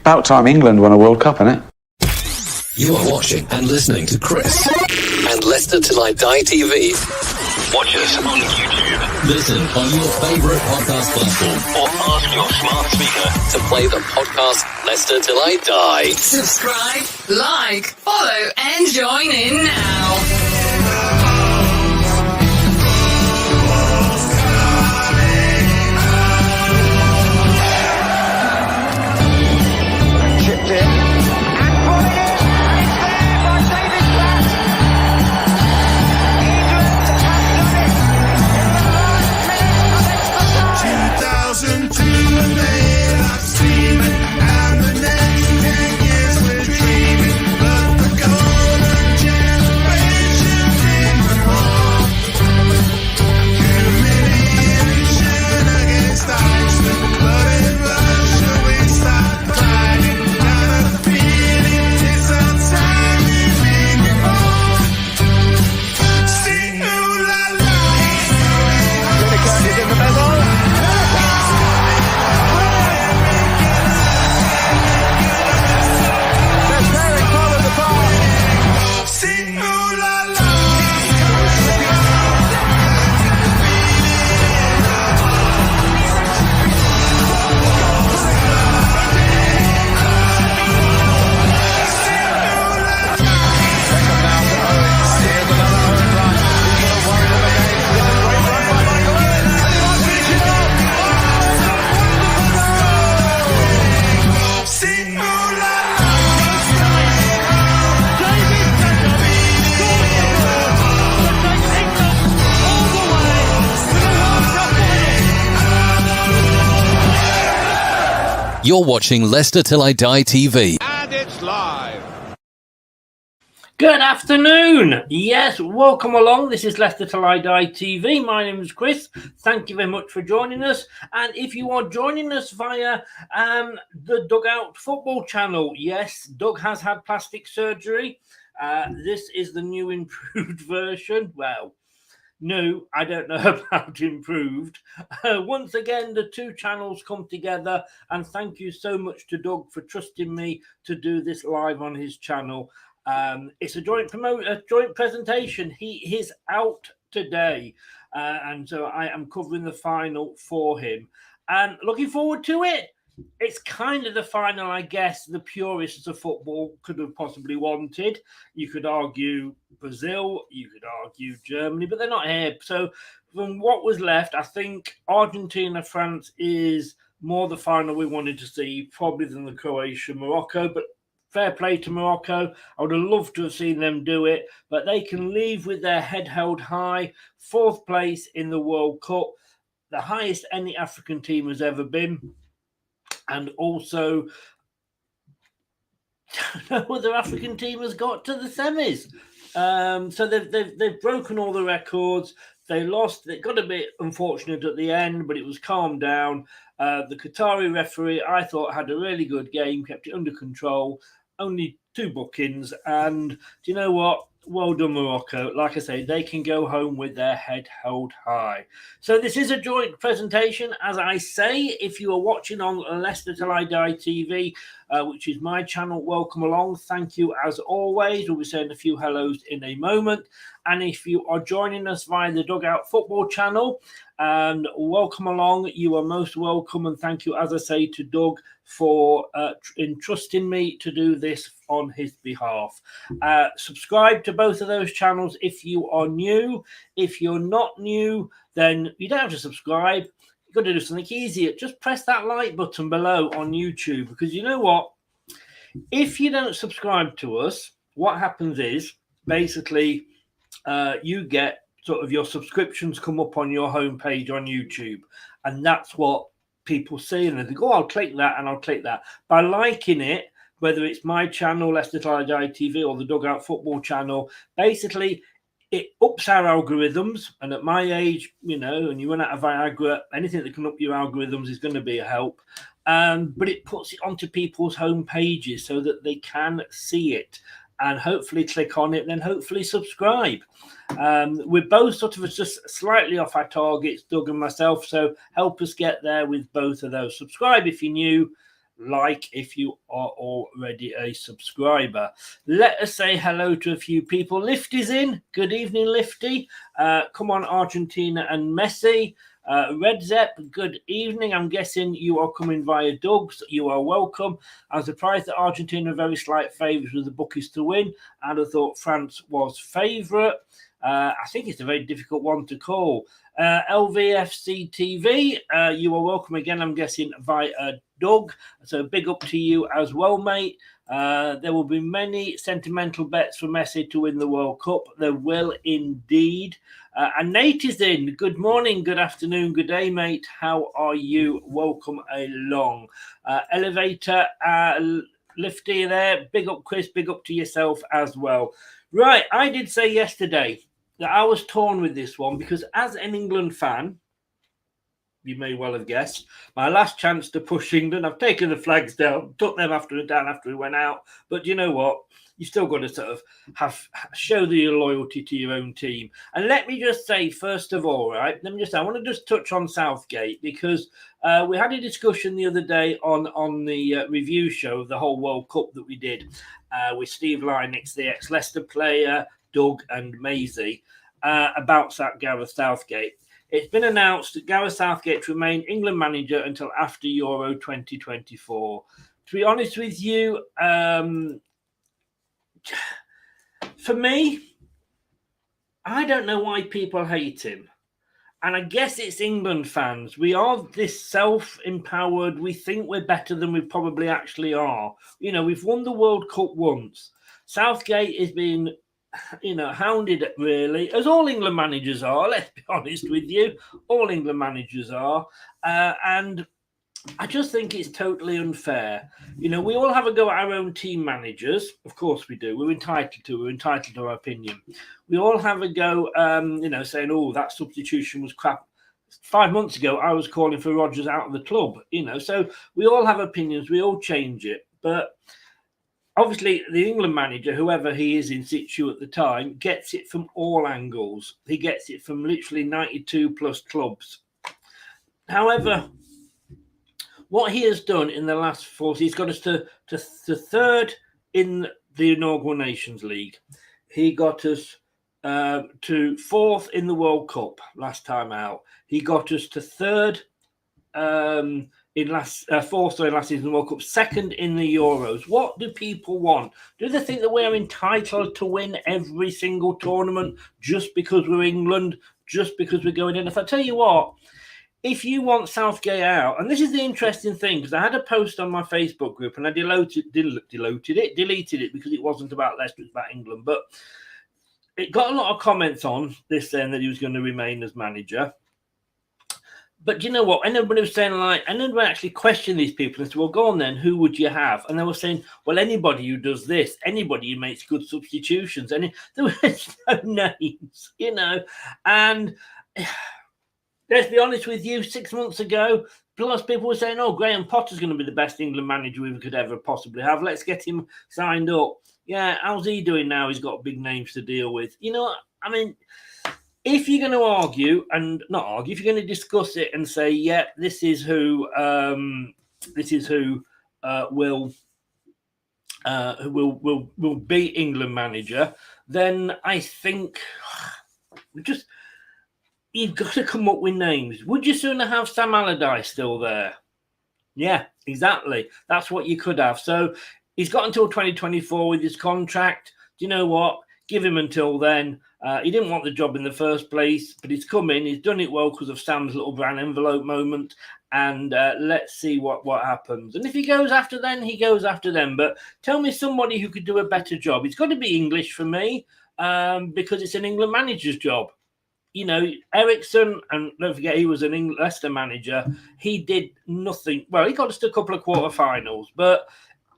About time England won a World Cup, isn't it? You are watching and listening to Chris and Leicester Till I Die TV. Watch us on YouTube. Listen on your favourite podcast platform or ask your smart speaker to play the podcast Leicester Till I Die. Subscribe, like, follow and join in now. You're watching Leicester Till I Die TV. And it's live. Good afternoon. Yes, welcome along. This is Leicester Till I Die TV. My name is Chris. Thank you very much for joining us. And if you are joining us via the Dugout Football channel, yes, Doug has had plastic surgery. This is the new improved version. Well, no, I don't know about improved. Once again, the two channels come together, and thank you so much to Doug for trusting me to do this live on his channel. It's a joint presentation. He is out today, and so I am covering the final for him. And looking forward to it. It's kind of the final, I guess, the purists of football could have possibly wanted. You could argue Brazil, you could argue Germany, but they're not here. So from what was left, I think Argentina, France is more the final we wanted to see, probably than the Croatia-Morocco, but fair play to Morocco. I would have loved to have seen them do it, but they can leave with their head held high, fourth place in the World Cup, the highest any African team has ever been. And also, no other African team has got to the semis. So they've broken all the records. They lost. It got a bit unfortunate at the end, but it was calmed down. The Qatari referee, I thought, had a really good game, kept it under control. Only 2 bookings. And do you know what? Well done, Morocco. Like I say, they can go home with their head held high. So this is a joint presentation. As I say, if you are watching on Leicester Till I Die TV, which is my channel, welcome along. Thank you as always. We'll be saying a few hellos in a moment. And if you are joining us via the Dugout Football channel, and welcome along, you are most welcome. And thank you, as I say, to Doug for entrusting me to do this on his behalf. Subscribe to both of those channels if you are new. If you're not new, then you don't have to subscribe. You've got to do something easier. Just press that like button below on YouTube, because you know what? If you don't subscribe to us, what happens is basically you get sort of your subscriptions come up on your homepage on YouTube, and that's what people see, and they think, oh, I'll click that and I'll click that. By liking it, whether it's my channel, Leicester Till I Die TV, or the Dugout Football channel, basically it ups our algorithms. And at my age, you know, and you run out of Viagra, anything that can up your algorithms is going to be a help. But it puts it onto people's home pages so that they can see it and hopefully click on it, and then hopefully subscribe. We're both sort of just slightly off our targets, Doug and myself, so help us get there with both of those. Subscribe if you're new, like if you are already a subscriber. Let us say hello to a few people. Lifty's in. Good evening, Lifty. Come on, Argentina and Messi. Red Zepp, good evening. I'm guessing you are coming via Doug's. You are welcome. I'm surprised that Argentina are very slight favourites with the bookies to win, and I thought France was favourite. I think it's a very difficult one to call. LVFC TV, you are welcome again, I'm guessing, via Doug. So big up to you as well, mate. There will be many sentimental bets for Messi to win the World Cup. There will indeed. And Nate is in. Good morning, good afternoon, good day, mate. How are you? Welcome along. Elevator, Lifty there. Big up, Chris. Big up to yourself as well. Right, I did say yesterday that I was torn with this one because as an England fan, you may well have guessed, my last chance to push England, I've taken the flags down, took them down after we went out. But you know what? You still got to sort of show your loyalty to your own team. And let me just say, first of all, right, I want to just touch on Southgate because we had a discussion the other day on the review show of the whole World Cup that we did with Steve Lynix, the ex-Leicester player, Doug and Maisie, about Gareth Southgate. It's been announced that Gareth Southgate to remain England manager until after Euro 2024. To be honest with you, for me, I don't know why people hate him. And I guess it's England fans. We are this self-empowered. We think we're better than we probably actually are. You know, we've won the World Cup once. Southgate is being, hounded really, as all England managers are, let's be honest with you. All England managers are. And I just think it's totally unfair. We all have a go at our own team managers. Of course we do. We're entitled to our opinion. We all have a go, saying, oh, that substitution was crap. 5 months ago, I was calling for Rodgers out of the club, So we all have opinions. We all change it. But obviously, the England manager, whoever he is in situ at the time, gets it from all angles. He gets it from literally 92 plus clubs. However, what he has done in the last 4, he's got us to third in the inaugural Nations League. He got us to fourth in the World Cup last time out. He got us to third fourth in last season World Cup, second in the Euros. What do people want? Do they think that we're entitled to win every single tournament just because we're England, just because we're going in? If I tell you what, if you want Southgate out, and this is the interesting thing, because I had a post on my Facebook group and I deleted it because it wasn't about Leicester, it's about England, but it got a lot of comments on this saying that he was going to remain as manager. But you know what? Anybody was saying, and then we actually questioned these people and said, well, go on then, who would you have? And they were saying, well, anybody who does this, anybody who makes good substitutions. And there was no names, and let's be honest with you, 6 months ago, plus people were saying, oh, Graham Potter's going to be the best England manager we could ever possibly have. Let's get him signed up. Yeah, how's he doing now? He's got big names to deal with. If you're going to argue, and not argue, if you're going to discuss it and say, yeah, this is who will be England manager, then I think you've got to come up with names. Would you sooner have Sam Allardyce still there? Yeah, exactly. That's what you could have. So he's got until 2024 with his contract. Do you know what? Give him until then. He didn't want the job in the first place, but he's come in. He's done it well because of Sam's little brown envelope moment. And let's see what happens. And if he goes after them, he goes after them. But tell me somebody who could do a better job. It's got to be English for me because it's an England manager's job. Ericsson, and don't forget he was an Leicester manager. He did nothing. Well, he got us to a couple of quarterfinals, but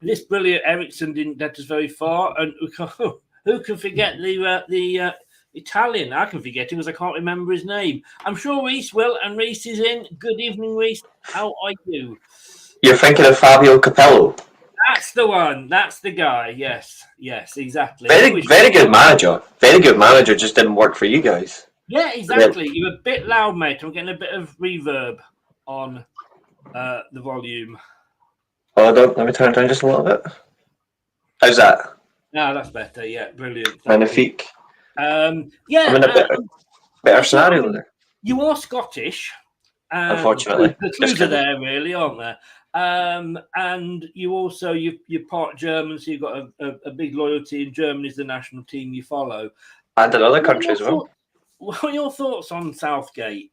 this brilliant Ericsson didn't get us very far. And who can forget the Italian? I can forget him because I can't remember his name. I'm sure Reese will, and Reese is in. Good evening, Reese. How are you? You're thinking of Fabio Capello. That's the one. That's the guy. Yes, exactly. Very good manager. Very good manager. Just didn't work for you guys. Yeah, exactly. You're a bit loud, mate. I'm getting a bit of reverb on the volume. Hold on, let me turn it down just a little bit. How's that? No, that's better. Yeah, brilliant. Thank you. Magnifique. Yeah, I'm in a better also, scenario there. you are Scottish. Unfortunately. The Just clues are kidding. there, really, aren't there? And you also you're part German, so you've got a big loyalty. In Germany is the national team you follow. And in other What are countries as well. What are your thoughts on Southgate?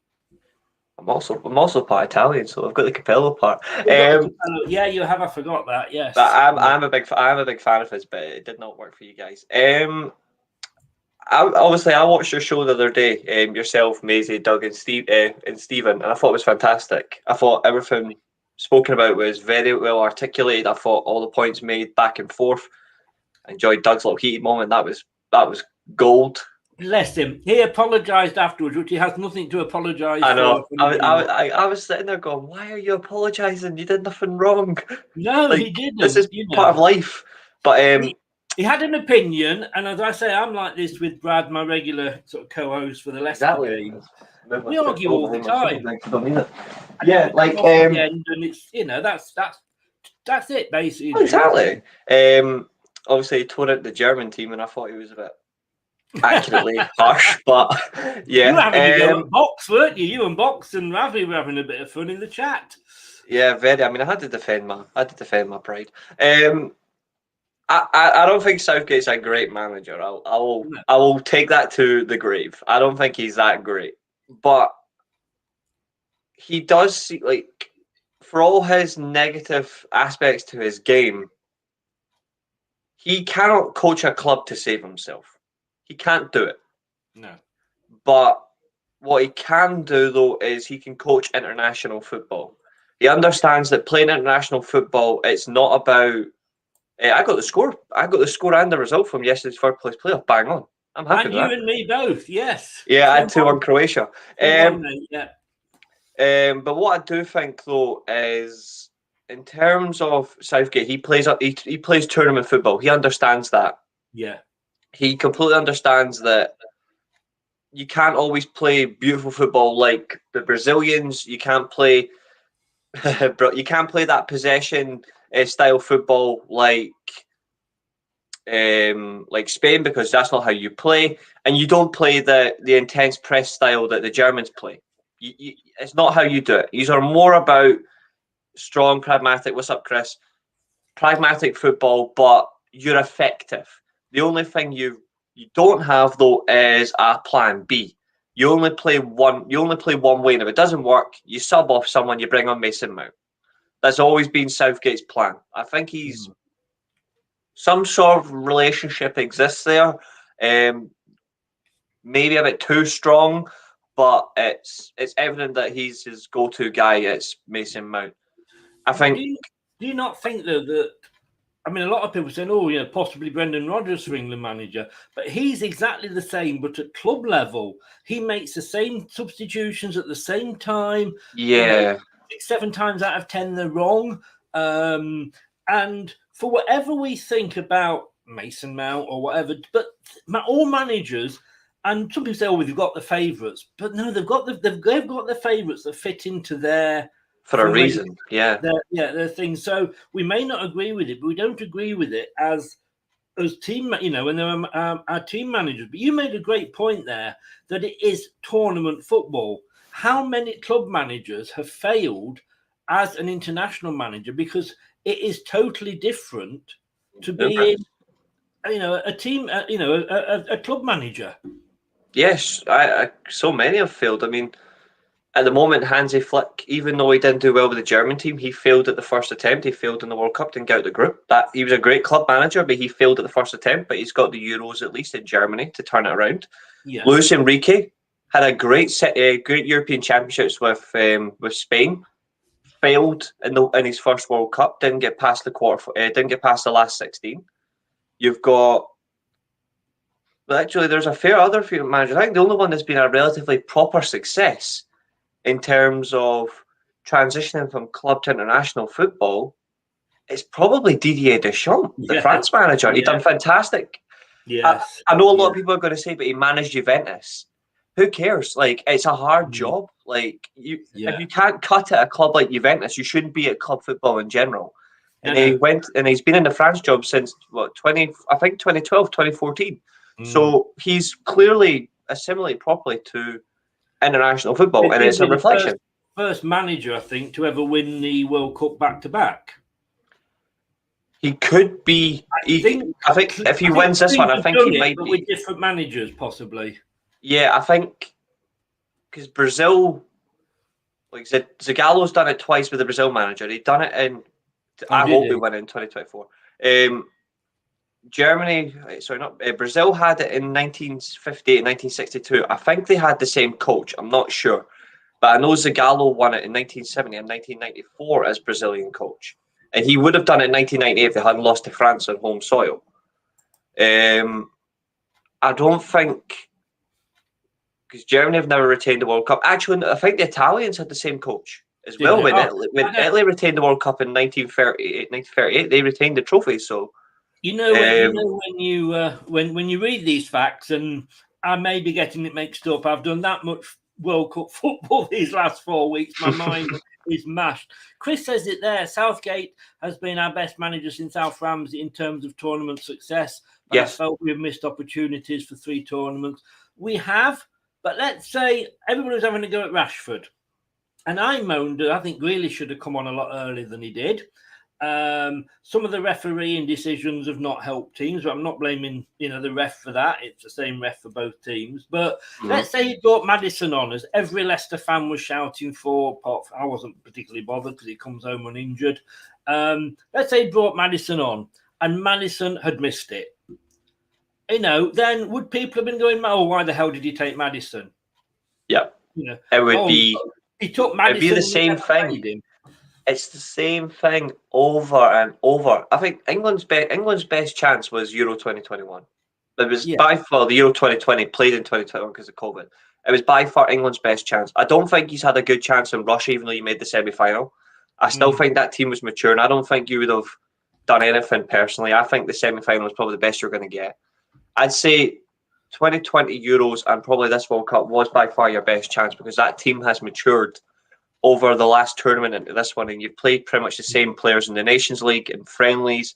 I'm also part Italian, so I've got the Capello part. Yeah, you have. I forgot that. Yes, But I'm a big fan of his, but it did not work for you guys. I watched your show the other day. Yourself, Maisie, Doug, and Stephen, and I thought it was fantastic. I thought everything spoken about was very well articulated. I thought all the points made back and forth. I enjoyed Doug's little heated moment. That was gold. Bless him. He apologised afterwards, which he has nothing to apologise for. I know. I was sitting there going, "Why are you apologising? You did nothing wrong." No, he didn't. This is part of life. But he had an opinion, and as I say, I'm like this with Brad, my regular sort of co-host for the Leicester games. We argue all the time. Yeah, like and it's that's it basically. Exactly. Obviously, he tore out the German team, and I thought he was a bit accurately harsh, but yeah. You were having to go at Box, weren't you? You and Box and Ravi were having a bit of fun in the chat. Yeah, very. I mean, I had to defend my pride. I don't think Southgate's a great manager. I will take that to the grave. I don't think he's that great, but he does see, like, for all his negative aspects to his game, he cannot coach a club to save himself. He can't do it. No. But what he can do, though, is he can coach international football. He understands that playing international football, it's not about. I got the score and the result from yesterday's third place playoff. Bang on. I'm happy And with that. you and me both, yes. Yeah, I had 2-1 Croatia. Yeah. But what I do think, though, is in terms of Southgate, he plays tournament football. He understands that. Yeah. He completely understands that you can't always play beautiful football like the Brazilians. You can't play, that possession style football like Spain, because that's not how you play, and you don't play the intense press style that the Germans play. It's not how you do it. These are more about strong, pragmatic. What's up, Chris? Pragmatic football, but you're effective. The only thing you don't have, though, is a plan B. You only play one way, and if it doesn't work, you sub off someone. You bring on Mason Mount. That's always been Southgate's plan. I think he's some sort of relationship exists there. Maybe a bit too strong, but it's evident that he's his go-to guy. It's Mason Mount. I think. Do you not think that? I mean, a lot of people saying, "Oh, yeah, possibly Brendan Rodgers for England manager," but he's exactly the same. But at club level, he makes the same substitutions at the same time. Yeah, 6-7 times out of 10 they're wrong. And for whatever we think about Mason Mount or whatever, but all managers, and some people say, "Oh, we've got the favourites," but no, they've got the favourites that fit into their. For a reason, yeah. Their thing. So we may not agree with it, but we don't agree with it as team, when they're our team managers. But you made a great point there that it is tournament football. How many club managers have failed as an international manager because it is totally different to be a team, a club manager. Yes, so many have failed. I mean, at the moment, Hansi Flick, even though he didn't do well with the German team, he failed at the first attempt. He failed in the World Cup, didn't get out the group. That he was a great club manager, but he failed at the first attempt. But he's got the Euros at least in Germany to turn it around. Yeah. Luis Enrique had a great European Championships with Spain. Failed in his first World Cup. Didn't get past the last 16. You've got. Well, actually, there's a fair other few managers. I think the only one that's been a relatively proper success in terms of transitioning from club to international football, it's probably Didier Deschamps, the France manager. He done fantastic. Yes. I know a lot of people are going to say, but he managed Juventus. Who cares? Like, it's a hard job. Like, if you can't cut at a club like Juventus, you shouldn't be at club football in general. And he's been in the France job since what 2012, 2014. So he's clearly assimilated properly to international football, and it's a reflection. First manager, I think, to ever win the World Cup back to back. He could be. I think if he wins this one, I think he might be with different managers, possibly. Yeah, I think because Brazil, like Zagallo's done it twice with the Brazil manager. He'd done it in. I hope we win in 2024. Brazil had it in 1958, 1962. I think they had the same coach. I'm not sure. But I know Zagallo won it in 1970 and 1994 as Brazilian coach. And he would have done it in 1998 if they hadn't lost to France on home soil. I don't think... Because Germany have never retained the World Cup. Actually, I think the Italians had the same coach as well. When Italy retained the World Cup in 1938, they retained the trophy. So... when you read these facts, and I may be getting it mixed up. I've done that much World Cup football these last 4 weeks. My mind is mashed. Chris says it there. Southgate has been our best manager since Alf Ramsey in terms of tournament success. But yes. I felt we've missed opportunities for 3 tournaments. We have, but let's say everybody was having a go at Rashford, and I moaned. I think Grealish should have come on a lot earlier than he did. Some of the refereeing decisions have not helped teams, but I'm not blaming the ref for that. It's the same ref for both teams. But let's say he brought Maddison on, as every Leicester fan was shouting for. I wasn't particularly bothered because he comes home uninjured. Let's say he brought Maddison on, and Maddison had missed it. Then would people have been going, "Oh, why the hell did he take Maddison?" Yeah, it would be. He took Maddison. It'd be the same thing. It's the same thing over and over. I think England's best chance was Euro 2021. It was by far the Euro 2020 played in 2021 because of COVID. It was by far England's best chance. I don't think he's had a good chance in Russia, even though he made the semi-final. I still think that team was mature, and I don't think you would have done anything personally. I think the semi-final is probably the best you're going to get. I'd say 2020 Euros and probably this World Cup was by far your best chance because that team has matured over the last tournament into this one, and you've played pretty much the same players in the Nations League and friendlies.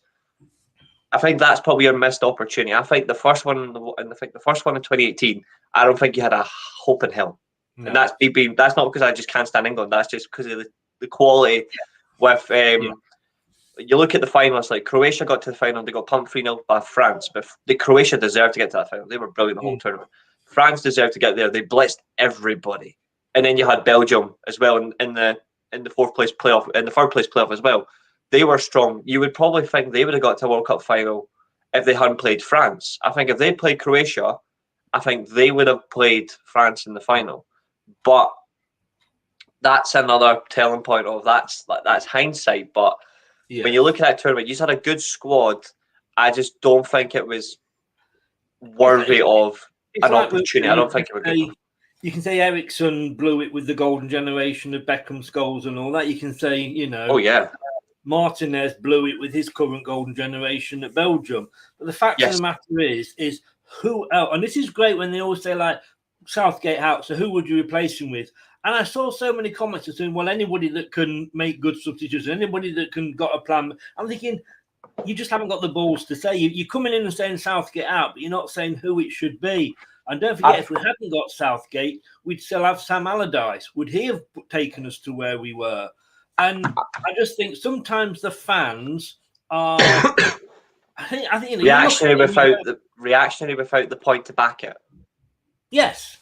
I think that's probably your missed opportunity. I think the first one in 2018, I don't think you had a hope in hell. No. And that's not because I just can't stand England. That's just because of the quality. With you look at the finals, like Croatia got to the final, they got pumped 3-0 by France, but Croatia deserved to get to that final. They were brilliant the whole tournament. France deserved to get there. They blitzed everybody. And then you had Belgium as well in the third place playoff as well. They were strong. You would probably think they would have got to a World Cup final if they hadn't played France. I think if they played Croatia, I think they would have played France in the final. But that's another telling point of that's hindsight. But when you look at that tournament, you just had a good squad. I just don't think it was worthy of an opportunity. I don't think it was good enough. You can say Ericsson blew it with the golden generation of Beckham's goals and all that. You can say, Martinez blew it with his current golden generation at Belgium. But the fact of the matter is who else? And this is great when they always say, like, Southgate out, so who would you replace him with? And I saw so many comments saying, well, anybody that can make good substitutes, anybody that can got a plan. I'm thinking, you just haven't got the balls to say. You're coming in and saying Southgate out, but you're not saying who it should be. And don't forget, if we hadn't got Southgate, we'd still have Sam Allardyce. Would he have taken us to where we were? And I just think sometimes the fans are, I think reactionary without the point to back it. Yes.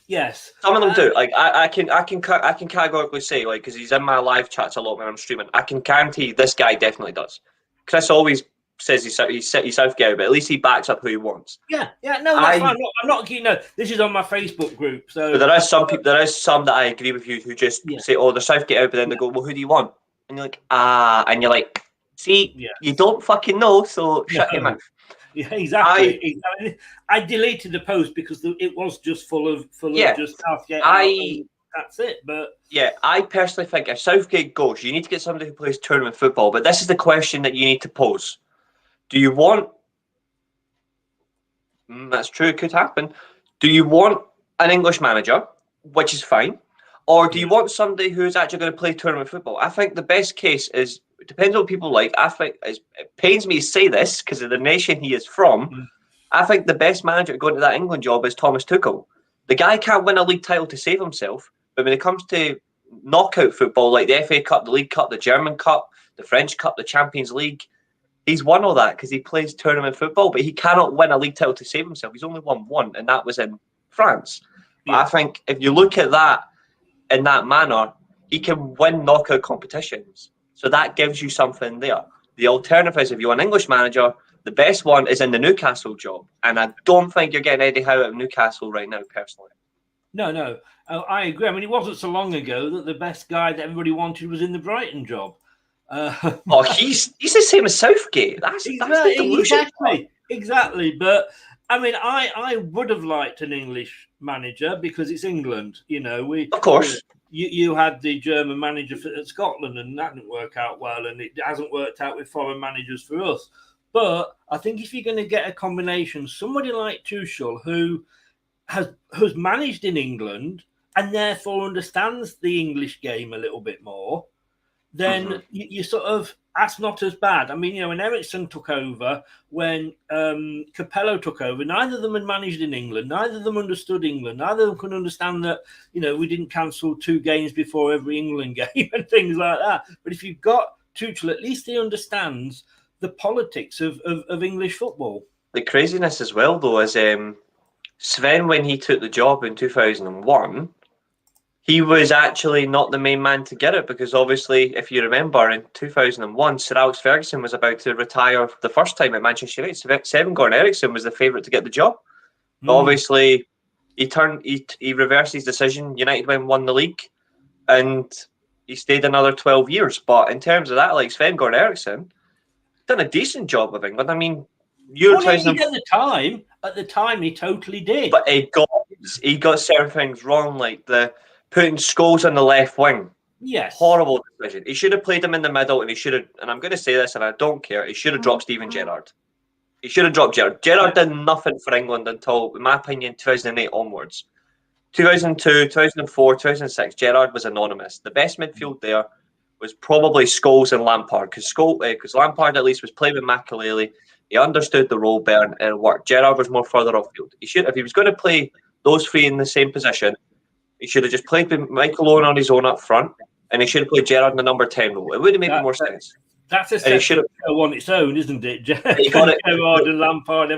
Some of them do. Like I can categorically say, like, because he's in my live chats a lot when I'm streaming. I can guarantee this guy definitely does. Chris always says he's Southgate, but at least he backs up who he wants. No, that's fine. I'm not. This is on my Facebook group. So but there is some people. There is some that I agree with you who just say, "Oh, they're Southgate out," but then they go, "Well, who do you want?" And you're like, and you're like, "See, you don't fucking know, so shut your mouth." Yeah, exactly. I deleted the post because it was just full of just Southgate. That's it. But I personally think if Southgate goes, you need to get somebody who plays tournament football. But this is the question that you need to pose. Do you want... that's true, it could happen. Do you want an English manager, which is fine, or do you want somebody who's actually going to play tournament football? I think the best case is It depends on what people like. I think it pains me to say this because of the nation he is from. I think the best manager to go into that England job is Thomas Tuchel. The guy can't win a league title to save himself, but when it comes to knockout football like the FA Cup, the League Cup, the German Cup, the French Cup, the Champions League, he's won all that because he plays tournament football, but he cannot win a league title to save himself. He's only won one, and that was in France. But I think if you look at that in that manner, he can win knockout competitions. So that gives you something there. The alternative is if you want an English manager, the best one is in the Newcastle job. And I don't think you're getting Eddie Howe out of Newcastle right now, personally. No. I agree. I mean, it wasn't so long ago that the best guy that everybody wanted was in the Brighton job. He's the same as Southgate. That's the delusion. Exactly. But I mean, I would have liked an English manager because it's England. You know, of course. You had the German manager at Scotland, and that didn't work out well, and it hasn't worked out with foreign managers for us. But I think if you're going to get a combination, somebody like Tuchel who has managed in England and therefore understands the English game a little bit more, then you sort of, that's not as bad. I mean, you know, when Ericsson took over, when Capello took over, neither of them had managed in England, neither of them understood England, neither of them could understand that, you know, we didn't cancel 2 games before every England game and things like that. But if you've got Tuchel, at least he understands the politics of English football. The craziness as well, though, is Sven, when he took the job in 2001, he was actually not the main man to get it because obviously, if you remember, in 2001, Sir Alex Ferguson was about to retire the first time at Manchester United. Sven-Göran Eriksson was the favourite to get the job. But obviously, he reversed his decision. United won the league and he stayed another 12 years. But in terms of that, like Sven-Göran Eriksson done a decent job with England. I mean, at the time, he totally did. But he got certain things wrong, like the putting Scholes on the left wing. Yes, horrible decision. He should have played him in the middle, and he should have. And I'm going to say this, and I don't care. He should have dropped Steven Gerrard. He should have dropped Gerrard. Gerrard did nothing for England until, in my opinion, 2008 onwards. 2002, 2004, 2006, Gerrard was anonymous. The best midfield there was probably Scholes and Lampard, because Lampard at least was playing with Makelele. He understood the role better and it worked. Gerrard was more further off field. He should, if he was going to play those three in the same position, he should have just played with Michael Owen on his own up front, and he should have played Gerrard in the number 10 role. It would have made more sense. That's a separate show on its own, isn't it? Gerrard and Lampard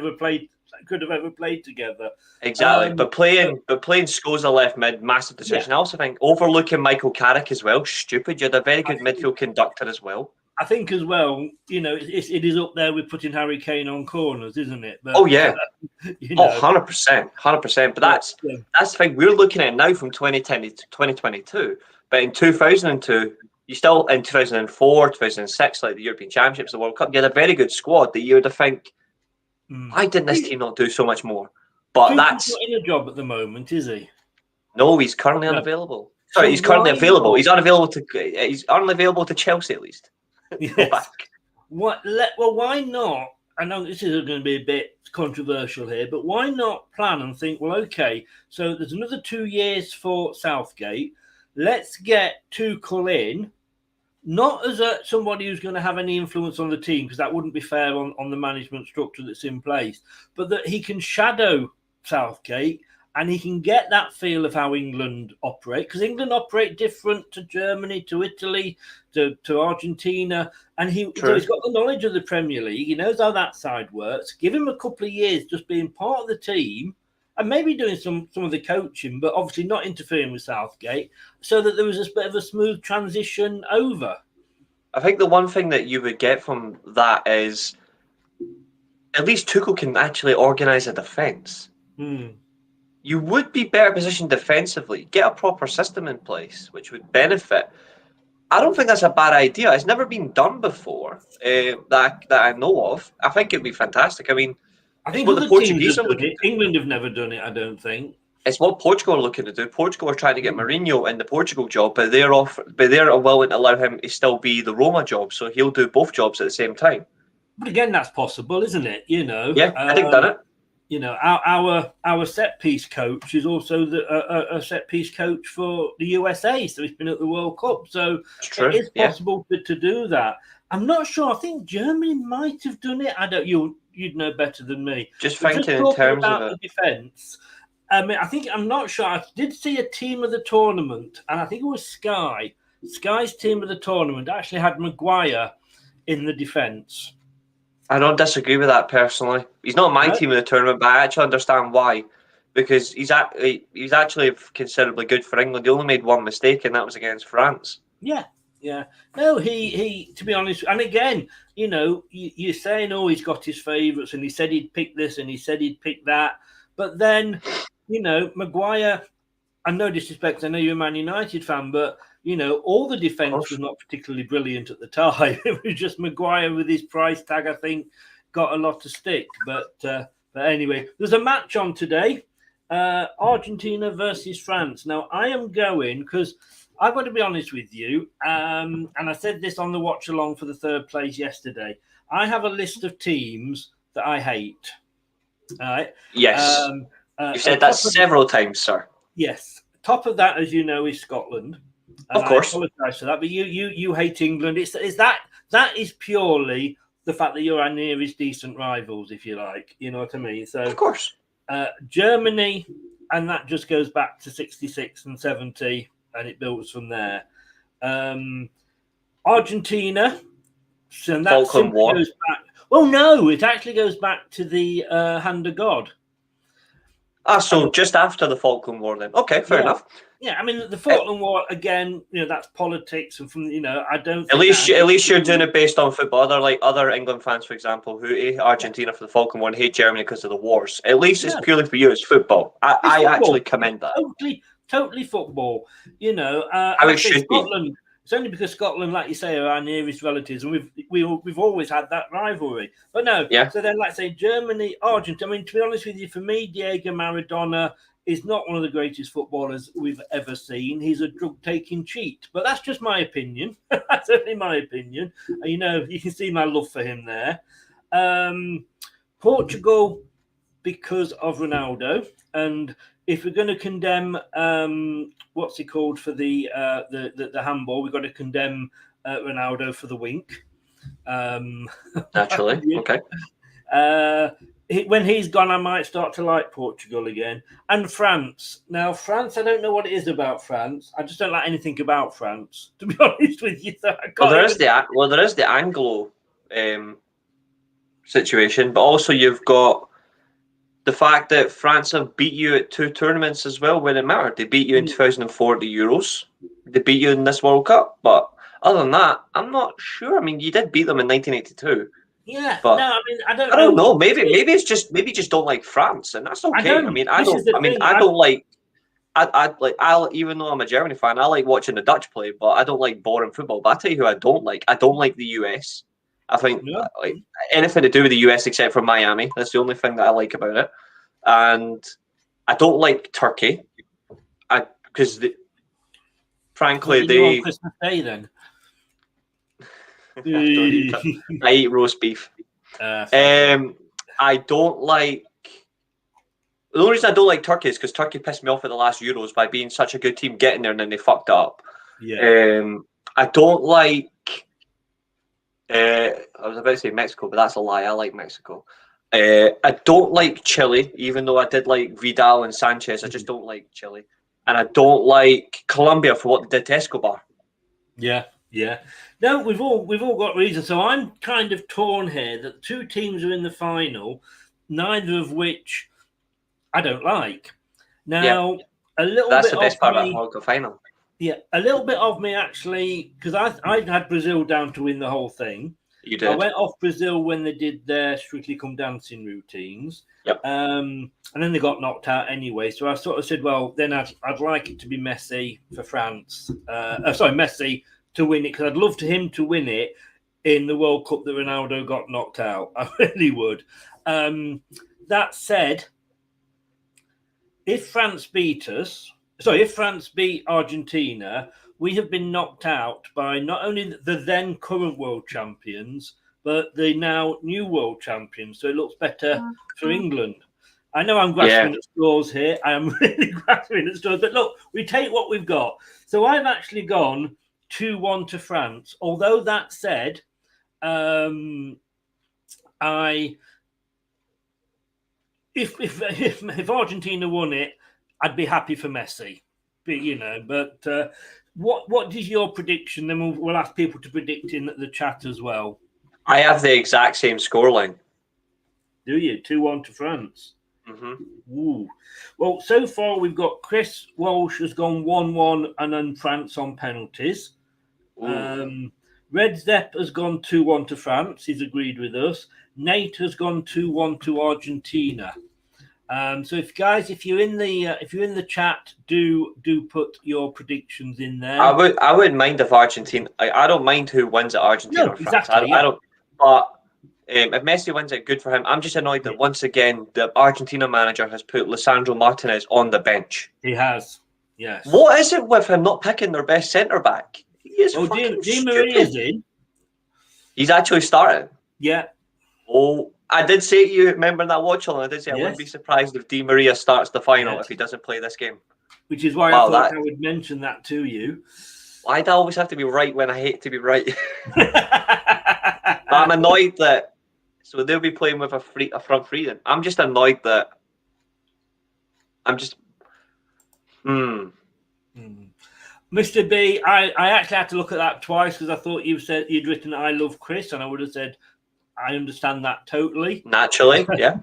could have ever played together. Exactly, but playing Scholes a left mid, massive decision. I also think overlooking Michael Carrick as well, stupid. You had a very good midfield conductor as well. I think as well, you know, it is up there with putting Harry Kane on corners, isn't it? But, 100%. But that's the thing. We're looking at it now from 2010 to 2022. But in 2002, you still, in 2004, 2006, like the European Championships, the World Cup, you had a very good squad that you would think, why didn't this team not do so much more? But that's not in a job at the moment, is he? No, he's currently unavailable. Sorry, he's currently available. He's unavailable to Chelsea at least. Yes. Well, why not? I know this is going to be a bit controversial here, but why not plan and think, well, okay, so there's another 2 years for Southgate. Let's get Tuchel in, not as somebody who's going to have any influence on the team, because that wouldn't be fair on the management structure that's in place, but that he can shadow Southgate and he can get that feel of how England operate, because England operate different to Germany, to Italy, to Argentina, and so he's got the knowledge of the Premier League. He knows how that side works. Give him a couple of years just being part of the team and maybe doing some of the coaching, but obviously not interfering with Southgate, so that there was a bit of a smooth transition over. I think the one thing that you would get from that is at least Tuchel can actually organise a defence. You would be better positioned defensively. Get a proper system in place, which would benefit. I don't think that's a bad idea. It's never been done before that I know of. I think it'd be fantastic. I mean, I think what the Portuguese are looking at. England have never done it, I don't think. It's what Portugal are looking to do. Portugal are trying to get Mourinho in the Portugal job, but they're willing to allow him to still be the Roma job, so he'll do both jobs at the same time. But again, that's possible, isn't it? You know. Yeah, I think done it. You know, our set piece coach is also a set piece coach for the USA, so he's been at the World Cup. So it is possible to do that. I'm not sure. I think Germany might have done it. I don't. You'd know better than me. Just But thinking in talking terms of about it. the defence. I mean, I'm not sure. I did see a team of the tournament, and I think it was Sky. Sky's team of the tournament actually had Maguire in the defence. I don't disagree with that personally. He's not my team in the tournament, but I actually understand why. Because he's actually considerably good for England. He only made one mistake, and that was against France. Yeah. No, he. To be honest, and again, you're saying, oh, he's got his favourites, and he said he'd pick this, and he said he'd pick that, but then, Maguire. And no disrespect, I know you're a Man United fan, but all the defence was not particularly brilliant at the time. It was just Maguire with his price tag, I think, got a lot of stick. But anyway, there's a match on today, Argentina versus France. Now I am going because I've got to be honest with you, and I said this on the watch along for the third place yesterday. I have a list of teams that I hate. All right. Yes, you've said that several times, sir. Yes, top of that, as you know, is Scotland. Of course, I apologise for that, but you hate England. Is that is purely the fact that you're our nearest decent rivals, if you like. You know what I mean? So, of course, Germany, and that just goes back to 66 and 70, and it builds from there. Argentina, and that Falkland War. Goes back. Well, no, it actually goes back to the Hand of God. So just after the Falkland War, then. Okay, fair enough. Yeah, I mean the Falkland War again. That's politics, and from I don't. At least you're doing it based on football. Other England fans, for example, who hate Argentina for the Falkland War and hate Germany because of the wars. At least it's purely for you. It's football. I actually commend that. Totally football. How it should Scotland. Be. It's only because Scotland, like you say, are our nearest relatives, and we've always had that rivalry. But no, so then, like say, Germany, Argentina. I mean, to be honest with you, for me, Diego Maradona is not one of the greatest footballers we've ever seen. He's a drug-taking cheat, but that's just my opinion. That's only my opinion. You can see my love for him there. Portugal, because of Ronaldo, and if we're going to condemn what's he called for the handball, we've got to condemn Ronaldo for the wink. Naturally, okay. When he's gone, I might start to like Portugal again. And France. Now, France, I don't know what it is about France. I just don't like anything about France, to be honest with you. So there is the Anglo situation, but also you've got the fact that France have beat you at 2 tournaments as well when it mattered. They beat you in 2004 at the Euros. They beat you in this World Cup. But other than that, I'm not sure. I mean, you did beat them in 1982. Yeah, but no, I mean, I don't know. Maybe it's just maybe you just don't like France, and that's okay. I'll even though I'm a Germany fan, I like watching the Dutch play, but I don't like boring football. But I tell you who I don't like. I don't like the US. I think like anything to do with the US except for Miami. That's the only thing that I like about it. And I don't like Turkey. Because frankly they on Christmas Day then. I eat roast beef. I don't like. The only reason I don't like Turkey is because Turkey pissed me off at the last Euros by being such a good team getting there and then they fucked up. Yeah. I don't like. I was about to say Mexico, but that's a lie. I like Mexico. I don't like Chile, even though I did like Vidal and Sanchez. I just don't like Chile, and I don't like Colombia for what they did to Escobar. Yeah. No, we've all got reasons. So I'm kind of torn here that 2 teams are in the final, neither of which I don't like. Now, a little that's bit the best of part me, about the World Cup final. Yeah, a little bit of me actually, because I had Brazil down to win the whole thing. You did. I went off Brazil when they did their Strictly Come Dancing routines. Yep. And then they got knocked out anyway. So I sort of said, well, then I'd like it to be Messi for France. Messi to win it, because I'd love him to win it in the World Cup that Ronaldo got knocked out. I really would. That said, if France beat Argentina, we have been knocked out by not only the then current world champions, but the now new world champions. So it looks better for England. I know I'm grasping at straws here. I am really grasping at straws. But look, we take what we've got. So I've actually gone 2-1 to France. Although that said, If Argentina won it, I'd be happy for Messi. But what is your prediction? Then we'll ask people to predict in the chat as well. I have the exact same scoreline. Do you? 2-1 to France. Mm-hmm. Ooh. Well, so far we've got Chris Walsh has gone 1-1 and then France on penalties. Red Zepp has gone 2-1 to France. He's agreed with us. Nate has gone 2-1 to Argentina. So if you're in the chat, do put your predictions in there. I wouldn't mind if Argentina. I don't mind who wins at Argentina or France. Exactly, I don't. But if Messi wins it, good for him. I'm just annoyed that once again the Argentina manager has put Lisandro Martinez on the bench. He has. Yes. What is it with him not picking their best centre back? He is fucking Di Maria is in. He's actually starting. Yeah. Oh, I did say to you, remember that Watchalong? I did say I wouldn't be surprised if Di Maria starts the final if he doesn't play this game. Which is why I thought I would mention that to you. Why do I always have to be right when I hate to be right? But I'm annoyed that. So they'll be playing with a front three. Then I'm just annoyed that. I'm just. Mr. B, I actually had to look at that twice because I thought you'd written "I love Chris," and I would have said, "I understand that totally." Naturally, yeah.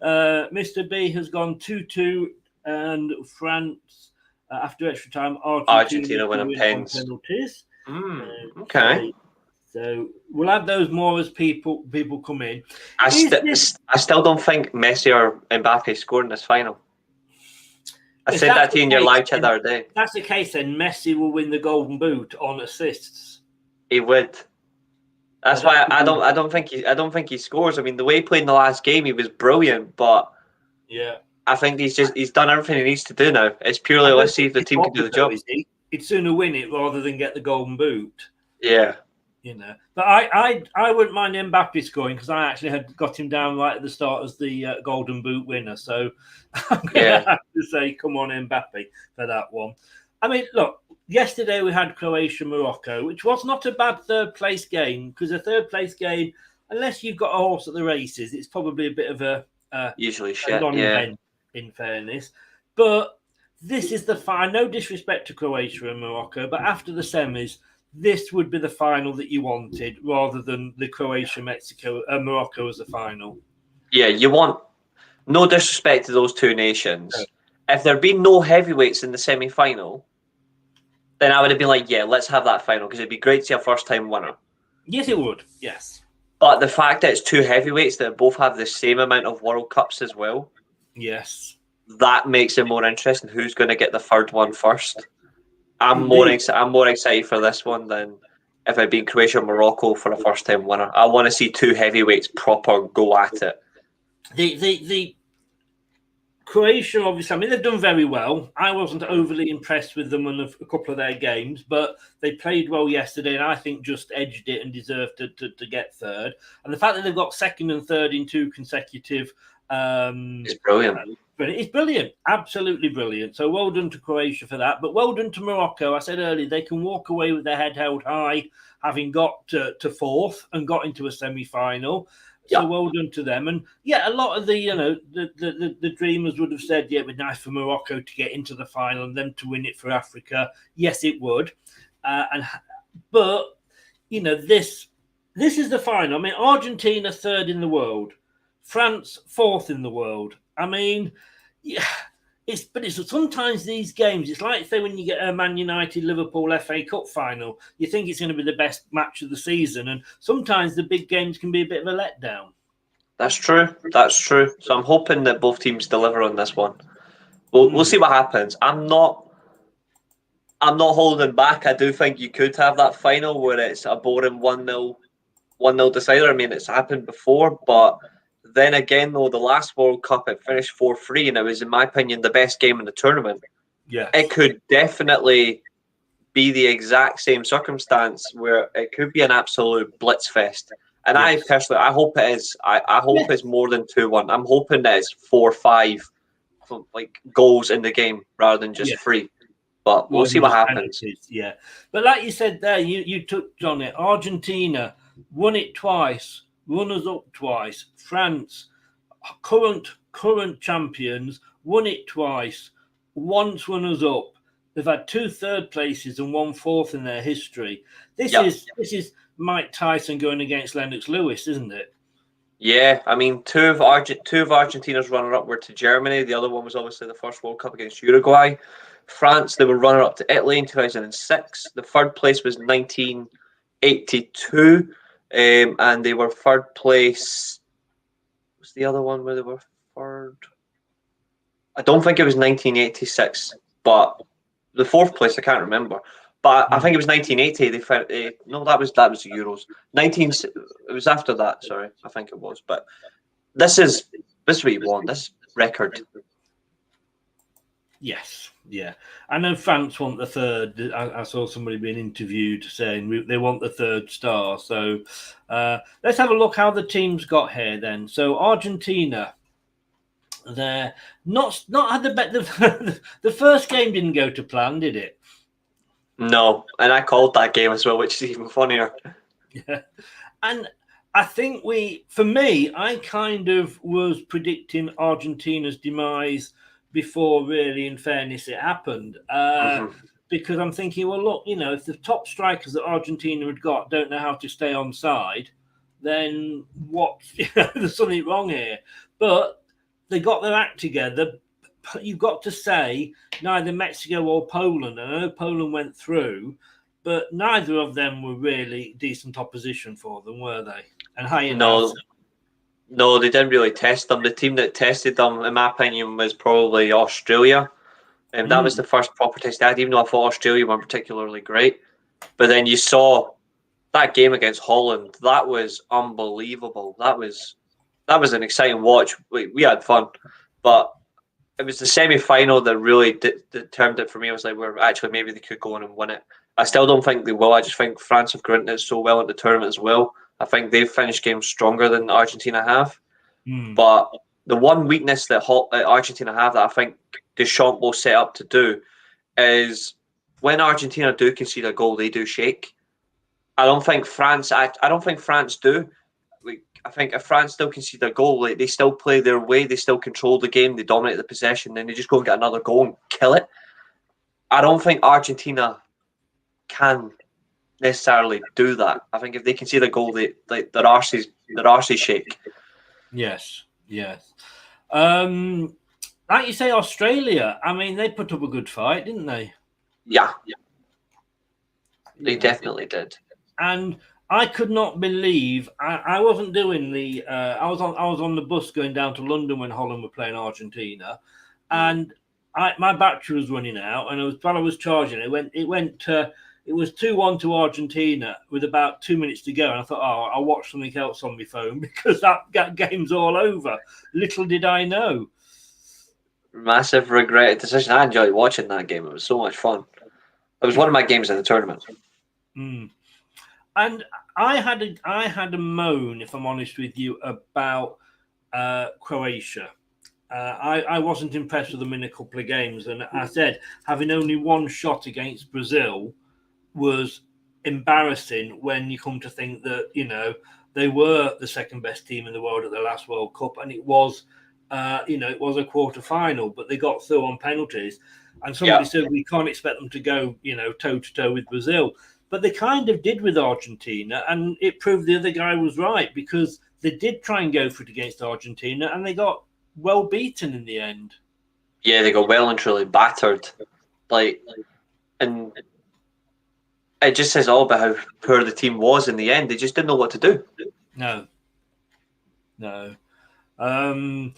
Mr. B has gone 2-2, and France after extra time. Argentina winning penalties. Okay. So we'll have those more as people come in. I still don't think Messi or Mbappe scored in this final. I said that to you in your live chat the other day. If that's the case, then Messi will win the Golden Boot on assists. He would. That's why I don't think he scores. I mean, the way he played in the last game, he was brilliant. But I think he's done everything he needs to do now. It's purely let's see if the team can do the job. He'd sooner win it rather than get the Golden Boot. Yeah. But I wouldn't mind Mbappe scoring because I actually had got him down right at the start as the Golden Boot winner. So I'm going to have to say, come on, Mbappe for that one. I mean, look, yesterday we had Croatia-Morocco, which was not a bad third-place game because a third-place game, unless you've got a horse at the races, it's probably a bit of a usually shit, non-event, in fairness. But this is the final. No disrespect to Croatia and Morocco, but after the semis, this would be the final that you wanted rather than the Morocco as the final. Yeah, you want no disrespect to those two nations. No. If there'd been no heavyweights in the semi-final, then I would have been like, yeah, let's have that final because it'd be great to see a first-time winner. Yes, it would. Yes. But the fact that it's two heavyweights that both have the same amount of World Cups as well. Yes. That makes it more interesting. Who's going to get the third one first? I'm more excited for this one than if I'd been Croatia or Morocco for a first-time winner. I want to see two heavyweights proper go at it. The Croatia, obviously, I mean, they've done very well. I wasn't overly impressed with them in a couple of their games, but they played well yesterday and I think just edged it and deserved to get third. And the fact that they've got second and third in two consecutive... it's brilliant. But it's brilliant, absolutely brilliant. So well done to Croatia for that. But well done to Morocco. I said earlier, they can walk away with their head held high, having got to fourth and got into a semi-final. So well done to them. And a lot of the dreamers would have said, it'd be nice for Morocco to get into the final and them to win it for Africa. Yes, it would. But this is the final. I mean, Argentina third in the world, France fourth in the world. I mean, it's sometimes these games, it's like, say, when you get a Man United Liverpool FA Cup final, you think it's going to be the best match of the season, and sometimes the big games can be a bit of a letdown. That's true. So I'm hoping that both teams deliver on this one. We'll see what happens. I'm not holding back. I do think you could have that final where it's a boring 1-0 decider. I mean, it's happened before, but then again, though, the last World Cup, it finished 4-3, and it was, in my opinion, the best game in the tournament. Yeah, it could definitely be the exact same circumstance where it could be an absolute blitzfest. And I personally, I hope it is. I hope it's more than 2-1. I'm hoping that it's 4-5 goals in the game rather than just 3. But we'll see what happens. Yeah, but like you said there, you touched on it. Argentina won it twice, runners-up twice. France, current champions, won it twice, once runners-up. They've had 2 third places and 1 fourth in their history. This is Mike Tyson going against Lennox Lewis, isn't it? Yeah, I mean, two of Argentina's runner-up were to Germany. The other one was obviously the first World Cup against Uruguay. France, they were runner-up to Italy in 2006. The third place was 1982, and they were third place. What's the other one where they were third? I don't think it was 1986, but the fourth place I can't remember. But I think it was 1980. They found no, that was the Euros. It was after that. Sorry, I think it was. But this is what you want. This record. Yes, yeah. I know France want the third. I saw somebody being interviewed saying they want the third star. So let's have a look how the teams got here then. So Argentina, they're not had the bet. The first game didn't go to plan, did it? No, and I called that game as well, which is even funnier. Yeah, and I think I kind of was predicting Argentina's demise before, really, in fairness, it happened. Because I'm thinking, well, look, if the top strikers that Argentina had got don't know how to stay on side, then there's something wrong here. But they got their act together. You've got to say neither Mexico or Poland. I know Poland went through, but neither of them were really decent opposition for them, were they? And high enough. No, they didn't really test them. The team that tested them, in my opinion, was probably Australia. And that was the first proper test I had, even though I thought Australia weren't particularly great. But then you saw that game against Holland. That was unbelievable. That was an exciting watch. We had fun. But it was the semi-final that really determined it for me. I was like, maybe they could go on and win it. I still don't think they will. I just think France have gone it so well at the tournament as well. I think they've finished games stronger than Argentina have. But the one weakness that Argentina have that I think Deschamps will set up to do is when Argentina do concede a goal, they do shake. I don't think France do. I think if France still concede a goal, they still play their way, they still control the game, they dominate the possession, then they just go and get another goal and kill it. I don't think Argentina can necessarily do that. I think if they concede a goal, their arses shake. Yes. Like you say, Australia, I mean, they put up a good fight, didn't they? Yeah. They definitely did. And I could not believe I wasn't doing the. I was on the bus going down to London when Holland were playing Argentina, and my battery was running out, and while I was charging, it was 2-1 to Argentina with about 2 minutes to go, and I thought, I'll watch something else on my phone because that game's all over. Little did I know. Massive regretted decision. I enjoyed watching that game. It was so much fun. It was one of my games in the tournament. And I had a moan, if I'm honest with you, about Croatia. I wasn't impressed with them in a couple of games, and I said having only one shot against Brazil was embarrassing when you come to think that they were the second best team in the world at the last World Cup, and it was it was a quarter final, but they got through on penalties. And somebody said we can't expect them to go toe to toe with Brazil. But they kind of did with Argentina, and it proved the other guy was right because they did try and go for it against Argentina, and they got well beaten in the end. Yeah, they got well and truly battered. And it just says all about how poor the team was in the end. They just didn't know what to do. No. And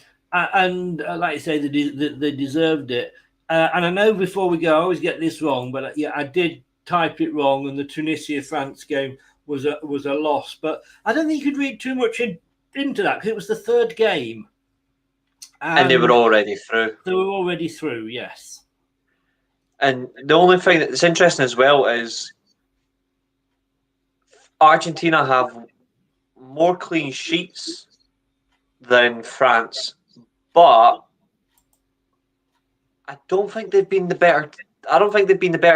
like I say, they deserved it. And I know before we go, I always get this wrong, but I did type it wrong, and the Tunisia-France game was a loss. But I don't think you could read too much into that because it was the third game. And they were already through. They were already through, yes. And the only thing that's interesting as well is Argentina have more clean sheets than France, but I don't think they've been the better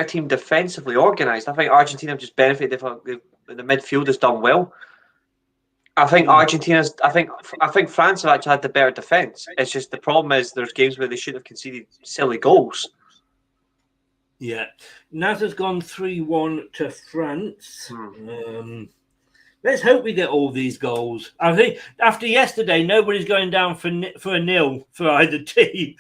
team defensively organised. I think Argentina have just benefited. The midfield has done well. I think Argentina's. I think France have actually had the better defence. It's just the problem is there's games where they should have conceded silly goals. Yeah, Naz has gone 3-1 to France. Let's hope we get all these goals. I think after yesterday, nobody's going down for a nil for either team.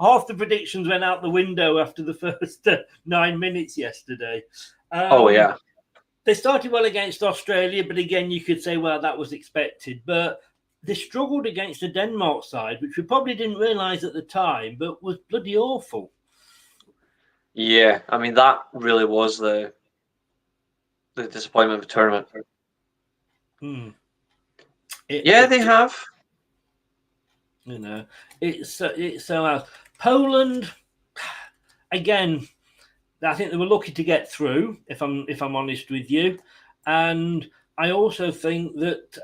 Half the predictions went out the window after the first 9 minutes yesterday. They started well against Australia, but again, you could say, well, that was expected. But they struggled against the Denmark side, which we probably didn't realise at the time, but was bloody awful. Yeah, I mean, that really was the disappointment of the tournament. They have. You know, it's so Poland, again, I think they were lucky to get through, if I'm honest with you. And I also think that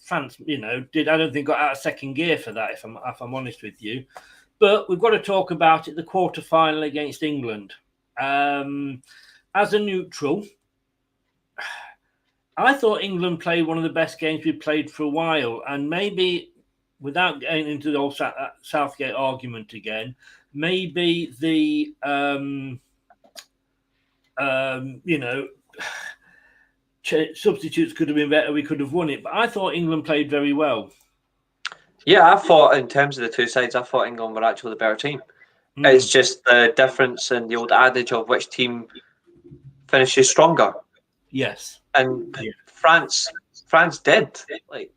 France, I don't think got out of second gear for that, if I'm honest with you. But we've got to talk about it, the quarter-final against England. As a neutral, I thought England played one of the best games we've played for a while. And maybe, without getting into the old Southgate argument again, maybe the, substitutes could have been better. We could have won it. But I thought England played very well. Yeah, I thought in terms of the two sides, I thought England were actually the better team. It's just the difference in the old adage of which team finishes stronger. Yes. And France did. Like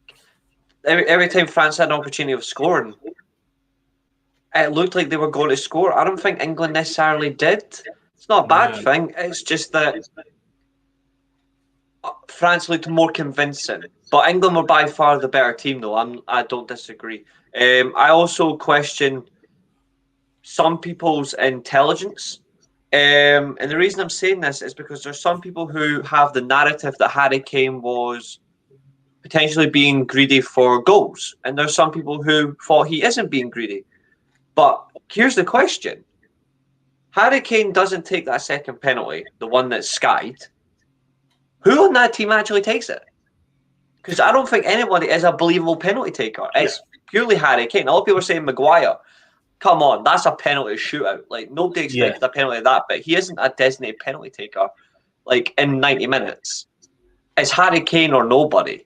every time France had an opportunity of scoring, it looked like they were going to score. I don't think England necessarily did. It's not a bad thing. It's just that France looked more convincing. But England were by far the better team, though. I don't disagree. I also question some people's intelligence. And the reason I'm saying this is because there's some people who have the narrative that Harry Kane was potentially being greedy for goals. And there's some people who thought he isn't being greedy. But here's the question. Harry Kane doesn't take that second penalty, the one that's skied. Who on that team actually takes it? Because I don't think anybody is a believable penalty taker. It's purely Harry Kane. A lot of people are saying Maguire. Come on, that's a penalty shootout. Like, nobody expected a penalty like that, but he isn't a designated penalty taker, like, in 90 minutes. It's Harry Kane or nobody.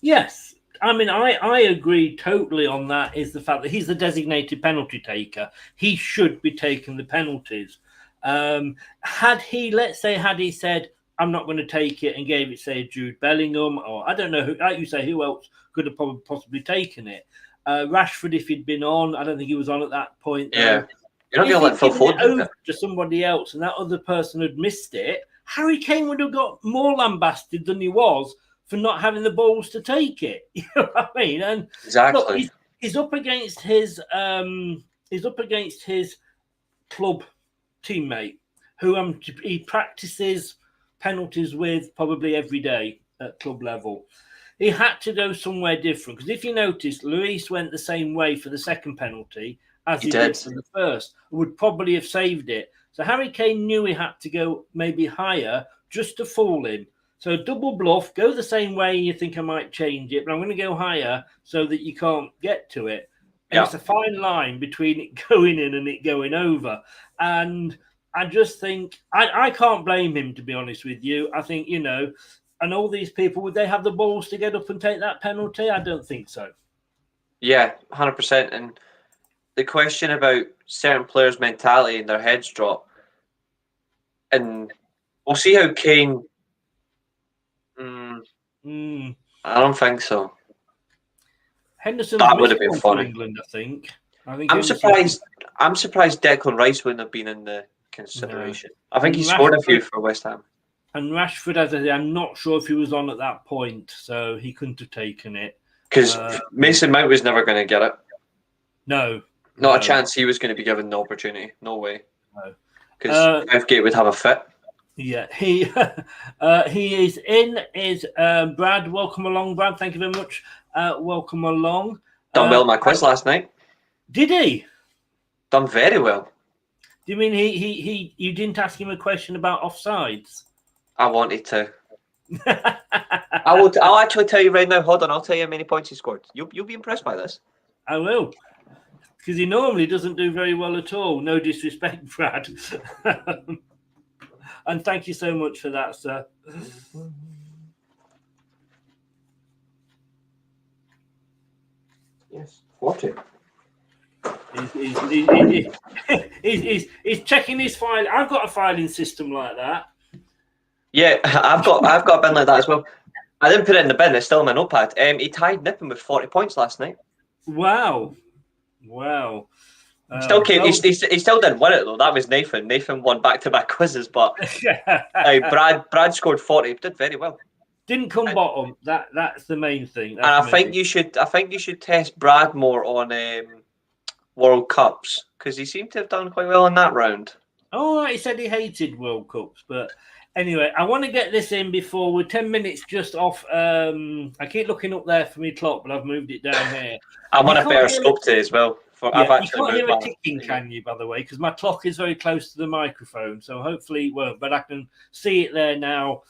Yes. I mean, I agree totally on that, is the fact that he's the designated penalty taker. He should be taking the penalties. Had he said, I'm not going to take it, and gave it, say, Jude Bellingham, or I don't know, who, like you say, who else could have possibly taken it? Rashford, if he'd been on, I don't think he was on at that point. Yeah. You're not going to let Phil Foden over to somebody else, and that other person had missed it, Harry Kane would have got more lambasted than he was for not having the balls to take it. You know what I mean? And exactly. Look, he's up against his club teammate, who he practices penalties with probably every day at club level. He had to go somewhere different, because if you notice, Luis went the same way for the second penalty as he did for the first, would probably have saved it. So Harry Kane knew he had to go maybe higher just to fool him. So double bluff, go the same way, you think I might change it, but I'm going to go higher so that you can't get to it. And it's a fine line between it going in and it going over. And I just think, I can't blame him, to be honest with you. I think, and all these people, would they have the balls to get up and take that penalty? I don't think so. Yeah, 100%. And the question about certain players' mentality and their heads drop, and we'll see how Kane... I don't think so. Henderson that would have been funny. England, I think I'm surprised Declan Rice wouldn't have been in the consideration. No. I think he scored a few for West Ham. And Rashford, I'm not sure if he was on at that point, so he couldn't have taken it. Because Mason Mount was never going to get it. No. Not a chance he was going to be given the opportunity. No way. No. Because Southgate would have a fit. Yeah, he is in. Is Brad? Welcome along, Brad. Thank you very much. Welcome along. Done well my quiz last night. Did he? Done very well. Do you mean he you didn't ask him a question about offsides? I wanted to. I'll actually tell you right now. Hold on, I'll tell you how many points he scored. You'll be impressed by this. I will, because he normally doesn't do very well at all. No disrespect, Brad. And thank you so much for that, sir. Yes, 40. He's checking his file. I've got a filing system like that. Yeah, I've got a bin like that as well. I didn't put it in the bin. It's still in my notepad. He tied Nippon with 40 points last night. Wow. Still came. He still didn't win it though. That was Nathan. Nathan won back-to-back quizzes, but Brad scored 40. He did very well. Didn't come bottom. That's the main thing. And I think you should test Brad more on World Cups, because he seemed to have done quite well in that round. Oh, he said he hated World Cups, but anyway, I want to get this in before we're 10 minutes just off. I keep looking up there for my clock, but I've moved it down here. I'm on a better scope today as well. You can't hear it ticking, can you, by the way? Because my clock is very close to the microphone, so hopefully it won't. But I can see it there now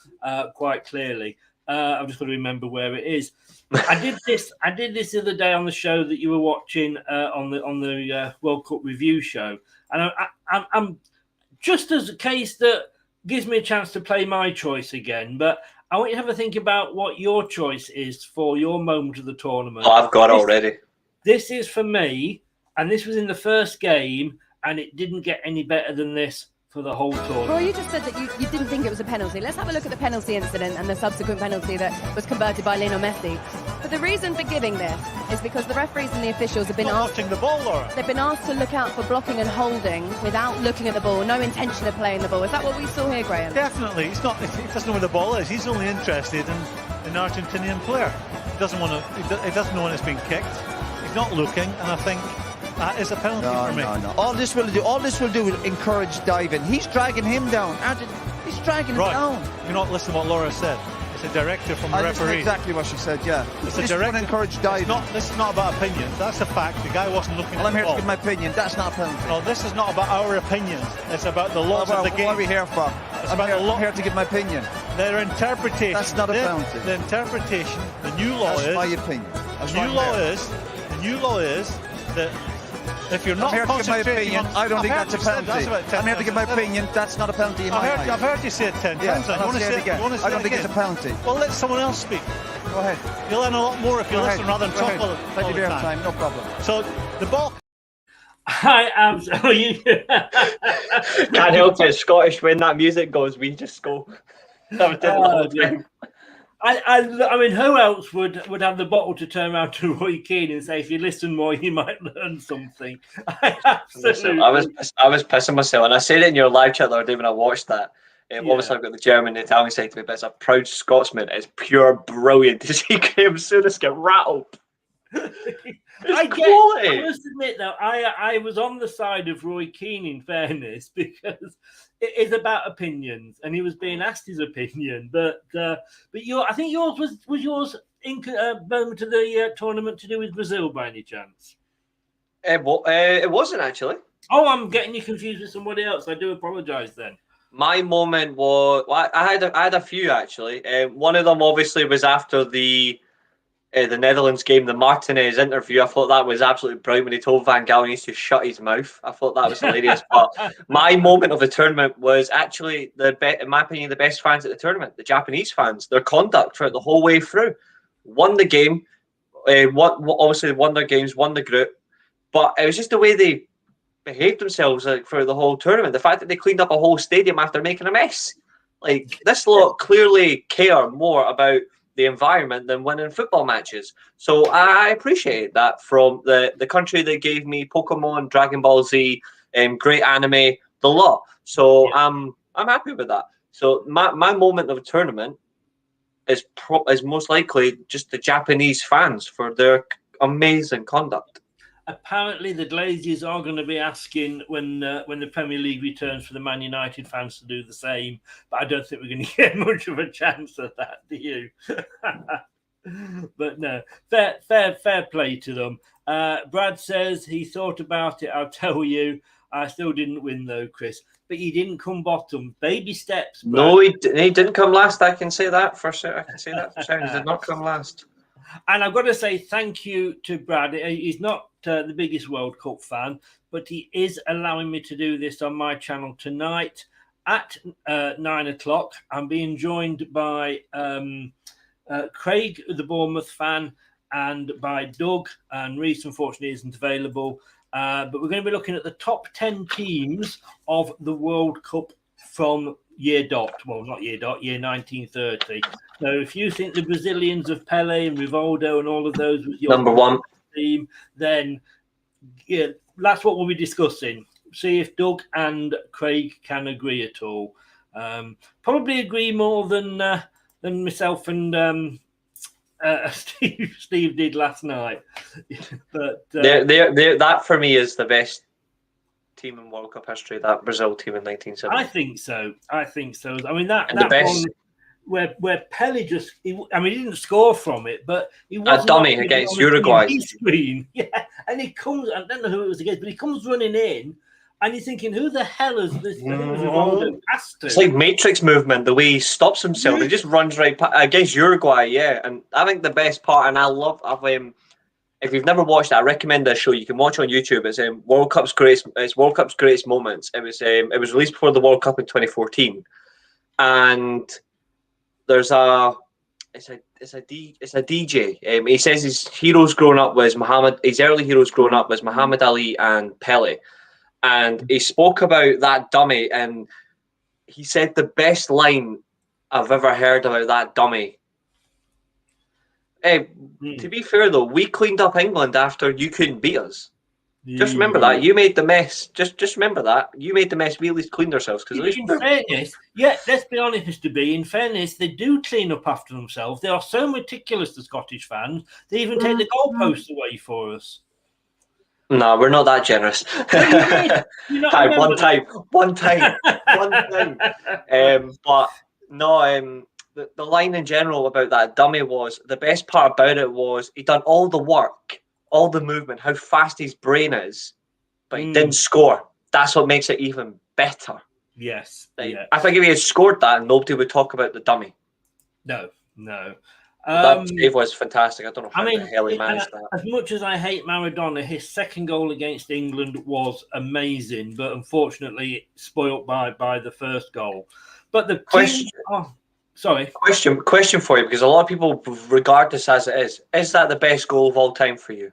quite clearly. I've just got to remember where it is. I did this the other day on the show that you were watching on the World Cup review show, and I'm just as a case that gives me a chance to play my choice again. But I want you to have a think about what your choice is for your moment of the tournament. Oh, I've got it already. This is for me, and this was in the first game, and it didn't get any better than this for the whole tournament. Well, you just said that you didn't think it was a penalty. Let's have a look at the penalty incident and the subsequent penalty that was converted by Lionel Messi. But the reason for giving this is because the referees and the officials have been watching the ball, Laura. They've been asked to look out for blocking and holding without looking at the ball, no intention of playing the ball. Is that what we saw here, Graham? Definitely. He doesn't know where the ball is. He's only interested in an Argentinian player. He doesn't know when it's been kicked. He's not looking, and I think that is a penalty for me. No. All this will do is encourage diving. He's dragging him down. He's dragging him down. You're not listening to what Laura said. It's a directive from the referee. Exactly what she said, yeah. It's a directive. Encourage diving. This is not about opinions. That's a fact. The guy wasn't looking at the ball. I'm here to give my opinion. That's not a penalty. No, this is not about our opinions. It's about the laws of the game. What are we here for? I'm here to give my opinion. Their interpretation. That's not a penalty. The interpretation, the new law That's is... my opinion. The new law is that if you're not concentrating on... I don't think that's a penalty. I'm here to give my opinion. That's not a penalty in my eyes. I've heard you say it 10 times. I want to say it again. I don't think it's a penalty. Well, let someone else speak. Go ahead. You'll learn a lot more if you listen rather than talk all the time. Thank you for your time. No problem. So, the ball... I am... Can't help it. Scottish, when that music goes, we just go... I mean, who else would have the bottle to turn around to Roy Keane and say, if you listen more, you might learn something? I was pissing myself, and I said it in your live chat the other day when I watched that. Obviously, I've got the German and Italian side to me, but as a proud Scotsman, it's pure brilliant to see Graham Souness get rattled. I must admit, though, I was on the side of Roy Keane, in fairness, because it is about opinions, and he was being asked his opinion. But I think yours was yours in moment of the tournament to do with Brazil, by any chance? It wasn't actually. Oh, I'm getting you confused with somebody else. I do apologise then. My moment was I had a few actually. One of them obviously was after the Netherlands game, the Martinez interview. I thought that was absolutely brilliant when he told Van Gaal he needs to shut his mouth. I thought that was hilarious. But my moment of the tournament was actually, in my opinion, the best fans at the tournament, the Japanese fans. Their conduct throughout the whole way through. Won the game. Obviously won their games, won the group. But it was just the way they behaved themselves for the whole tournament. The fact that they cleaned up a whole stadium after making a mess. This lot clearly care more about the environment than winning football matches. So I appreciate that from the country that gave me Pokemon, Dragon Ball Z, great anime, the lot. So I'm happy with that. So my moment of the tournament is most likely just the Japanese fans for their amazing conduct. Apparently, the Glazers are going to be asking when the Premier League returns for the Man United fans to do the same, but I don't think we're going to get much of a chance at that, do you? But no, fair play to them. Brad says he thought about it. I'll tell you. I still didn't win though, Chris. But you didn't come bottom. Baby steps. Brad. No, he didn't come last. I can say that for sure. I can say that for sure. He did not come last. And I've got to say thank you to Brad. He's not the biggest World Cup fan, but he is allowing me to do this on my channel tonight at 9 o'clock. I'm being joined by Craig, the Bournemouth fan, and by Doug. And Reese, unfortunately, isn't available. But we're going to be looking at the top 10 teams of the World Cup from year 1930. So if you think the Brazilians of Pelé and Rivaldo and all of those was your number one team, then yeah, that's what we'll be discussing. See if Doug and Craig can agree at all. Probably agree more than myself and Steve did last night. But that for me is the best team in World Cup history. That Brazil team in 1970. I think so. I mean that the best one where Pelé he didn't score from it, but he was a dummy against Uruguay. Screen. Yeah, and he comes. I don't know who it was against, but he comes running in. And you're thinking, who the hell is this? It's like Matrix movement, the way he stops himself. He just runs right against Uruguay, yeah. And I think the best part, and if you've never watched it, I recommend this show. You can watch on YouTube. It's World Cup's greatest moments. It was released before the World Cup in 2014, and there's it's a DJ. He says his heroes growing up was his early heroes growing up was Muhammad Ali and Pelé. And he spoke about that dummy, and he said the best line I've ever heard about that dummy. To be fair, though, we cleaned up England after you couldn't beat us. Just remember that. You made the mess. Just remember that. You made the mess. We at least cleaned ourselves. In fairness, let's be honest, Mr. B. In fairness, they do clean up after themselves. They are so meticulous, the Scottish fans. They even take the goalposts away for us. No, we're not that generous. One time. But no, the line in general about that dummy was, the best part about it was he done all the work, all the movement, how fast his brain is, but he didn't score. That's what makes it even better. Yes. I think if he had scored that, nobody would talk about the dummy. No. That save was fantastic. I don't know how the hell he managed that. As much as I hate Maradona, his second goal against England was amazing, but unfortunately spoilt by the first goal. But the question, question for you, because a lot of people regard this as it is that the best goal of all time for you?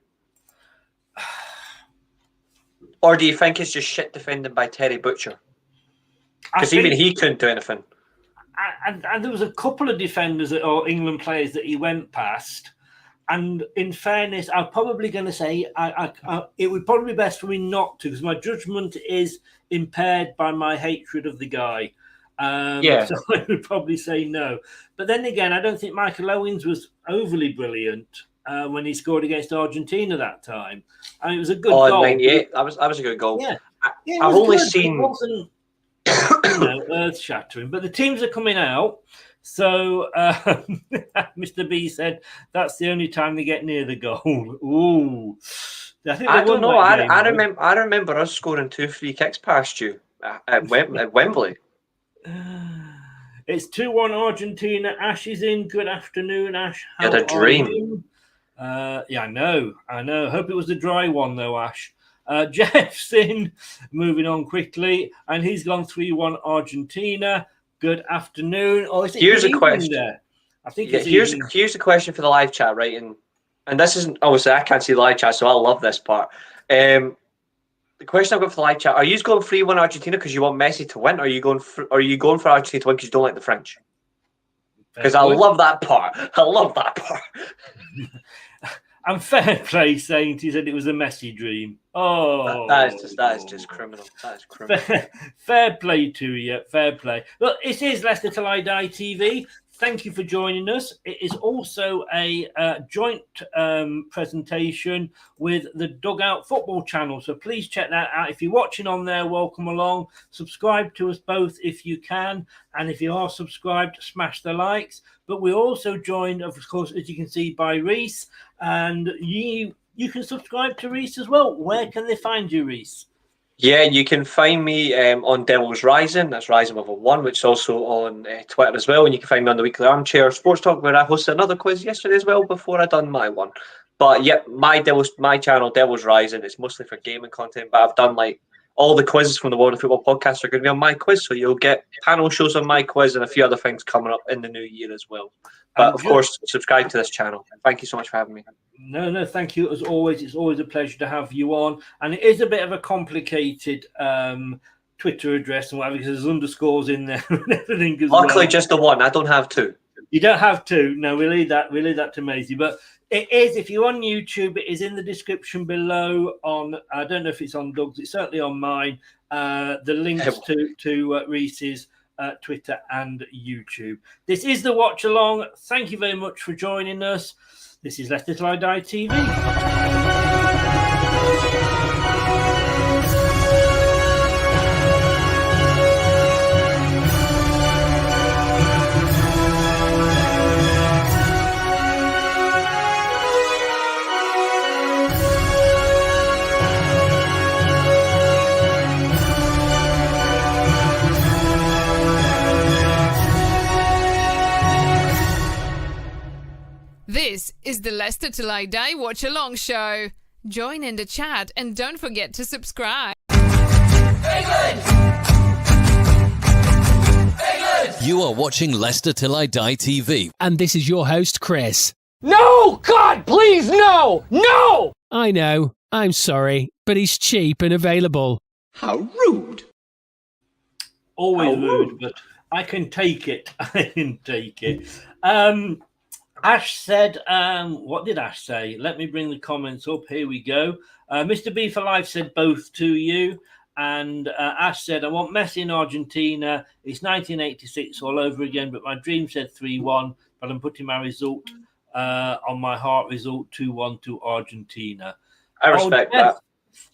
Or do you think it's just shit defending by Terry Butcher? Because even he couldn't do anything. And there was a couple of defenders or England players that he went past. And in fairness, I'm probably going to say it would probably be best for me not to, because my judgment is impaired by my hatred of the guy. So I would probably say no. But then again, I don't think Michael Owens was overly brilliant when he scored against Argentina that time. And it was a good goal. 98. That was a good goal. Yeah. I've only seen... It wasn't earth-shattering, but the teams are coming out. So Mr. B said that's the only time they get near the goal. Ooh, I don't know. I remember us scoring 2 free kicks past you at Wembley. It's 2-1 Argentina. Ash is in. Good afternoon, Ash. You had a dream. Yeah, I know. Hope it was a dry one though, Ash. Jeff's in, moving on quickly, and he's gone 3-1 Argentina. Good afternoon. Oh, is it here's a question. There? I think here's a question for the live chat, right? And this isn't obviously I can't see the live chat, so I love this part. The question I've got for the live chat: are you going 3-1 Argentina because you want Messi to win, or are you going for Argentina to win because you don't like the French? Because I love that part. And fair play saying he said it was a Messi dream. Oh, that is just criminal. That is criminal. Fair play to you. Fair play. Look, it is Leicester Till I Die TV. Thank you for joining us. It is also a joint presentation with the Dugout Football channel. So please check that out. If you're watching on there, welcome along. Subscribe to us both if you can. And if you are subscribed, smash the likes. But we're also joined, of course, as you can see, by Reese. And you can subscribe to Reese as well. Where can they find you, Reese? Yeah, you can find me on Devil's Rising. That's Rising with a 1, which is also on Twitter as well. And you can find me on the Weekly Armchair Sports Talk, where I hosted another quiz yesterday as well before I done my one. But yep, my channel, Devil's Rising, is mostly for gaming content. But I've done like all the quizzes from the World of Football podcast are going to be on my quiz. So you'll get panel shows on my quiz and a few other things coming up in the new year as well. But of course, subscribe to this channel. Thank you so much for having me. No, thank you. As always, it's always a pleasure to have you on. And it is a bit of a complicated Twitter address and whatever, because there's underscores in there and everything as Luckily, well. just the one. I don't have 2. You don't have to. No, we leave that to Maisie. But it is, if you're on YouTube, it is in the description below. I don't know if it's on Doug's. It's certainly on mine. The links to Reese's Twitter and YouTube. This is the Watch Along. Thank you very much for joining us. This is Leicester Till I Die TV. This is the Leicester Till I Die Watch Along show. Join in the chat and don't forget to subscribe. You are watching Leicester Till I Die TV. And this is your host, Chris. No! God, please, no! No! I know, I'm sorry, but he's cheap and available. How rude. Always rude, but I can take it. I can take it. Ash said, what did Ash say? Let me bring the comments up. Here we go. Mr. B for Life said both to you. And Ash said, I want Messi in Argentina. It's 1986 all over again, but my dream said 3-1. But I'm putting my result on my heart result 2-1 to Argentina. I respect that.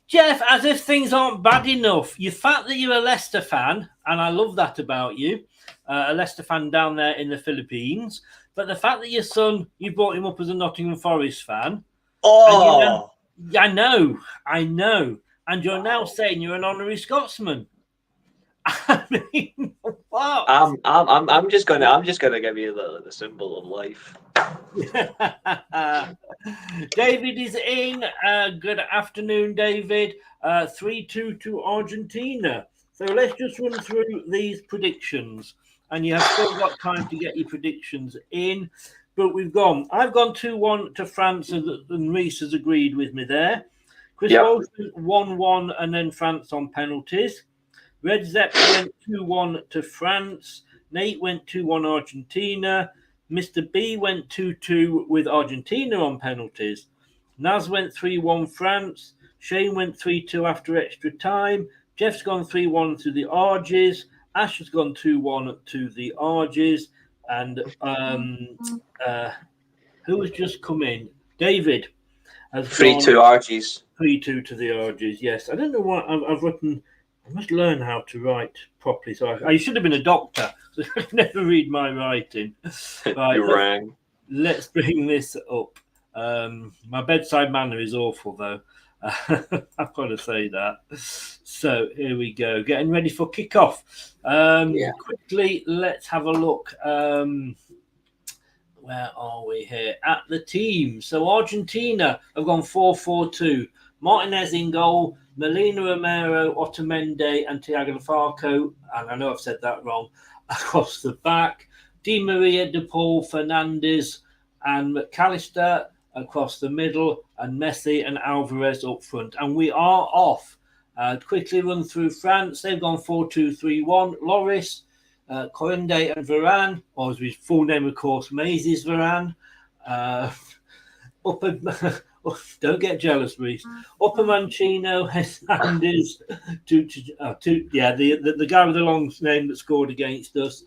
Jeff, as if things aren't bad enough. The fact that you're a Leicester fan, and I love that about you, a Leicester fan down there in the Philippines, but the fact that your son, you brought him up as a Nottingham Forest fan. Oh, I know. And you're now saying you're an honorary Scotsman. I mean, what? I'm just gonna give you the symbol of life. David is in. Good afternoon, David. 3-2 to Argentina. So let's just run through these predictions. And you have still got time to get your predictions in. But I've gone 2-1 to France, and Reese has agreed with me there. Chris Wilson 1-1, and then France on penalties. Red Zepp went 2-1 to France. Nate went 2-1 Argentina. Mr. B went 2-2 with Argentina on penalties. Naz went 3-1 France. Shane went 3-2 after extra time. Jeff's gone 3-1 to the ARGs. Ash has gone 2-1 to the ARGs. And who has just come in? David has 3-2 ARGs. 3-2 to the ARGs, yes. I don't know what I've written. I must learn how to write properly. So I should have been a doctor. So I can never read my writing. Right, You rang. Let's bring this up. My bedside manner is awful, though. I've got to say that. So here we go. Getting ready for kickoff. Quickly, let's have a look. Where are we here? At the team. So Argentina have gone 4-4-2. Martinez in goal. Molina, Romero, Otamendi, and Thiago Falco. And I know I've said that wrong. Across the back. Di Maria, De Paul, Fernandes, and McAllister across the middle, and Messi and Alvarez up front. And we are off. Quickly run through France. They've gone 4-2-3-1. Loris, Corende and Varane, or as his full name, of course, Maisie's Varane. Don't get jealous, Reese. Upper Mancino, Hernandez, the guy with the long name that scored against us.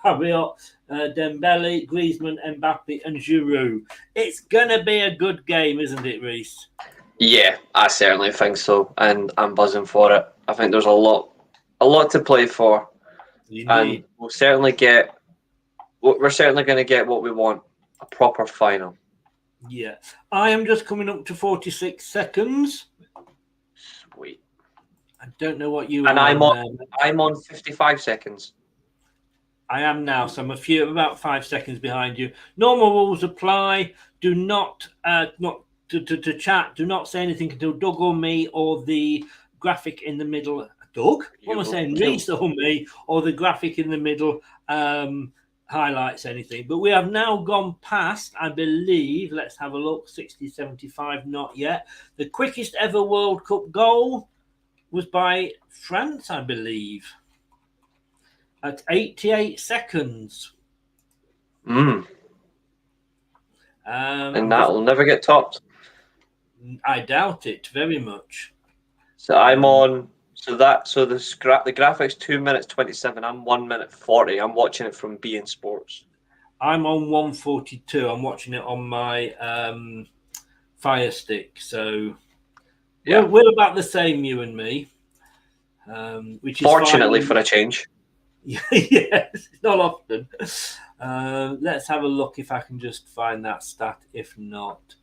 Rabiot, Dembele, Griezmann, Mbappe, and Giroud. It's gonna be a good game, isn't it, Reese? Yeah, I certainly think so, and I'm buzzing for it. I think there's a lot to play for, and we're certainly going to get what we want: a proper final. Yeah, I am just coming up to 46 seconds. Sweet. I don't know what you And are I'm on. I'm on 55 seconds. I am now, so I'm about 5 seconds behind you. Normal rules apply. Do not to chat. Do not say anything until Doug or me or the graphic in the middle. Doug? What am I saying? Reese or me or the graphic in the middle highlights anything. But we have now gone past, I believe, let's have a look, 60, 75, not yet. The quickest ever World Cup goal was by France, I believe, at 88 seconds. And that'll never get topped. I doubt it very much. So I'm on. So the graphic's 2 minutes 27. I'm 1 minute 40. I'm watching it from beIN Sports. I'm on 142. I'm watching it on my Fire Stick. So we're about the same, you and me. Which is fortunately for a change. Yes, it's not often. Let's have a look if I can just find that stat. If not,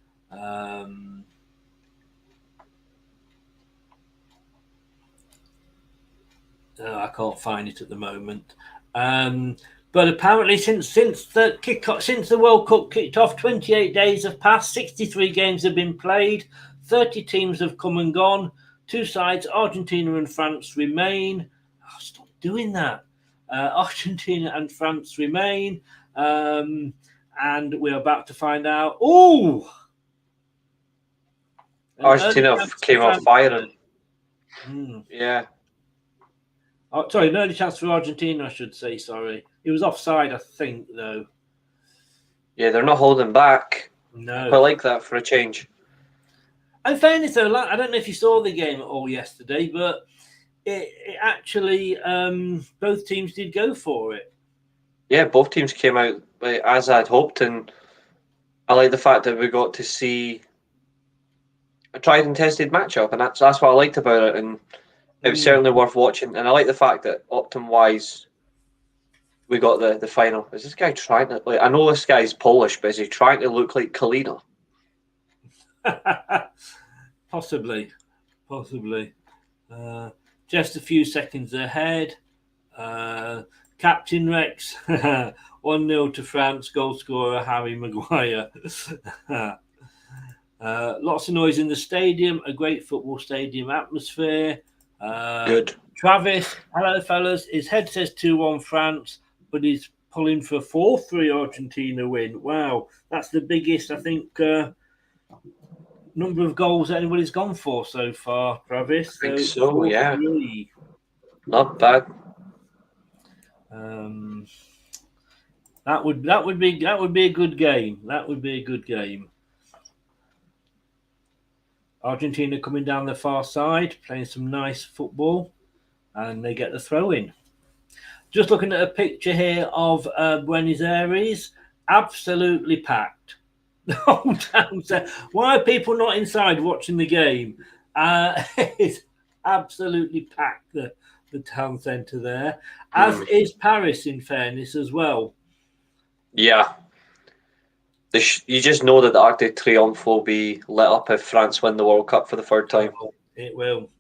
I can't find it at the moment. But apparently, since the World Cup kicked off, 28 days have passed. 63 games have been played. 30 teams have come and gone. Two sides, Argentina and France, remain. Oh, stop doing that. Argentina and France remain. And we're about to find out. Oh! Argentina came off firing. Yeah. Oh, sorry, no chance for Argentina, I should say. Sorry. It was offside, I think, though. Yeah, they're not holding back. No. I like that for a change. In fairness, though, I don't know if you saw the game at all yesterday, but it actually, both teams did go for it. Yeah, both teams came out as I'd hoped, and I like the fact that we got to see a tried and tested matchup, and that's what I liked about it, and it was certainly worth watching. And I like the fact that Optum-wise, we got the final. Is this guy trying to, I know this guy's Polish, but is he trying to look like Kalina? Possibly. Just a few seconds ahead. Captain Rex, 1-0 to France, goal scorer Harry Maguire. Lots of noise in the stadium, a great football stadium atmosphere. Good. Travis, hello fellas. His head says 2-1 France, but he's pulling for a 4-3 Argentina win. Wow, that's the biggest, I think, number of goals anybody's gone for so far, Travis. I think so, yeah. 4-3. Not bad. That would be a good game. That would be a good game. Argentina coming down the far side, playing some nice football, and they get the throw in. Just looking at a picture here of Buenos Aires, absolutely packed. Why are people not inside watching the game? It's absolutely packed, the town centre there, as is Paris, in fairness, as well. Yeah. You just know that the Arc de Triomphe will be lit up if France win the World Cup for the third time. It will.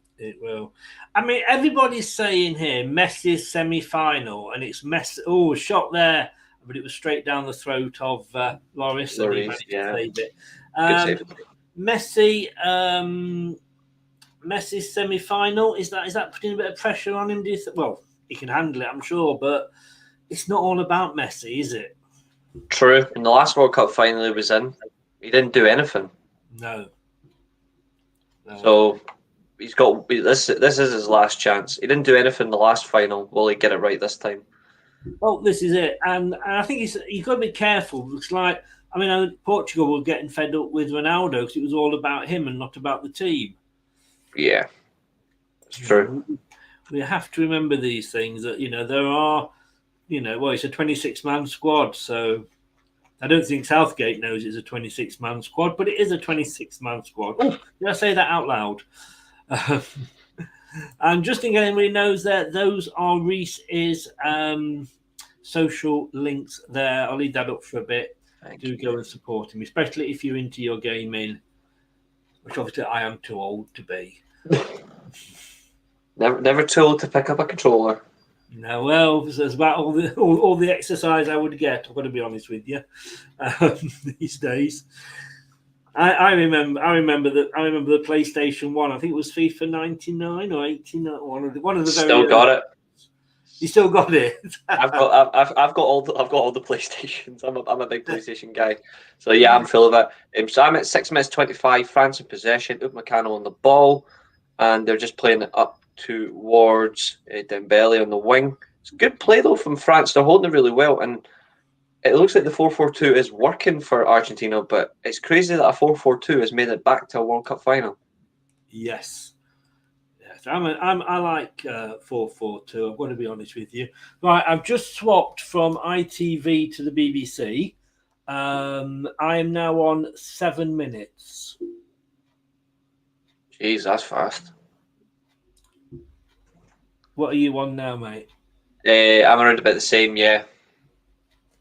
I mean, everybody's saying here Messi's semi-final, and it's Messi. Oh, a shot there, but it was straight down the throat of Lloris, and he managed to save it. Messi, Messi's semi-final, is that putting a bit of pressure on him? Well, he can handle it, I'm sure, but it's not all about Messi, is it? True. In the last World Cup final he was in, he didn't do anything. No. So he's got this. This is his last chance. He didn't do anything in the last final. Will he get it right this time? Well, this is it, and I think he's got to be careful. Looks like, I mean, Portugal were getting fed up with Ronaldo because it was all about him and not about the team. Yeah, it's true. We have to remember these things, that there are. Well, it's a 26-man squad, so I don't think Southgate knows it's a 26-man squad, but it is a 26-man squad. Oh, did I say that out loud? And just in case anybody knows that, those are Reese's social links there. I'll leave that up for a bit. Do go and support him, especially if you're into your gaming, which obviously I am too old to be. Never too old to pick up a controller. No, well, there's about all the exercise I would get. I've got to be honest with you. These days, I remember the PlayStation 1. I think it was FIFA 99 or 89. One of the Still got it. You still got it. I've got all the PlayStations. I'm a big PlayStation guy. So yeah, I'm full of it. So I'm at 6 minutes 25. France in possession. Upamecano on the ball, and they're just playing it up towards Dembele on the wing. It's good play though from France. They're holding it really well, and it looks like the 4-4-2 is working for Argentina. But it's crazy that a 4-4-2 has made it back to a World Cup final. Yes. I like 4-4-2. I've got to be honest with you. Right, I've just swapped from ITV to the BBC. I am now on 7 minutes. Jeez, that's fast. What are you on now, mate? I'm around about the same, yeah.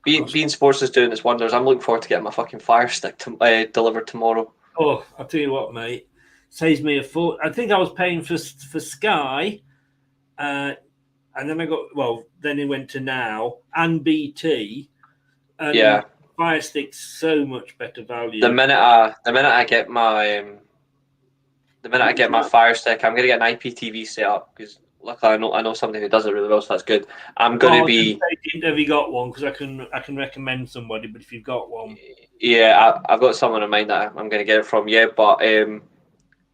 Being Sports is doing its wonders. I'm looking forward to getting my fucking Fire Stick delivered tomorrow. Oh, I'll tell you what, mate. Saves me a foot. I think I was paying for Sky, and then then it went to Now and BT. And yeah, Fire Stick's so much better value. The minute I get my Fire Stick, I'm gonna get an IPTV set up because luckily I know somebody who does it really well, so that's good. I'm gonna be. Have you got one? Because I can recommend somebody, but if you've got one, yeah, I've got someone in mind that I'm gonna get it from. Yeah, but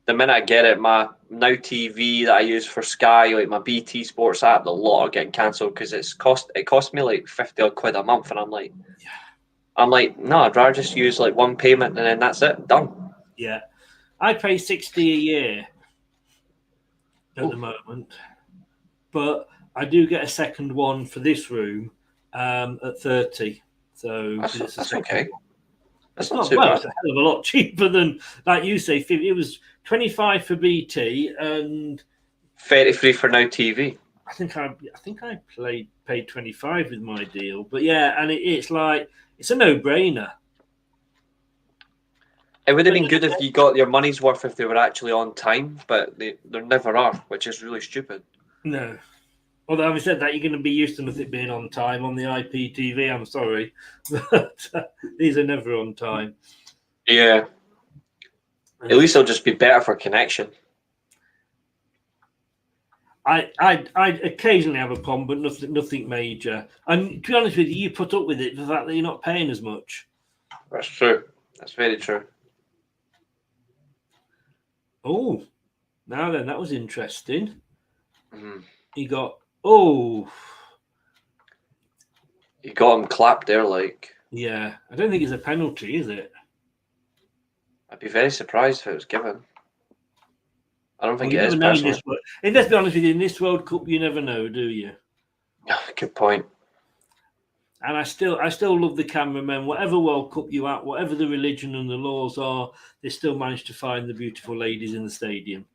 the minute I get it, my Now TV that I use for Sky, like my BT Sports app, the lot are getting cancelled because it cost me like 50 odd quid a month, and I'm like, no, I'd rather just use like one payment and then that's it, done. Yeah, I pay 60 a year at the moment, but I do get a second one for this room at 30. So that's okay. It's not well. It's a hell of a lot cheaper than, like you say, it was 25 for BT and 33 for Now TV. I think I paid 25 with my deal, but yeah, and it's like it's a no-brainer. It would have been good if you got your money's worth if they were actually on time, but they never are, which is really stupid. No. Although having said that, you're going to be used to nothing being on time on the IPTV. I'm sorry, but these are never on time. Yeah. At least it'll just be better for connection. I occasionally have a problem, but nothing major. And to be honest with you, you put up with it for the fact that you're not paying as much. That's true. That's very true. Oh, now then, that was interesting. Mm. You got him clapped there, like. Yeah, I don't think it's a penalty, is it? I'd be very surprised if it was given. I don't think it is. Let's be honest with you, in this World Cup, you never know, do you? Good point. And I still love the cameramen. Whatever World Cup you're at, whatever the religion and the laws are, they still manage to find the beautiful ladies in the stadium.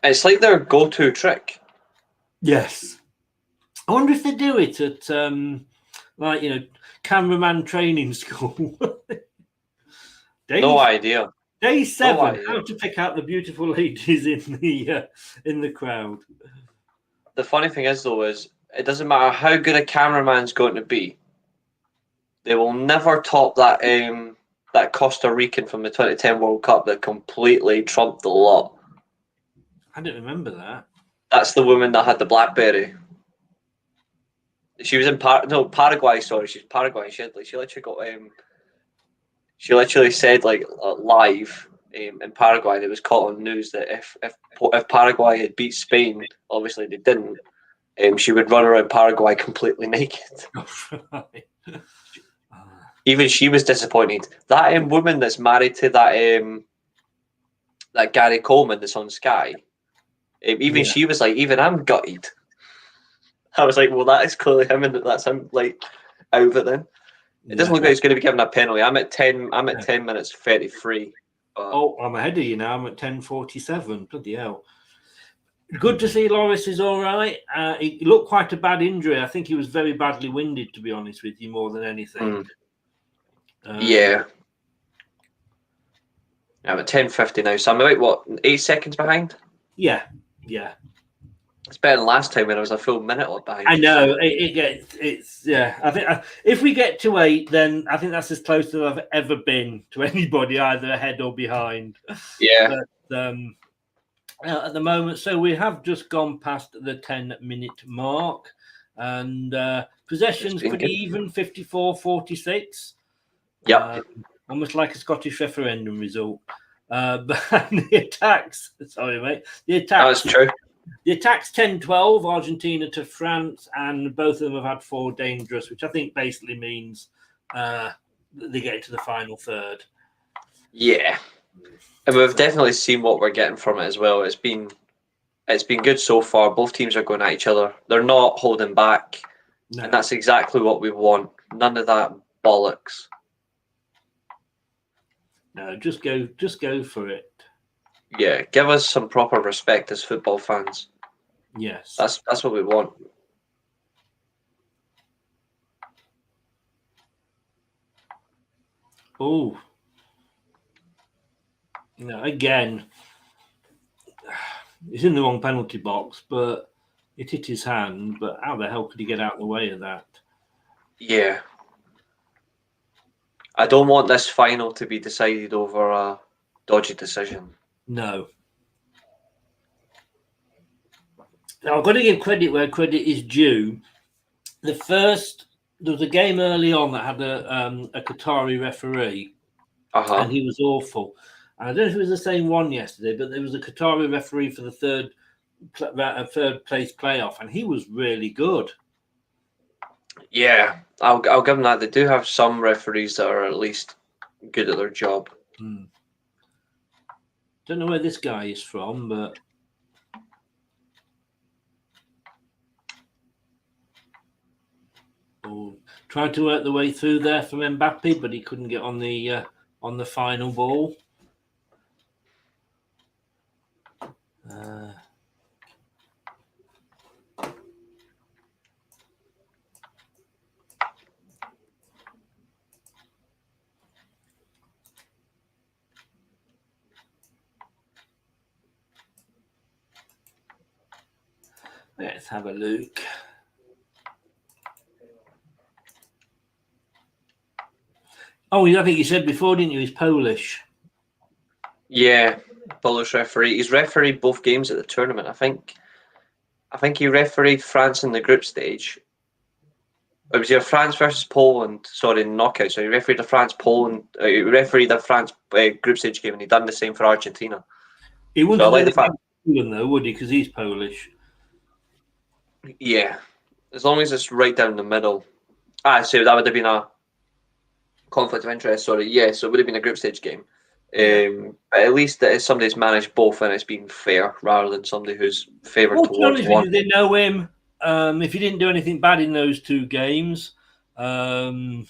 It's like their go-to trick. Yes. I wonder if they do it at, cameraman training school. No idea. Day 7, how to pick out the beautiful ladies in the crowd. The funny thing is, though, is it doesn't matter how good a cameraman's going to be. They will never top that Costa Rican from the 2010 World Cup that completely trumped the lot. I don't remember that. That's the woman that had the BlackBerry. She was in Paraguay. Sorry, she's Paraguay. She literally got she literally said live in Paraguay, and it was caught on news that if Paraguay had beat Spain, obviously they didn't. She would run around Paraguay completely naked. Even she was disappointed. That woman that's married to that Gary Coleman that's on Sky. She was like, even I'm gutted. I was like, well, that is clearly him, and that's him out of it. Then it doesn't look like he's going to be given a penalty. I'm at 10 minutes 33. I'm ahead of you now. I'm at 10:47. Bloody hell! Good to see Loris is all right. He looked quite a bad injury. I think he was very badly winded, to be honest with you, more than anything. Yeah. I'm at 10:50 now, so I'm about 8 seconds behind. Yeah, Yeah. It's better than last time when I was a full minute or behind. I know it's yeah. I think if we get to 8, then I think that's as close as I've ever been to anybody, either ahead or behind. Yeah. But at the moment, so we have just gone past the 10-minute mark, and possession's pretty good. even, 54-46. Yep. Almost like a Scottish referendum result. But the attacks, sorry, mate. The attacks. That's true. The attacks 10-12, Argentina to France, and both of them have had 4 dangerous, which I think basically means they get to the final third. Yeah. And we've definitely seen what we're getting from it as well. It's been good so far. Both teams are going at each other. They're not holding back. No. And that's exactly what we want. None of that bollocks. No, just go for it. Yeah, give us some proper respect as football fans. Yes. That's what we want. Oh. No, again, he's in the wrong penalty box, but it hit his hand. But how the hell could he get out of the way of that? Yeah. I don't want this final to be decided over a dodgy decision. No. Now, I've got to give credit where credit is due. There was a game early on that had a Qatari referee, and he was awful. And I don't know if it was the same one yesterday, but there was a Qatari referee for the third place playoff, and he was really good. Yeah, I'll give them that. They do have some referees that are at least good at their job. Don't know where this guy is from, but tried to work the way through there from Mbappe, but he couldn't get on the final ball. Let's have a look. Oh, I think you said before, didn't you? He's Polish. Yeah, Polish referee. He's refereed both games at the tournament. I think he refereed France in the group stage. It was either France versus Poland. Sorry, knockout. So he refereed the France-Poland. He refereed the France group stage game, and he done the same for Argentina. He wouldn't So I do like the the fact. Poland though, would he? Because he's Polish. Yeah, as long as it's right down the middle. So that would have been a conflict of interest. Sorry, yeah. So it would have been a group stage game. But at least somebody's managed both, and it's been fair rather than somebody who's favoured towards one. They know him. If he didn't do anything bad in those 2 games, then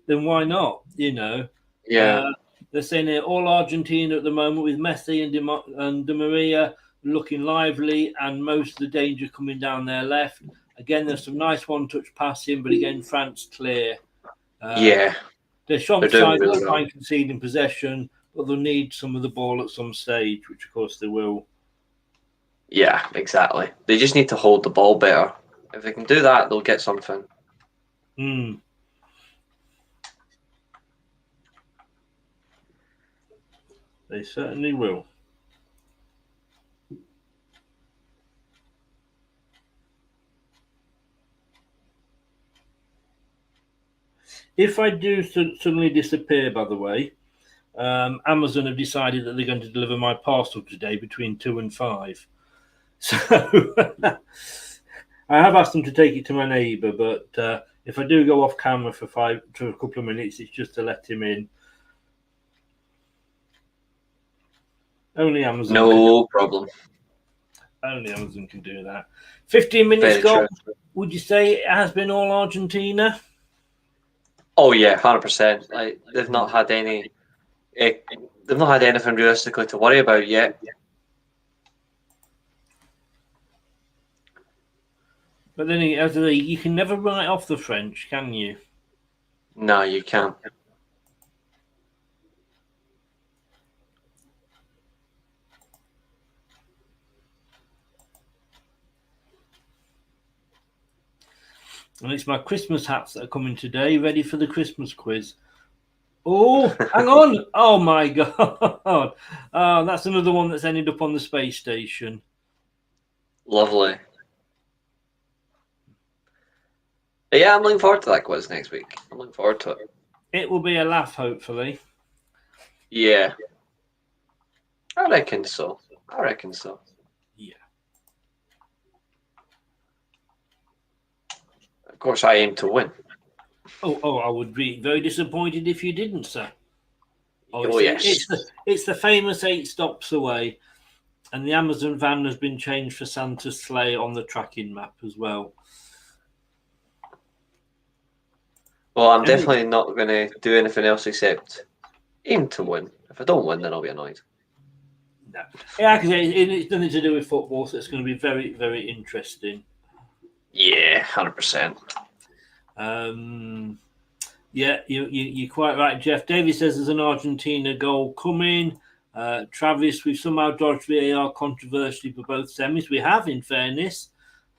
why not? You know. Yeah. They're saying here, all Argentina at the moment with Messi and Di Maria looking lively, and most of the danger coming down their left. Again, there's some nice one-touch passing, but again, France clear. Yeah. They're strong doing side really will well. try and concede in possession, but they'll need some of the ball at some stage, which of course they will. Yeah, exactly. They just need to hold the ball better. If they can do that, they'll get something. They certainly will. If I do suddenly disappear, by the way, Amazon have decided that they're going to deliver my parcel today between 2 and 5. So I have asked them to take it to my neighbour, but if I do go off camera for a couple of minutes, it's just to let him in. Only Amazon. No problem. Only Amazon can do that. 15 minutes gone. Would you say it has been all Argentina? Oh yeah, 100%. Like they've not had any. They've not had anything realistically to worry about yet. But then you can never write off the French, can you? No, you can't. And it's my Christmas hats that are coming today, ready for the Christmas quiz. Oh, hang on. Oh, my God. Oh, that's another one that's ended up on the space station. Lovely. But yeah, I'm looking forward to that quiz next week. I'm looking forward to it. It will be a laugh, hopefully. Yeah. I reckon so. Yeah. Of course, I aim to win. Oh, I would be very disappointed if you didn't, sir. Oh, yes. It's the famous 8 stops away, and the Amazon van has been changed for Santa's sleigh on the tracking map as well. Well, I'm definitely not going to do anything else except aim to win. If I don't win, then I'll be annoyed. No. Yeah, because it's nothing to do with football, so it's going to be very, very interesting. Yeah, 100%. Yeah, you're quite right, Jeff. David says there's an Argentina goal coming. Travis, we've somehow dodged VAR controversially for both semis. We have, in fairness.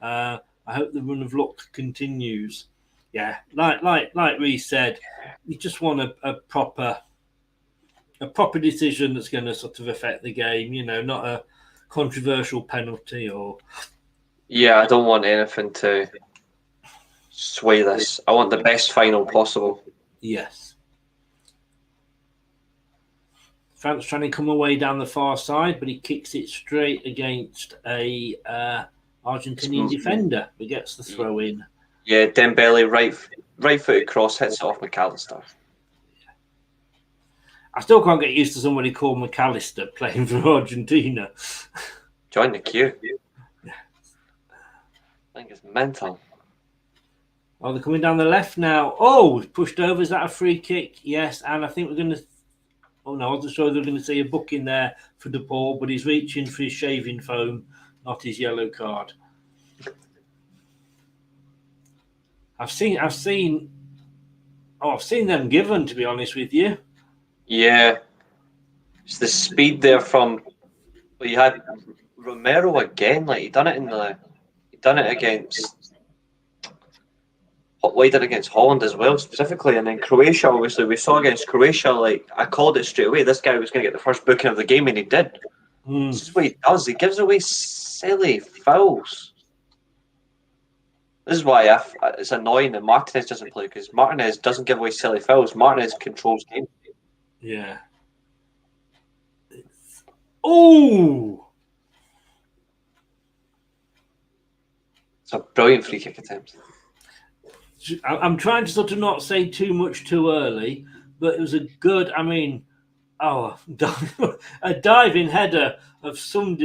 I hope the run of luck continues. Yeah, like Reece said, you just want a proper decision that's going to sort of affect the game. You know, not a controversial penalty or. Yeah, I don't want anything to sway this. I want the best final possible. Yes. France trying to come away down the far side, but he kicks it straight against a Argentinian defender who gets the throw in. Yeah, Dembele right footed cross hits it off McAllister. I still can't get used to somebody called McAllister playing for Argentina. Join the queue. I think it's mental. Oh, they're coming down the left now. Oh, pushed over. Is that a free kick? Yes, and I think we're going to. Oh no, I wasn't sure they're going to see a book in there for De Paul, but he's reaching for his shaving foam, not his yellow card. I've seen them given, to be honest with you. Yeah, it's the speed there from. Well, you had Romero again. Like he done it against. Well, he did against Holland as well, specifically, and then Croatia. Obviously, we saw against Croatia. Like I called it straight away. This guy was going to get the first booking of the game, and he did. This is what he does. He gives away silly fouls. This is why it's annoying that Martinez doesn't play, because Martinez doesn't give away silly fouls. Martinez controls game. Yeah. Oh! It's a brilliant free kick attempt. I'm trying to sort of not say too much too early, but it was a good. I mean, a diving header of some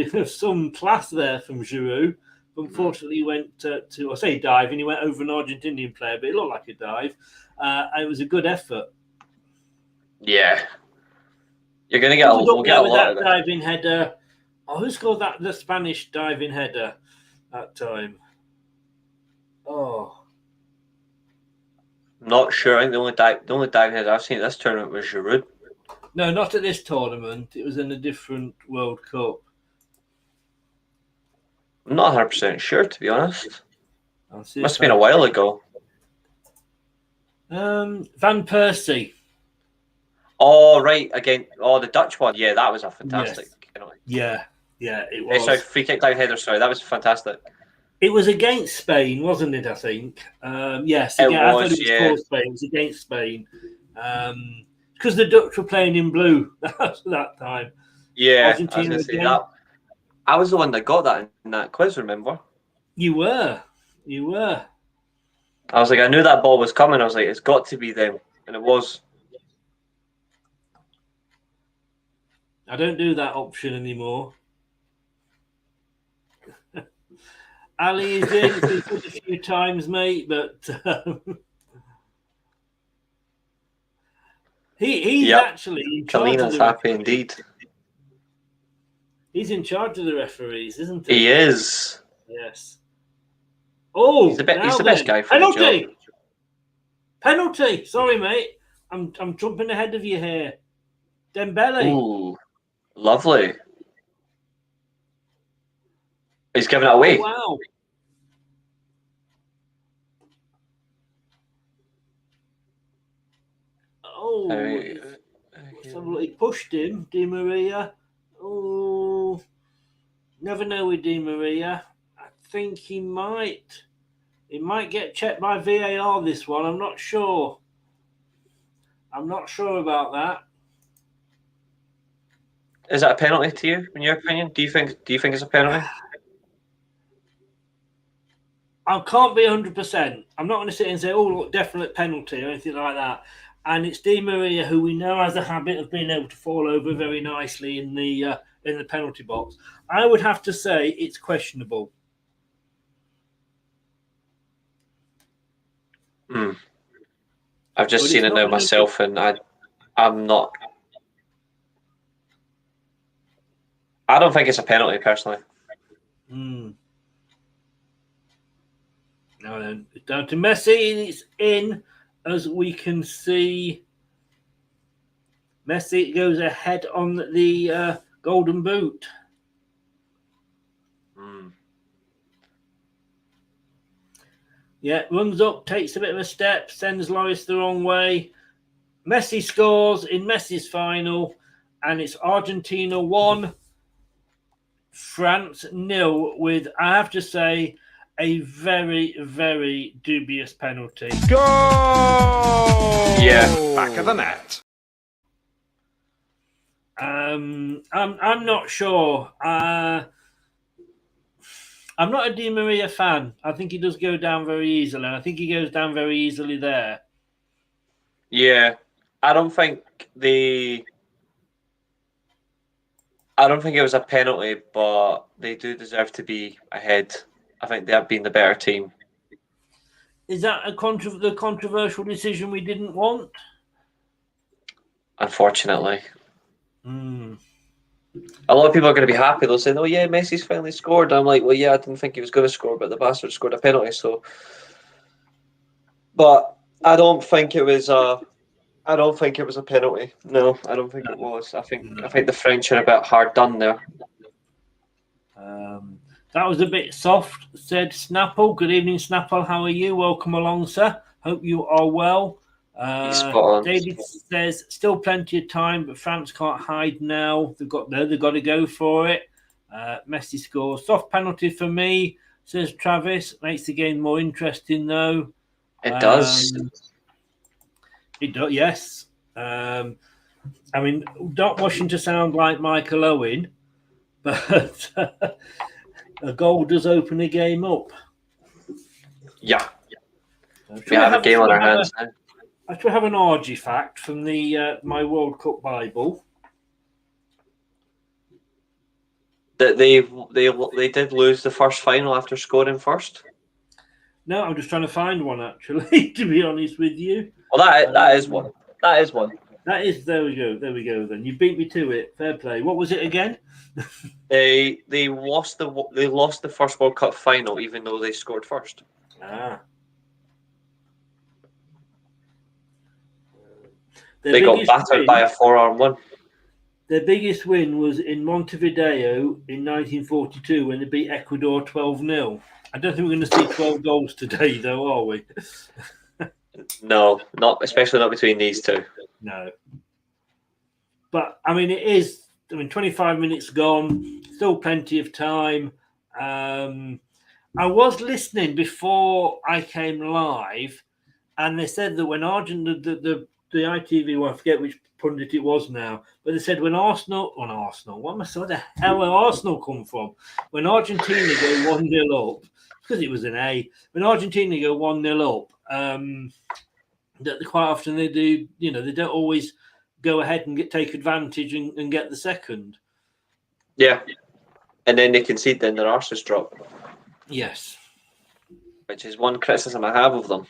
class there from Giroud. Unfortunately, he went to I say diving. He went over an Argentinian player, but it looked like a dive. It was a good effort. Yeah, you're going to get we'll get a lot of that diving header. Oh, who scored that? The Spanish diving header that time. Oh, not sure. I think the only diving header I've seen at this tournament was Giroud. No, not at this tournament. It was in a different World Cup. I'm not 100% sure, to be honest. Must have been a a while ago. Van Persie. Oh, right. Again. Oh, the Dutch one. Yeah, that was a fantastic. Yes. Yeah, it was. Sorry, free kick down header. Sorry, that was fantastic. It was against Spain, wasn't it? I think. Yes. It I was, thought it was for Spain. It was against Spain. Because the Dutch were playing in blue that time. Yeah, Argentina I was going to say that. I was the one that got that in that quiz, remember? You were. I was like, I knew that ball was coming. I was like, it's got to be them. And it was. I don't do that option anymore. Ali is in. He's been a few times, mate, but he's actually in charge. Kalina's happy indeed. He's in charge of the referees, isn't he? He is. Yes. Oh, he's the best guy for the job. Penalty. Sorry, mate. I'm jumping ahead of you here. Dembele. Ooh, lovely. He's giving it away. Oh, wow. Oh, he pushed him, Di Maria. Oh, never know with Di Maria. I think he might get checked by VAR this one. I'm not sure. I'm not sure about that. Is that a penalty to you, in your opinion? Do you think it's a penalty? I can't be 100%. I'm not going to sit and say, "Oh, look, definite penalty" or anything like that. And it's Di Maria, who we know has a habit of being able to fall over very nicely in the penalty box. I would have to say it's questionable. I've just seen it now myself, and I'm not. I don't think it's a penalty personally. Now then, it's down to Messi, and it's in, as we can see. Messi goes ahead on the golden boot. Yeah, runs up, takes a bit of a step, sends Lloris the wrong way. Messi scores in Messi's final, and it's Argentina 1, France 0, with, I have to say, a very, very dubious penalty. Go! Yeah. Back of the net. I'm not sure. I'm not a Di Maria fan. I think he does go down very easily, and I think he goes down very easily there. Yeah, I don't think it was a penalty, but they do deserve to be ahead. I think they have been the better team. Is that the controversial decision we didn't want? Unfortunately. A lot of people are going to be happy. They'll say, "Oh yeah, Messi's finally scored." I'm like, "Well, yeah, I didn't think he was going to score, but the bastard scored a penalty." So, but I don't think it was a penalty. No, I don't think it was. I think the French are a bit hard done there. That was a bit soft, said Snapple. Good evening, Snapple. How are you? Welcome along, sir. Hope you are well. David says still plenty of time, but France can't hide now. They've got to go for it. Messi scores. Soft penalty for me, says Travis. Makes the game more interesting though. It does. It does. Yes. I mean, don't want him to sound like Michael Owen, but a goal does open the game up. Yeah. We have a game on our hands now. I should have an ARG fact from the my World Cup Bible. That they did lose the first final after scoring first. No, I'm just trying to find one actually. To be honest with you. Well, that is one. That is one. That is. There we go. There we go. Then you beat me to it. Fair play. What was it again? They lost the first World Cup final, even though they scored first. Ah. They got battered by a 4-1. Their biggest win was in Montevideo in 1942 when they beat Ecuador 12-0. I don't think we're going to see 12 goals today, though, are we? No, especially not between these two. No. But, I mean, it is. 25 minutes gone, still plenty of time. I was listening before I came live, and they said that when the ITV one, I forget which pundit it was now, but they said when Arsenal, where the hell will Arsenal come from? When Argentina go 1-0 up, because it was an A, when Argentina go 1-0 up, that quite often they do, they don't always go ahead and take advantage and get the second. Yeah. And then they concede, then their arses drop. Yes. Which is one criticism I have of them.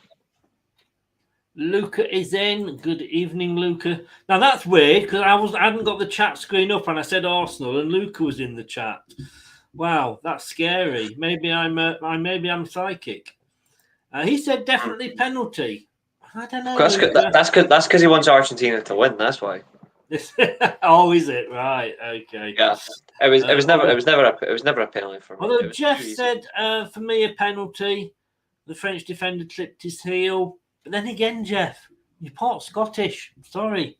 Luca is in. Good evening, Luca. Now that's weird because I hadn't got the chat screen up and I said Arsenal and Luca was in the chat. Wow, that's scary. Maybe I'm psychic. He said definitely penalty. I don't know. That's because he wants Argentina to win. That's why. Oh, is it right? Okay. Yeah. It was never a penalty for me. Although Jeff said for me a penalty. The French defender clipped his heel. But then again, Jeff, You're part Scottish. Sorry.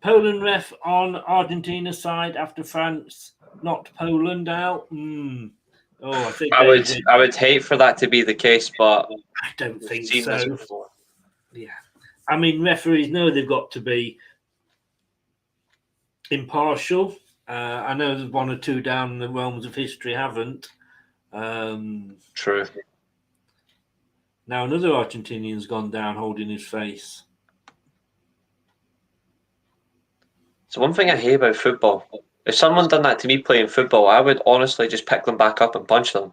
Poland ref on Argentina's side after France knocked Poland out. Oh, I think I would hate for that to be the case, but I don't think seen so. this before. Yeah, I mean, referees know they've got to be impartial. I know there's one or two down in the realms of history haven't. True. Now another Argentinian's gone down holding his face. So one thing I hate about football, if someone done that to me playing football, I would honestly just pick them back up and punch them.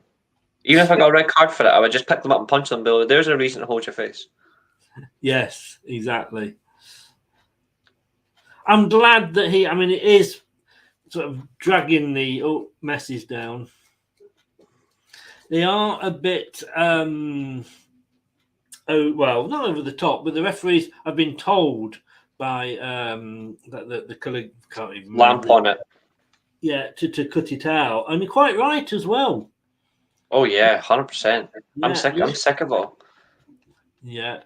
Even if I got a red card for it, I would just pick them up and punch them. Bill, there's a reason to hold your face. Yes, exactly. I'm glad that it is sort of dragging the messes down. They are a bit, not over the top, but the referees have been told by that the colour can't even Lamp on it. Yeah, to cut it out, and you're quite right as well. Oh yeah, 100%. Yeah, I'm sick of it. Yeah.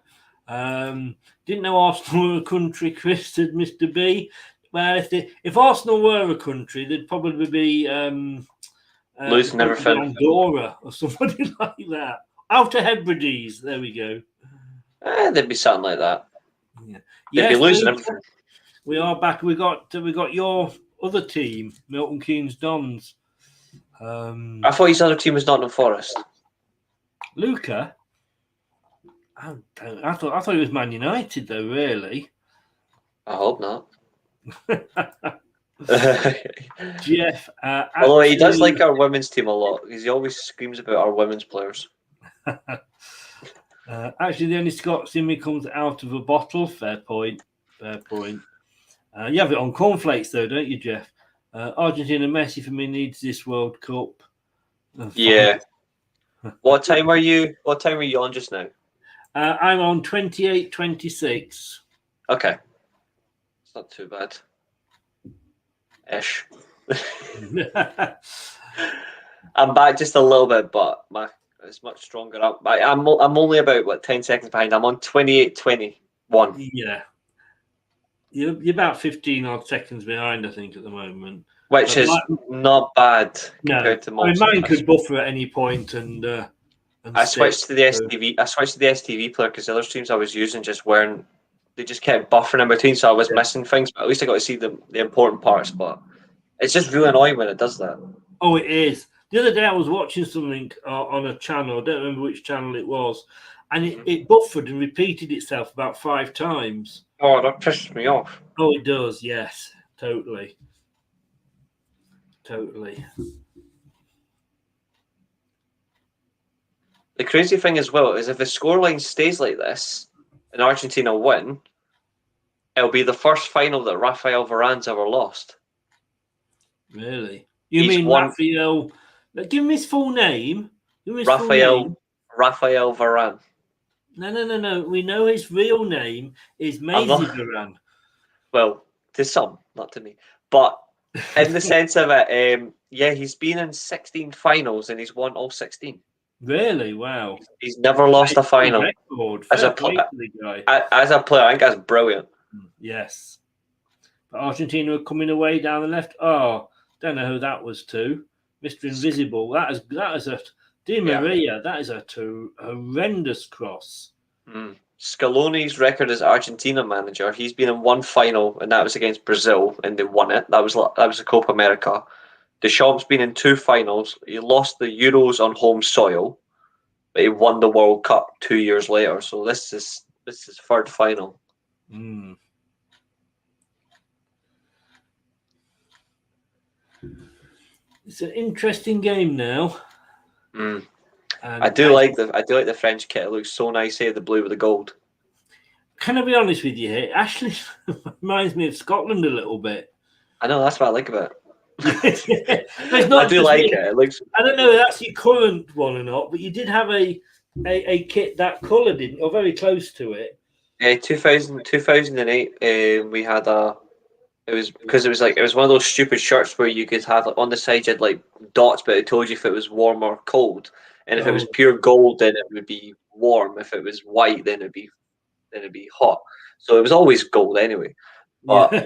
Didn't know Arsenal were a country, Chris, said Mr. B. Well, if Arsenal were a country, they'd probably be losing everything. Andorra or somebody like that. Outer Hebrides, there we go. There'd be something like that. Yeah. They'd be losing everything. We are back. We got your other team, Milton Keynes Dons. I thought his other team was Nottingham Forest. Luca. I thought it was Man United though. Really. I hope not. Jeff. Although he does like our women's team a lot, because he always screams about our women's players. Actually, the only Scots in me comes out of a bottle. Fair point. You have it on cornflakes, though, don't you, Jeff? Argentina Messi for me needs this World Cup. Yeah. What time are you on just now? I'm on 28:26. Okay. It's not too bad. Ish. I'm back just a little bit, but it's much stronger up. I'm only about 10 seconds behind. I'm on 28:21. Yeah. You're about 15 odd seconds behind, I think, at the moment. Which is not bad compared to most. mine could buffer at any point and I switched to the STV. I switched to the STV player because the other streams I was using just weren't. They just kept buffering in between, so I was missing things. But at least I got to see the important parts. But it's just really annoying when it does that. Oh, it is. The other day I was watching something on a channel. I don't remember which channel it was, and it buffered and repeated itself about 5 times. Oh, that pisses me off. Oh, it does. Yes, totally. The crazy thing as well is if the scoreline stays like this and Argentina win, it'll be the first final that Rafael Varane's ever lost. Really? You mean Rafael? Give him his full name. Rafael Varane. No. We know his real name is Maisie Varane. Well, to some, not to me. But in the sense of it, he's been in 16 finals and he's won all 16. Really? Wow. He's never lost a final. As a player, I think that's brilliant. Yes. But Argentina are coming away down the left. Oh, don't know who that was to. Mr. Invisible. That is a Di Maria. That is a horrendous cross. Scaloni's record as Argentina manager, he's been in one final, and that was against Brazil, and they won it. That was the Copa America. Deschamps been in 2 finals. He lost the Euros on home soil, but he won the World Cup 2 years later. So this is third final. It's an interesting game now. I do like the French kit. It looks so nice here, the blue with the gold. Can I be honest with you here? Actually, reminds me of Scotland a little bit. I know, that's what I like about it. I do like it. It looks. I don't know if that's your current one or not, but you did have a kit that colour, didn't you? Or very close to it. 2008. We had it was one of those stupid shirts where you could have on the side you had like dots, but it told you if it was warm or cold, and if it was pure gold, then it would be warm. If it was white, then it'd be hot. So it was always gold anyway. But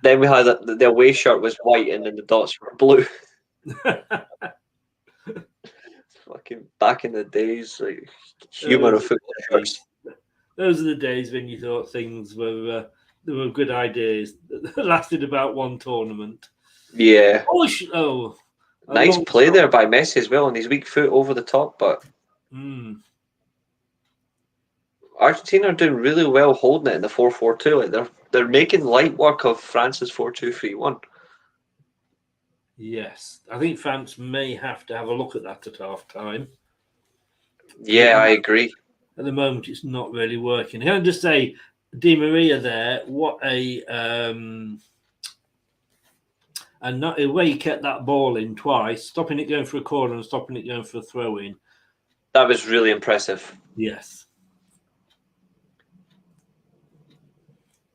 then we had the away shirt was white and then the dots were blue. Fucking back in the days, like humour of football shirts. Those are the days when you thought things were there were good ideas that lasted about one tournament. Yeah. Nice long play shot. there by Messi as well on his weak foot over the top, but Argentina are doing really well holding it in the 4-4-2. Like they're making light work of France's 4-2-3-1. Yes, I think France may have to have a look at that at half time. Yeah, I agree. At the moment, it's not really working. Can I just say, Di Maria there, what and not the way he kept that ball in twice, stopping it going for a corner and stopping it going for a throw in. That was really impressive. Yes.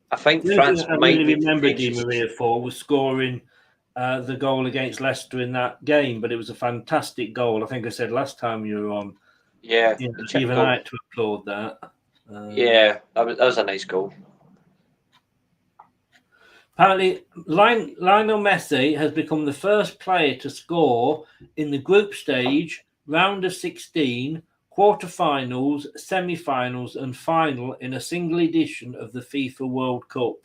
I think The France thing I might really need to remember change Di his- Maria for was scoring the goal against Leicester in that game, but it was a fantastic goal. I think I said last time you were on. Yeah, You know, the chip even goal. I had to applaud that. Yeah, that was a nice goal. Apparently, Lionel Messi has become the first player to score in the group stage, round of 16, quarterfinals, semi-finals, and final in a single edition of the FIFA World Cup.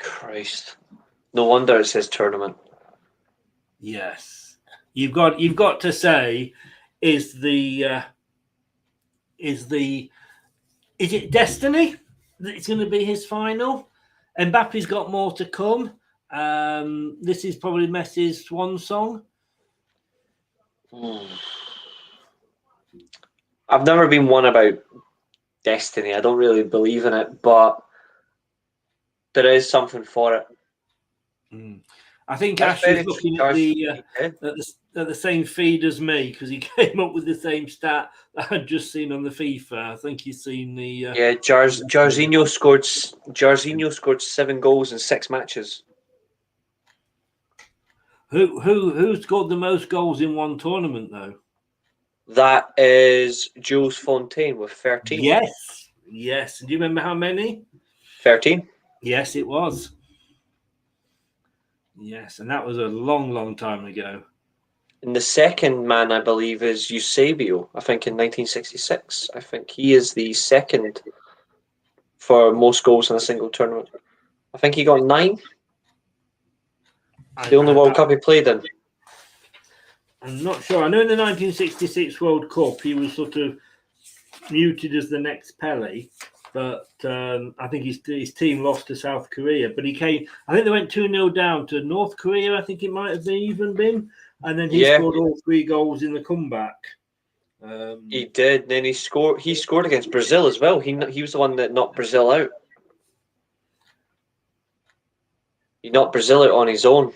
Christ, no wonder it says tournament. Yes, you've got to say, is it destiny that it's going to be his final? Mbappe's got more to come. This is probably Messi's swan song. I've never been one about destiny. I don't really believe in it, but there is something for it. I think That's Ash is very looking true. at the same feed as me because he came up with the same stat that I'd just seen on the FIFA. I think he's seen the Yeah, Jarzinho scored 7 goals in 6 matches. Who scored the most goals in one tournament though? That is Jules Fontaine with 13. Yes. Do you remember how many? 13. Yes, it was. Yes, and that was a long time ago. And the second man, I believe, is Eusebio. I think in 1966. I think he is the second for most goals in a single tournament. I think he got 9. The only World Cup he played in. I'm not sure. I know in the 1966 World Cup he was sort of muted as the next Pele, but I think his team lost to South Korea. But he came. I think they went 2-0 down to North Korea. I think it might have even been, and then he scored all 3 goals in the comeback. He did. Then he scored against Brazil as well. He was the one that knocked Brazil out. He knocked Brazil out on his own.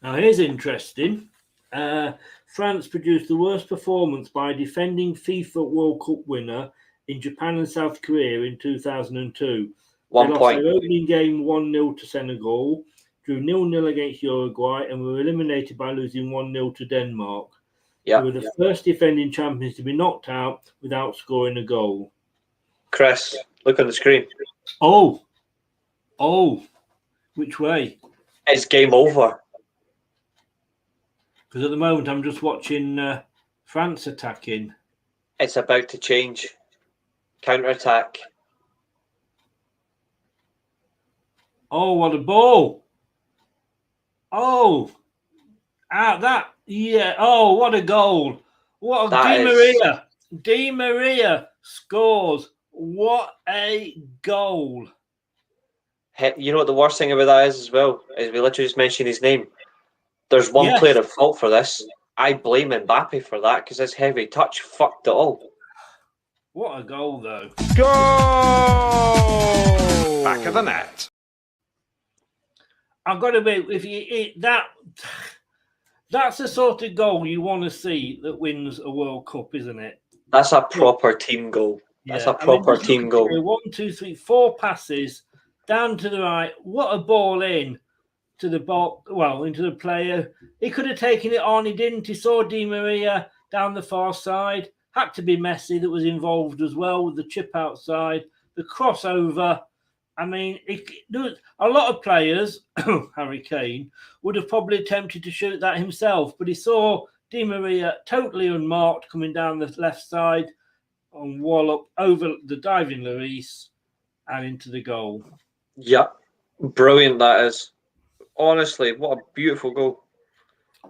Now here's interesting. France produced the worst performance by a defending FIFA World Cup winner in Japan and South Korea in 2002. 1 they lost point. their opening game 1-0 to Senegal, drew 0-0 against Uruguay, and were eliminated by losing 1-0 to Denmark. Yeah. They were the first defending champions to be knocked out without scoring a goal. Chris, look on the screen. Oh, which way? It's game over. Because at the moment I'm just watching France attacking. It's about to change. Counter-attack. Oh, what a ball! Oh, that, yeah. Oh, what a goal! What a Di Maria! Di Maria scores. What a goal! You know what the worst thing about that is as well? Is we literally just mentioned his name. There's one player at fault for this. I blame Mbappe for that because his heavy touch fucked it all. What a goal, though. Go! Back of the net. I've got to admit, that's the sort of goal you want to see that wins a World Cup, isn't it? That's a proper team goal. That's a proper team goal. 1, 2, 3, 4 passes down to the right. What a ball in to the ball. Well, into the player. He could have taken it on. He didn't. He saw Di Maria down the far side. Had to be Messi that was involved as well with the chip outside, the crossover. I mean, a lot of players, Harry Kane, would have probably attempted to shoot that himself, but he saw Di Maria totally unmarked coming down the left side on wallop over the diving Lloris and into the goal. Yep. Brilliant that is. Honestly, what a beautiful goal.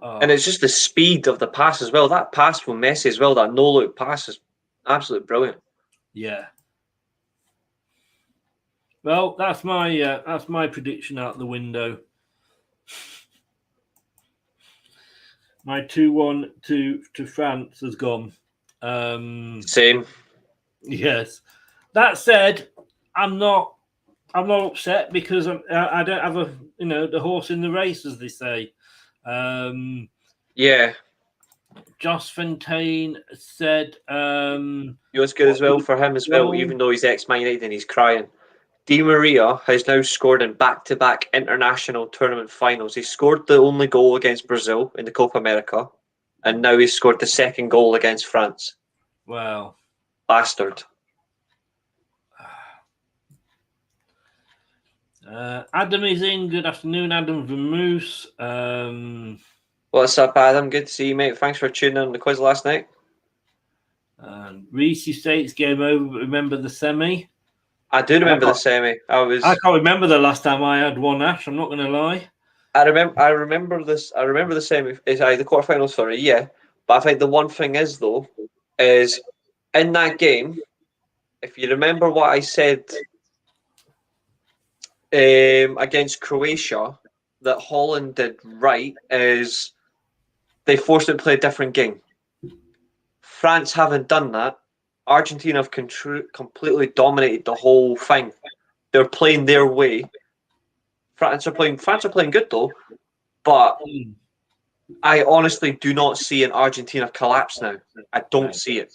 And it's just the speed of the pass as well. That pass from Messi as well, that no-look pass is absolutely brilliant. Yeah. Well, that's my prediction out the window. My 2-1 to France has gone. Same. Yes. That said, I'm not upset because I don't have the horse in the race, as they say. Yeah. Joss Fontaine said It's good as well for him as well, even though he's ex-Man United and he's crying. Di Maria has now scored in back-to-back international tournament finals. He scored the only goal against Brazil in the Copa America, and now he's scored the second goal against France. Wow. Bastard. Adam is in. Good afternoon, Adam Vermoose. What's up, Adam? Good to see you, mate. Thanks for tuning in on the quiz last night. Reese states game over, but remember the semi. I do remember the semi. I can't remember the last time I had one, Ash. I'm not going to lie. I remember this. I remember the semi. The quarterfinals. Sorry, yeah. But I think the one thing is though, is in that game, if you remember what I said against Croatia, that Holland did right is they forced them to play a different game. France haven't done that. Argentina have completely dominated the whole thing. They're playing their way. France are playing good though, but I honestly do not see an Argentina collapse now. I don't see it.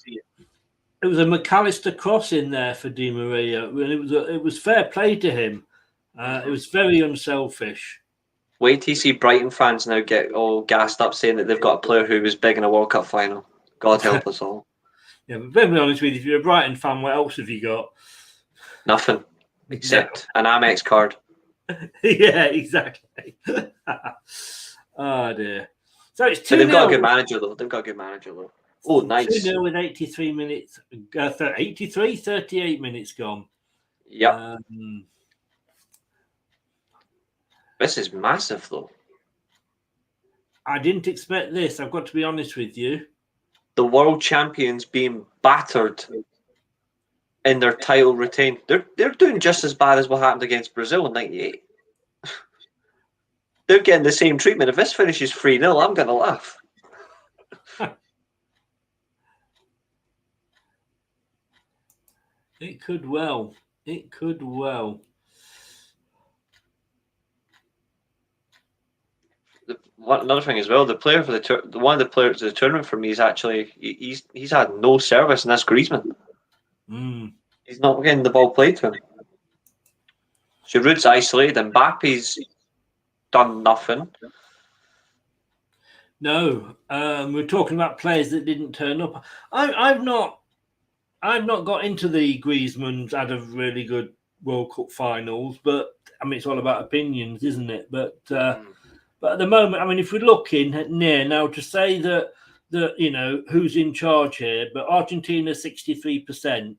It was a McAllister cross in there for Di Maria, and it was fair play to him. It was very unselfish. Wait till you see Brighton fans now get all gassed up saying that they've got a player who was big in a World Cup final. God help us all. Yeah, but to be honest with you, if you're a Brighton fan, what else have you got? Nothing, except an Amex card. Yeah, exactly. Oh dear. So it's 2-0. They've got a good manager though. Oh, nice. 2-0 with 83 minutes. 38 minutes gone. Yep. This is massive though. I didn't expect this. I've got to be honest with you. The world champions being battered in their title retain. They're doing just as bad as what happened against Brazil in '98. They're getting the same treatment. If this finishes 3-0, I'm going to laugh. It could well. Another thing as well, the player for one of the players of the tournament for me is actually he's had no service, and that's Griezmann. He's not getting the ball played to him. Giroud's isolated. Mbappe's done nothing. No, we're talking about players that didn't turn up. I've not got into the Griezmann's had a really good World Cup finals, but I mean it's all about opinions, isn't it? But at the moment, I mean, if we're looking at near now to say that who's in charge here, but Argentina 63%.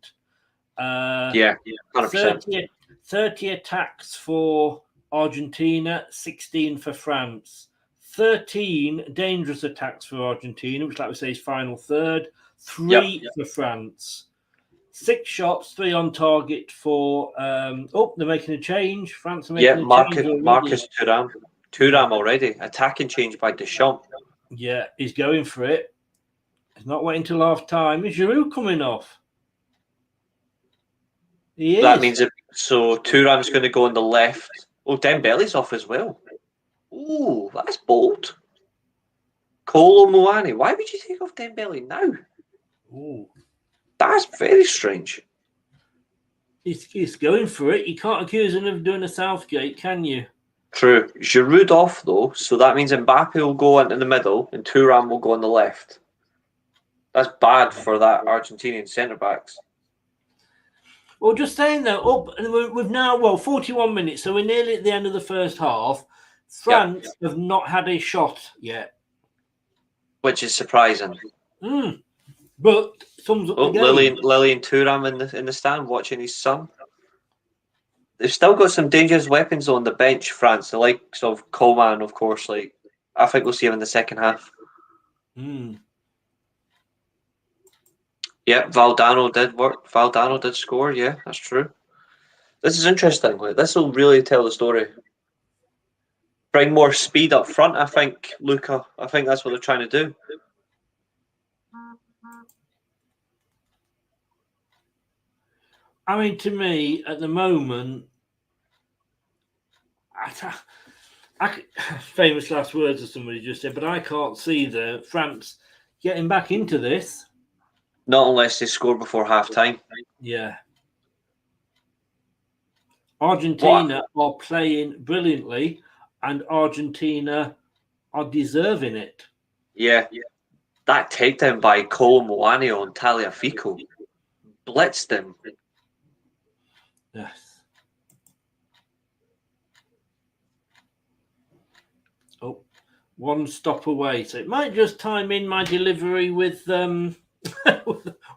Yeah, 100%. 30 attacks for Argentina, 16 for France. 13 dangerous attacks for Argentina, which, like we say, is final third. 3 for France. 6 shots, 3 on target for. They're making a change. France are making a change. Marcus Thuram already. Attacking change by Deschamps. Yeah, he's going for it. He's not waiting till half time. Is Giroud coming off? He is. That means so Thuram's going to go on the left. Oh, Dembele's off as well. Oh, that's bold. Kolo Muani. Why would you take off Dembele now? Oh, that's very strange. He's going for it. You can't accuse him of doing a Southgate, can you? True. Giroud off though, so that means Mbappe will go into the middle and Thuram will go on the left. That's bad for that Argentinian centre backs. Well, just saying though, we've now 41 minutes, so we're nearly at the end of the first half. France have not had a shot yet, which is surprising. But sums up the game. Lillian Thuram in the stand watching his son. They've still got some dangerous weapons on the bench, France. The likes of Coman, of course. Like, I think we'll see him in the second half. Yeah, Valdano did work. Valdano did score. Yeah, that's true. This is interesting. This will really tell the story. Bring more speed up front, I think, Luca. I think that's what they're trying to do. I mean, to me, at the moment, famous last words, as somebody just said, but I can't see the France getting back into this. Not unless they score before half-time. Yeah. Argentina are playing brilliantly, and Argentina are deserving it. Yeah. That takedown by Kolo Muani on Tagliafico blitzed him. Yes. Oh, one stop away. So it might just time in my delivery with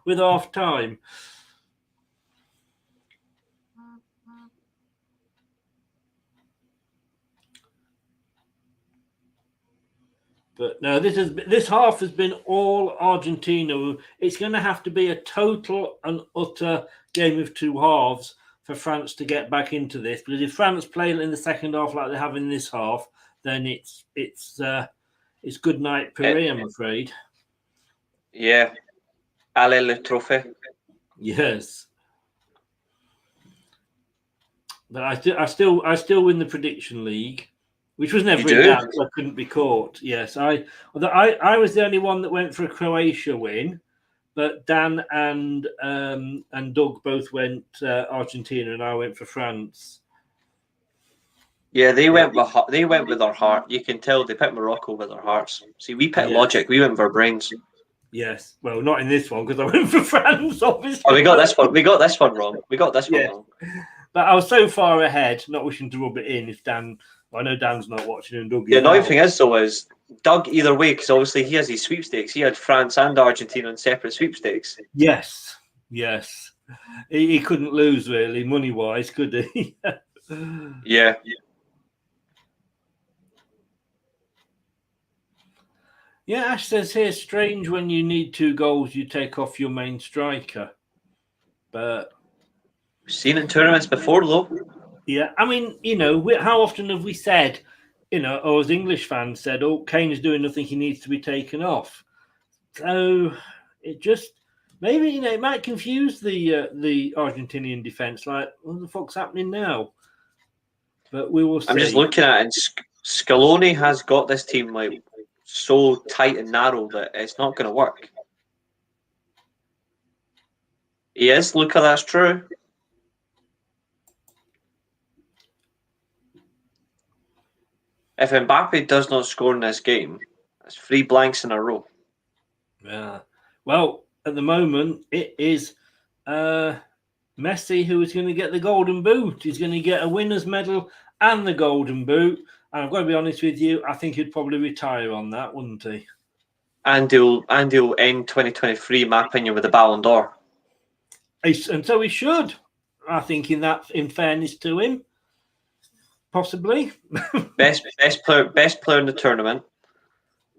with half time. But no, this half has been all Argentina. It's going to have to be a total and utter game of two halves for France to get back into this. Because if France play in the second half like they have in this half, then it's good night Paris, I'm afraid. Yeah, allez le trophée. Yes. But I still win the prediction league. Which was never in doubt, I couldn't be caught. Yes, I was the only one that went for a Croatia win, but Dan and Doug both went Argentina, and I went for France. Yeah, they went with their heart. You can tell they picked Morocco with their hearts. See, we picked logic. We went with our brains. Yes, well, not in this one because I went for France, obviously. Oh, we got this one. We got this one wrong. Wrong. But I was so far ahead, not wishing to rub it in. If Dan. I know Dan's not watching and Doug. The annoying thing is, though, is Doug either way, because obviously he has his sweepstakes. He had France and Argentina in separate sweepstakes. Yes. He couldn't lose, really, money-wise, could he? Yeah. Yeah, Ash says here, strange when you need 2 goals, you take off your main striker. But we've seen it in tournaments before, though. Yeah, I mean, how often have we said, or as English fans said, oh, Kane is doing nothing, he needs to be taken off. So it just, maybe, it might confuse the Argentinian defence, like, what the fuck's happening now? But we will see. I'm just looking at it, and Scaloni has got this team, like, so tight and narrow that it's not going to work. Yes, Luca, that's true. If Mbappe does not score in this game, that's 3 blanks in a row. Yeah. Well, at the moment, it is Messi who is going to get the Golden Boot. He's going to get a winner's medal and the Golden Boot. And I've got to be honest with you, I think he'd probably retire on that, wouldn't he? And he'll end 2023, in my opinion, with the Ballon d'Or. And so he should. I think in fairness to him. Possibly. best player in the tournament,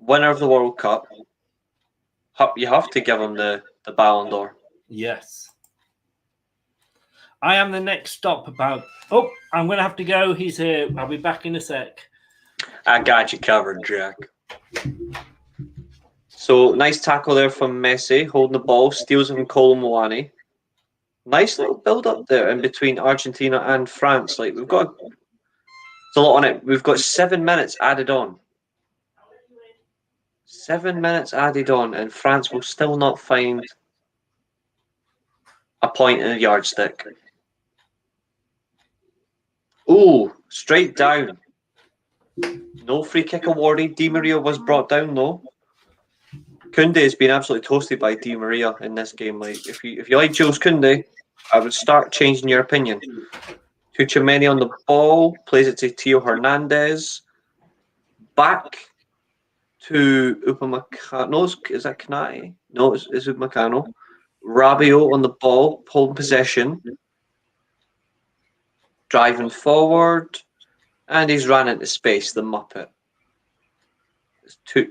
winner of the World Cup. You have to give him the Ballon d'Or. Yes. I am the next stop about... Oh, I'm going to have to go. He's here. I'll be back in a sec. I got you covered, Jack. So, nice tackle there from Messi, holding the ball, steals it from Kolo Muani. Nice little build-up there in between Argentina and France. Like, we've got... There's a lot on it. We've got 7 minutes added on. 7 minutes added on, and France will still not find a point in a yardstick. Oh, straight down. No free kick awarded. Di Maria was brought down, though. Koundé has been absolutely toasted by Di Maria in this game. Like, if you like Jules Koundé, I would start changing your opinion. Tchouaméni on the ball, plays it to Theo Hernandez. Back to Upamecano. No, is that Kanate? No, it's Upamecano. Rabiot on the ball, holding possession. Driving forward. And he's ran into space, the Muppet.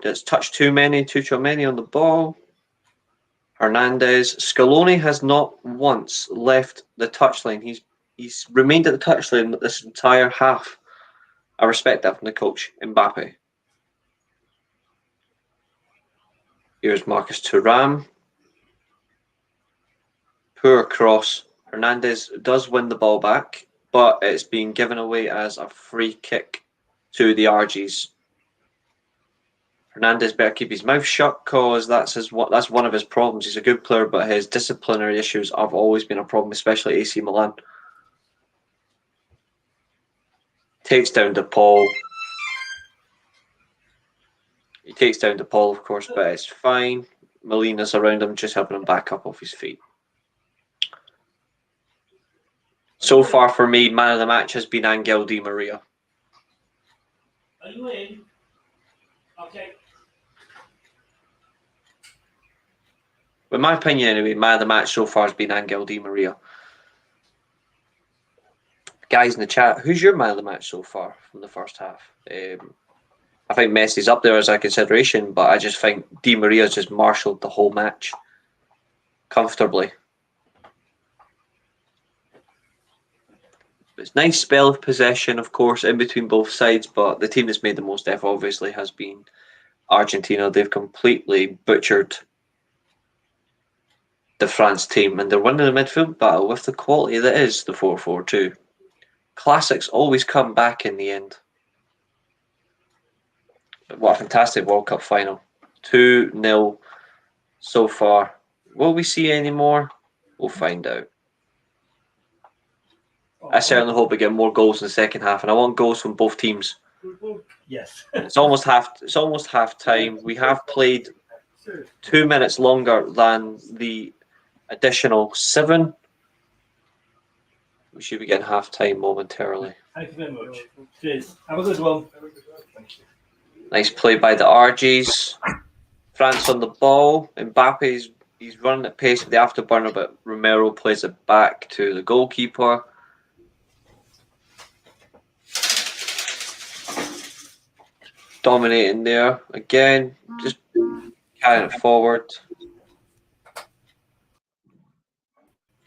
That's touched too many. Tchouaméni on the ball. Hernandez. Scaloni has not once left the touchline. He's remained at the touchline this entire half. I respect that from the coach, Mbappe. Here's Marcus Thuram. Poor cross. Hernandez does win the ball back, but it's being given away as a free kick to the ARGs. Hernandez better keep his mouth shut because that's one of his problems. He's a good player, but his disciplinary issues have always been a problem, especially AC Milan. Takes down DePaul. He takes down DePaul, of course, but it's fine. Molina's around him, just helping him back up off his feet. So far for me, man of the match has been Angel Di Maria. Are you in? Okay. In my opinion, anyway, man of the match so far has been Angel Di Maria. Guys in the chat, who's your man of the match so far from the first half? I think Messi's up there as a consideration, but I just think Di Maria's just marshalled the whole match comfortably. It's nice spell of possession, of course, in between both sides, but the team that's made the most effort, obviously, has been Argentina. They've completely butchered the France team, and they're winning the midfield battle with the quality that is the 4-4-2. Classics always come back in the end. But what a fantastic World Cup final. 2-0 so far. Will we see any more? We'll find out. I certainly hope we get more goals in the second half, and I want goals from both teams. Yes. It's almost half time. We have played 2 minutes longer than the additional 7. We should be getting half time momentarily. Thank you very much. Cheers. Have a good one. Nice play by the RGs. France on the ball. Mbappe, he's running at pace with the afterburner, but Romero plays it back to the goalkeeper. Dominating there again, just carrying it forward.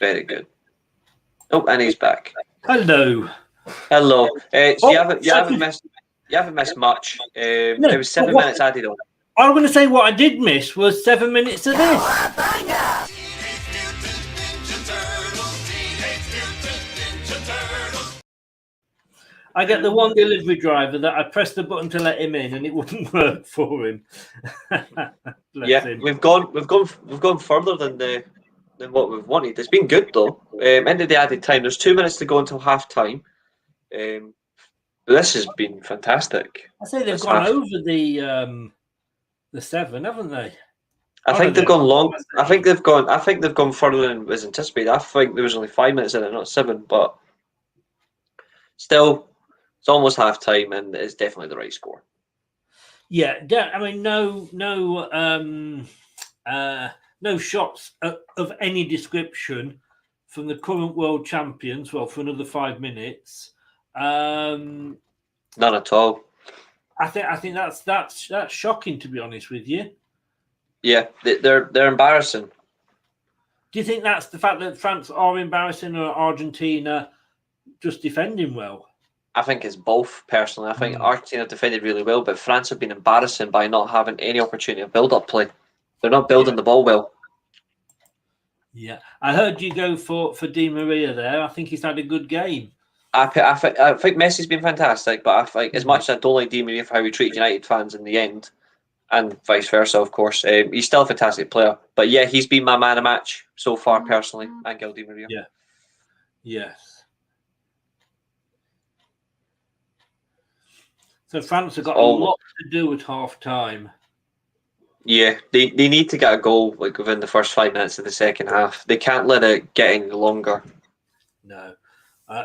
Very good. Oh, and he's back. Hello. Hello. So you haven't missed much. It was 7 minutes added on. I'm going to say what I did miss was 7 minutes of this. I get the one delivery driver that I pressed the button to let him in, and it wouldn't work for him. Him. We've gone further than what we've wanted. It's been good though. End of the added time. There's 2 minutes to go until half time. This has been fantastic. I say they've gone over the 7, haven't they? I think they've gone long. I think they've gone further than was anticipated. I think there was only 5 minutes in it, not 7. But still, it's almost half time, and it's definitely the right score. Yeah, I mean, no shots of any description from the current world champions. Well, for another 5 minutes, none at all. I think that's shocking, to be honest with you. Yeah, they're embarrassing. Do you think that's the fact that France are embarrassing, or Argentina just defending well? I think it's both, personally. I think Argentina defended really well, but France have been embarrassing by not having any opportunity of build-up play. They're not building the ball well. Yeah, I heard you go for Di Maria there. I think he's had a good game. I think Messi's been fantastic, but I think as much as I don't like Di Maria for how he treated United fans in the end, and vice versa, of course, he's still a fantastic player. But yeah, he's been my man of match so far, personally, Angel Di Maria. Yeah. Yes. So France have got a lot to do at half time. Yeah, they need to get a goal like within the first 5 minutes of the second half. They can't let it get any longer. No,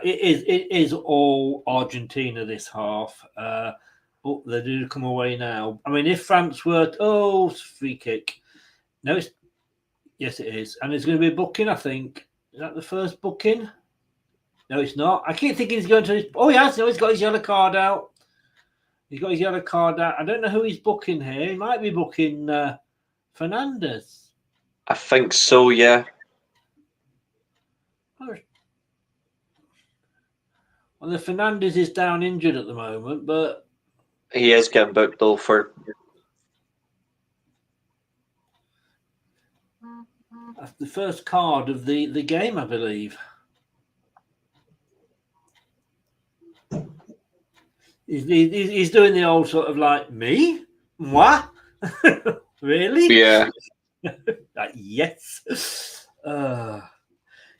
it is all Argentina this half. They do come away now. I mean, if France were free kick. No, yes, it is, and it's going to be a booking. I think is that the first booking. No, it's not. I keep thinking he's going to. Oh, he has. No, he's got his yellow card out. He's got his yellow card out. I don't know who he's booking here. He might be booking Fernandez. I think so. Yeah. Well, the Fernandez is down injured at the moment, but he is getting booked though for. That's the first card of the game, I believe. He's doing the old sort of like, me? What? Really? Yeah. Yes.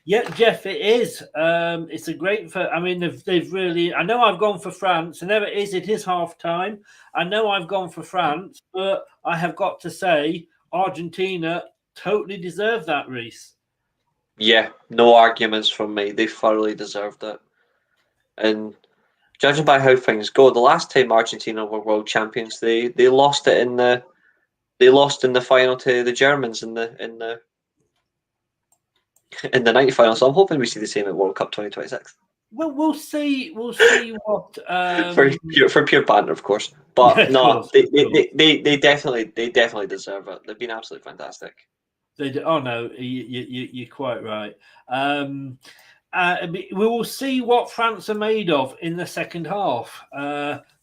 Yeah, Jeff, it is. It's a great. I mean, they've really. I know I've gone for France, and there it is. It is half time. I know I've gone for France, but I have got to say, Argentina totally deserve that, Reese. Yeah, no arguments from me. They thoroughly deserved it. And judging by how things go, the last time Argentina were world champions, they lost it in the final to the Germans in the night final. So I'm hoping we see the same at World Cup 2026. Well, we'll see. We'll see what for pure banter, of course. But yeah, no, they definitely deserve it. They've been absolutely fantastic. They do. Oh no, you're quite right. We will see what France are made of in the second half.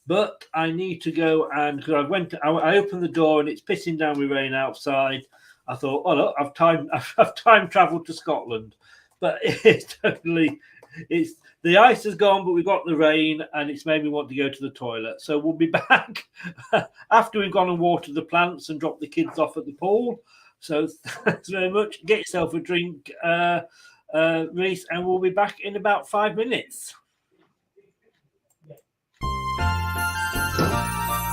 But I need to go and because I opened the door and it's pissing down with rain outside. I thought, oh look, I've time traveled to Scotland, but it's the ice has gone, but we've got the rain, and it's made me want to go to the toilet. So we'll be back after we've gone and watered the plants and dropped the kids off at the pool. So thanks very much. Get yourself a drink, Reese, and we'll be back in about 5 minutes.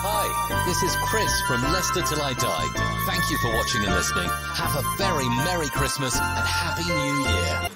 Hi, this is Chris from Leicester Till I Die. Thank you for watching and listening. Have a very Merry Christmas and Happy New Year.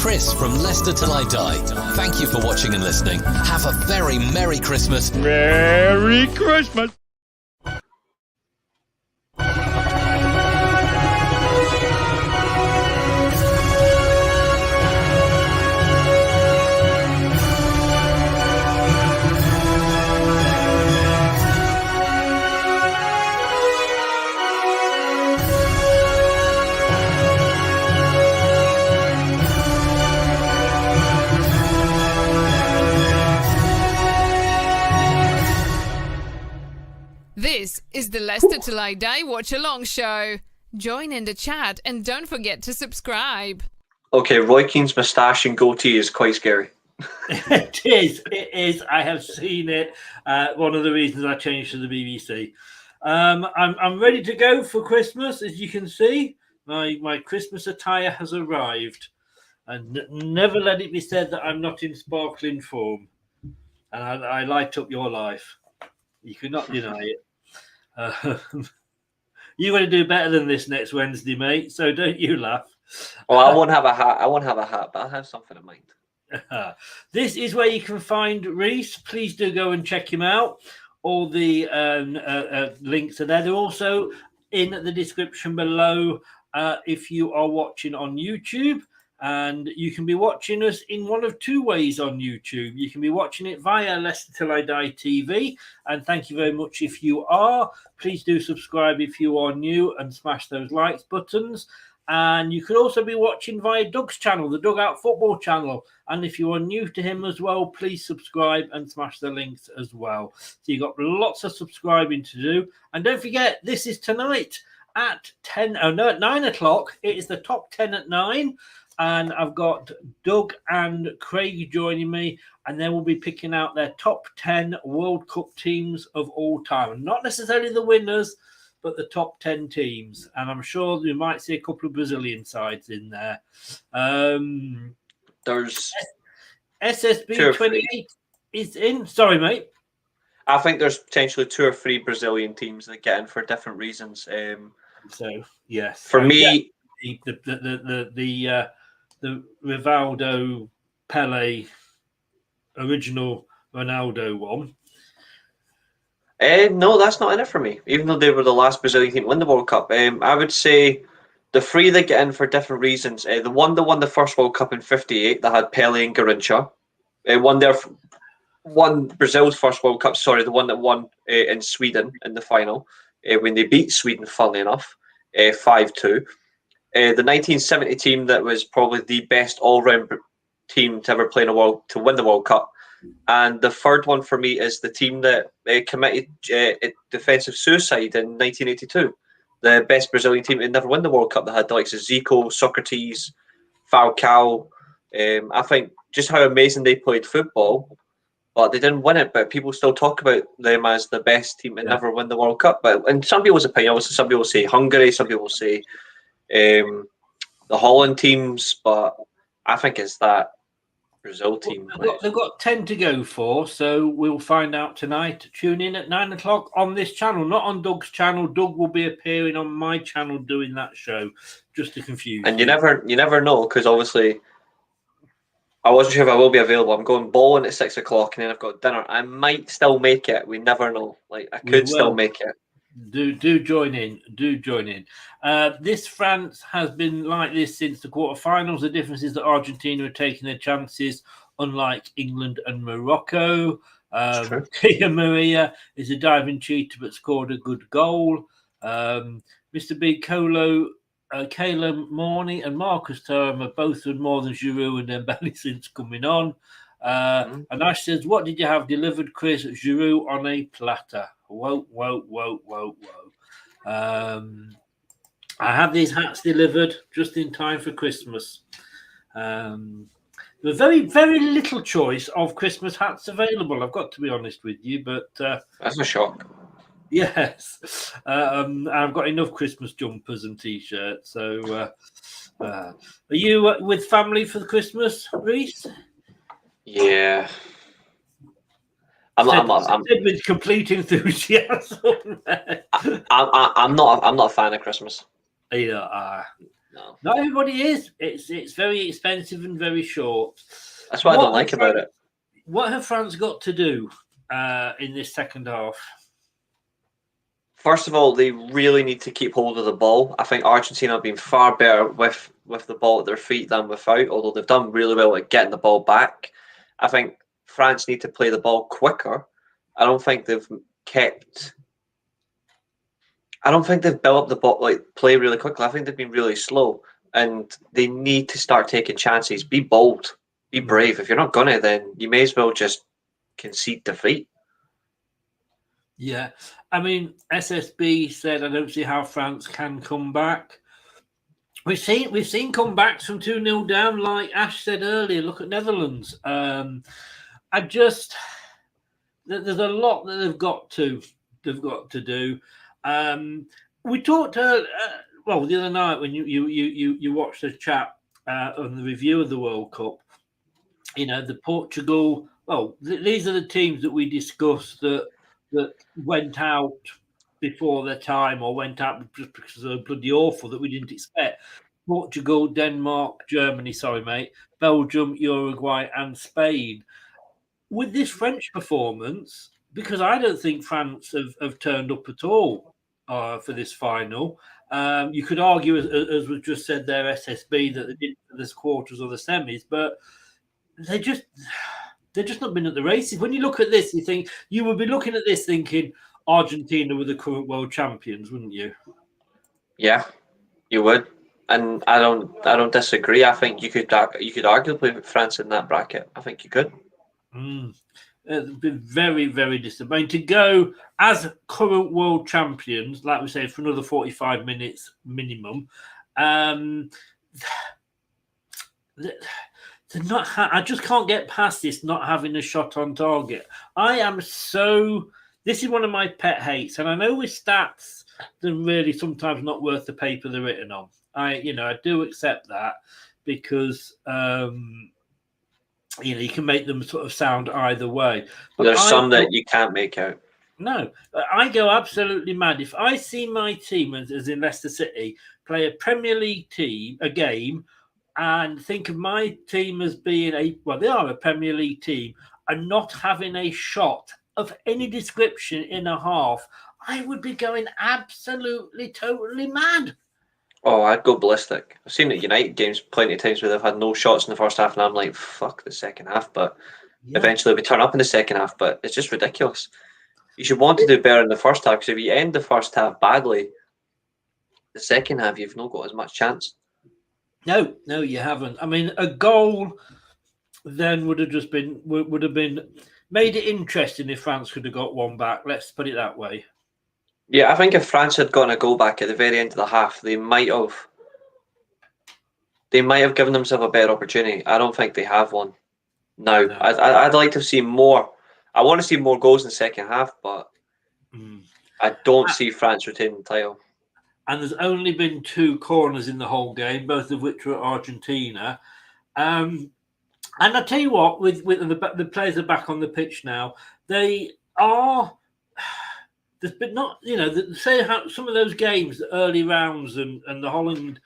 Chris from Leicester Till I Die. Thank you for watching and listening. Have a very Merry Christmas. Merry Christmas. This is the Leicester Till I Die Watchalong show. Join in the chat and don't forget to subscribe. Okay, Roy Keane's moustache and goatee is quite scary. It is. It is. I have seen it. One of the reasons I changed to the BBC. I'm ready to go for Christmas. As you can see, my Christmas attire has arrived. And never let it be said that I'm not in sparkling form. And I light up your life. You cannot deny it. You're going to do better than this next Wednesday, mate. So don't you laugh. Well, I won't have a hat. But I'll have something in mind. This is where you can find Reese. Please do go and check him out. All the links are there. They're also in the description below if you are watching on YouTube. And you can be watching us in one of two ways on YouTube. You can be watching it via Leicester Till I Die TV. And thank you very much if you are. Please do subscribe if you are new and smash those likes buttons. And you could also be watching via Doug's channel, the Dugout Football channel. And if you are new to him as well, please subscribe and smash the links as well. So you've got lots of subscribing to do. And don't forget, this is tonight at 9 o'clock. It is the top 10 at 9. And I've got Doug and Craig joining me, and then we'll be picking out their top 10 World Cup teams of all time. Not necessarily the winners, but the top 10 teams. And I'm sure we might see a couple of Brazilian sides in there. There's SSB 28 is in. Sorry, mate. I think there's potentially 2 or 3 Brazilian teams that get in for different reasons. So, yes. For me... The Rivaldo, Pele, original Ronaldo one. No, that's not in it for me. Even though they were the last Brazilian team to win the World Cup, I would say the 3 that get in for different reasons. The one that won the first World Cup in '58 that had Pele and Garrincha. Won Brazil's first World Cup. Sorry, the one that won in Sweden in the final when they beat Sweden, funnily enough, 5-2. The 1970 team that was probably the best all-round team to ever play in to win the World Cup. And the third one for me is the team that committed defensive suicide in 1982. The best Brazilian team to never win the World Cup. That had the likes of Zico, Socrates, Falcao. I think just how amazing they played football, but they didn't win it. But people still talk about them as the best team to never win the World Cup. But in some people's opinion, obviously some people say Hungary, some people say the Holland teams, but I think it's that Brazil team. They've got 10 to go for, so we'll find out tonight. Tune in at 9 o'clock on this channel, not on Doug's channel. Doug will be appearing on my channel doing that show, just to confuse you. You never know, because obviously I wasn't sure if I will be available. I'm going bowling at 6 o'clock, and then I've got dinner. I might still make it. We never know. Like I could still make it. Do join in. Do join in. This France has been like this since the quarterfinals. The difference is that Argentina are taking their chances, unlike England and Morocco. Tia Maria is a diving cheater but scored a good goal. Mr. Big Colo, Kayla Morney and Marcus Thuram have both done more than Giroud and Dembele since coming on. And Ash says, what did you have delivered, Chris? Giroud on a platter. Whoa. I have these hats delivered just in time for Christmas. There's very, very little choice of Christmas hats available, I've got to be honest with you, but that's a shock. Yes. I've got enough Christmas jumpers and T-shirts. So are you with family for the Christmas, Reese? Yeah. I'm with complete enthusiasm. I'm not a fan of Christmas. Yeah. No. Not everybody is. It's very expensive and very short. That's what I don't like about it. What have France got to do in this second half? First of all, they really need to keep hold of the ball. I think Argentina have been far better with the ball at their feet than without, although they've done really well at getting the ball back. I think France need to play the ball quicker. I don't think they've built up the ball, like play really quickly. I think they've been really slow, and they need to start taking chances. Be bold, be brave. If you're not gonna, then you may as well just concede defeat. Yeah, I mean, SSB said, I don't see how France can come back. We've seen comebacks from 2-0 down, like Ash said earlier. Look at Netherlands. There's a lot that they've got to do. We talked the other night when you watched the chat on the review of the World Cup. You know, the Portugal. Well, these are the teams that we discussed that went out before their time or went out just because they're bloody awful that we didn't expect. Portugal, Denmark, Germany, Belgium, Uruguay, and Spain. With this French performance, because I don't think France have turned up at all for this final. You could argue, as was just said there, SSB, that they didn't for this quarters or the semis, but they're just not been at the races. When you look at this, you would be looking at this thinking Argentina were the current world champions, wouldn't you? Yeah, You would, and I don't disagree. I think you could arguably put France in that bracket. I think you could. It's been very, very disappointing to go as current world champions, like we say, for another 45 minutes minimum. I just can't get past this not having a shot on target. This is one of my pet hates, and I know with stats they're really sometimes not worth the paper they're written on. I do accept that because you can make them sort of sound either way. But there's some that you can't make out. No, I go absolutely mad if I see my team as in Leicester City play a Premier League game, and think of my team as being they are a Premier League team and not having a shot of any description in a half. I would be going absolutely, totally mad. Oh, I'd go ballistic. I've seen at United games plenty of times where they've had no shots in the first half, and I'm like, fuck the second half. But eventually we turn up in the second half, but it's just ridiculous. You should want to do better in the first half, because if you end the first half badly, the second half you've not got as much chance. No, you haven't. I mean, a goal then would have been made it interesting if France could have got one back. Let's put it that way. Yeah, I think if France had gotten a goal back at the very end of the half, they might have given themselves a better opportunity. I don't think they have one now. No. I'd like to see more. I want to see more goals in the second half, but I don't see France retaining the title. And there's only been 2 corners in the whole game, both of which were Argentina. And I tell you what, with the players are back on the pitch now, they are. There's been not, say how some of those games, the early rounds and the Holland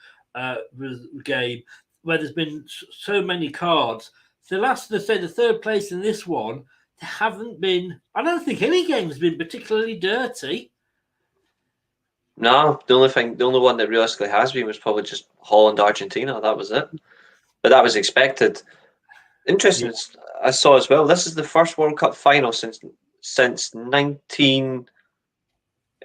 game, where there's been so many cards. The third place in this one, there haven't been. I don't think any game has been particularly dirty. No, the only one that realistically has been was probably just Holland, Argentina. That was it, but that was expected. Interesting. Yeah. I saw as well. This is the first World Cup final since 19.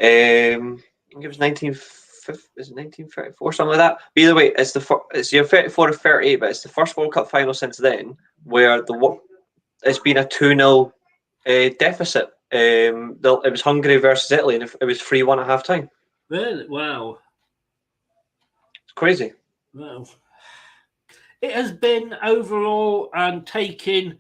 I think it was 1934, something like that. But either way, it's year 34 or 38, but it's the first World Cup final since then where it's been a 2-0 deficit. It was Hungary versus Italy, and it was 3-1 at half time. Really? Wow. It's crazy. Wow. It has been overall, and taking,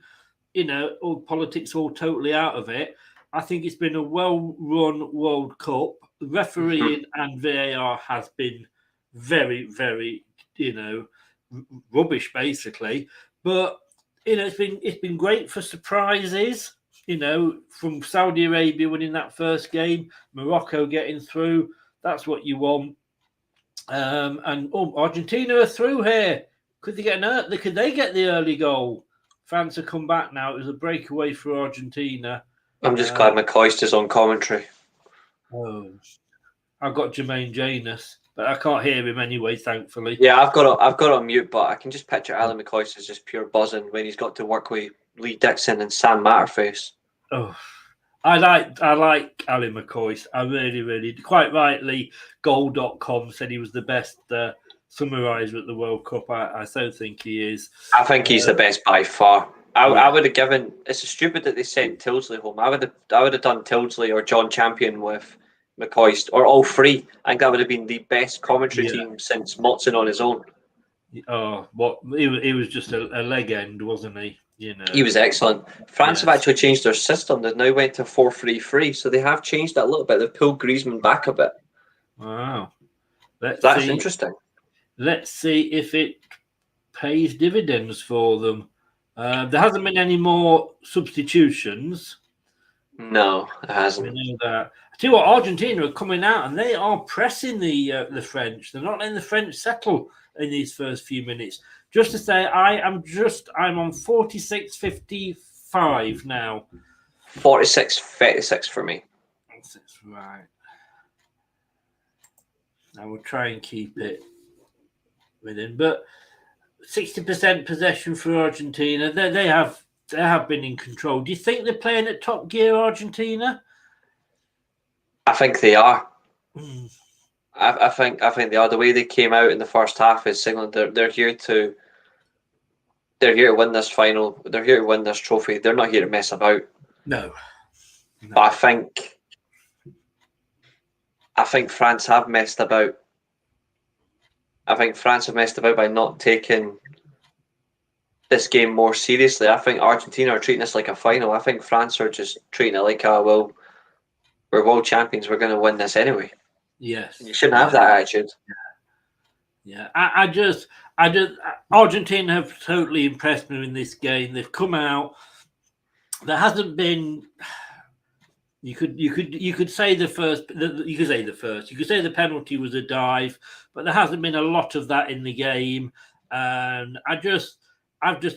all politics all totally out of it, I think it's been a well-run World Cup. Refereeing and VAR has been very, very, rubbish, basically. But, it's been great for surprises, from Saudi Arabia winning that first game, Morocco getting through. That's what you want. And Argentina are through here. Could they get Could they get the early goal? France have come back now. It was a breakaway for Argentina. I'm just glad McCoist on commentary. Oh, I've got Jermaine Janus, but I can't hear him anyway, thankfully. Yeah, I've got it on mute, but I can just picture Alan McCoist as just pure buzzing when he's got to work with Lee Dixon and Sam Matterface. Oh, I like Ali McCoist. I really, quite rightly, Goal.com said he was the best summariser at the World Cup. I so think he is. I think he's the best by far. I would have given. It's stupid that they sent Tildesley home. I would have done Tildesley or John Champion with McCoist or all three. I think that would have been the best commentary team since Motson on his own. Oh, what he was just a leg end, wasn't he? You know, he was excellent. France have actually changed their system. They now went to 4-3-3, so they have changed that a little bit. They've pulled Griezmann back a bit. Wow, that's interesting. Let's see if it pays dividends for them. There hasn't been any more substitutions. No, it hasn't. We know that. I tell you what, Argentina are coming out and they are pressing the French. They're not letting the French settle in these first few minutes. Just to say, I'm on 46-55 now. 46-36 for me. That's right. I will try and keep it within, but 60% possession for Argentina. They have been in control. Do you think they're playing at top gear, Argentina? I think they are. I think they are. The way they came out in the first half is signaling they're here to win this final. They're here to win this trophy. They're not here to mess about. No. But I think France have messed about. I think France have messed about by not taking this game more seriously. I think Argentina are treating this like a final. I think France are just treating it like, we're world champions. We're going to win this anyway. Yes. You shouldn't have that attitude. Yeah. Argentina have totally impressed me in this game. They've come out. There hasn't been. You could say the first. You could say the penalty was a dive, but there hasn't been a lot of that in the game. And I've just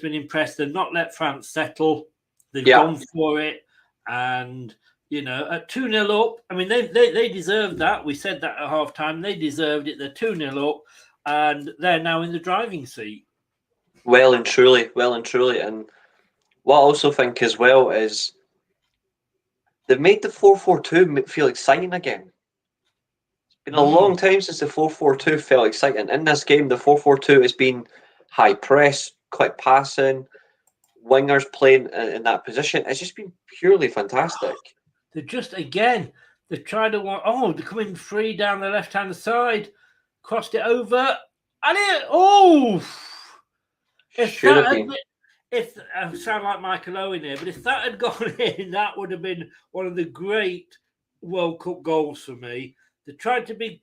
been impressed. They've not let France settle. They've gone for it, and at 2-0 up. I mean, they deserved that. We said that at half time. They deserved it. They're 2-0 up, and they're now in the driving seat. Well and truly. And what I also think as well is they've made the 4-4-2 feel exciting again. It's been a long time since the 4-4-2 felt exciting. In this game, the 4-4-2 has been high press, quick passing, wingers playing in that position. It's just been purely fantastic. They're just, again, they've tried to they're coming free down the left-hand side, crossed it over, and if I sound like Michael Owen here, but if that had gone in, that would have been one of the great World Cup goals for me. They tried to be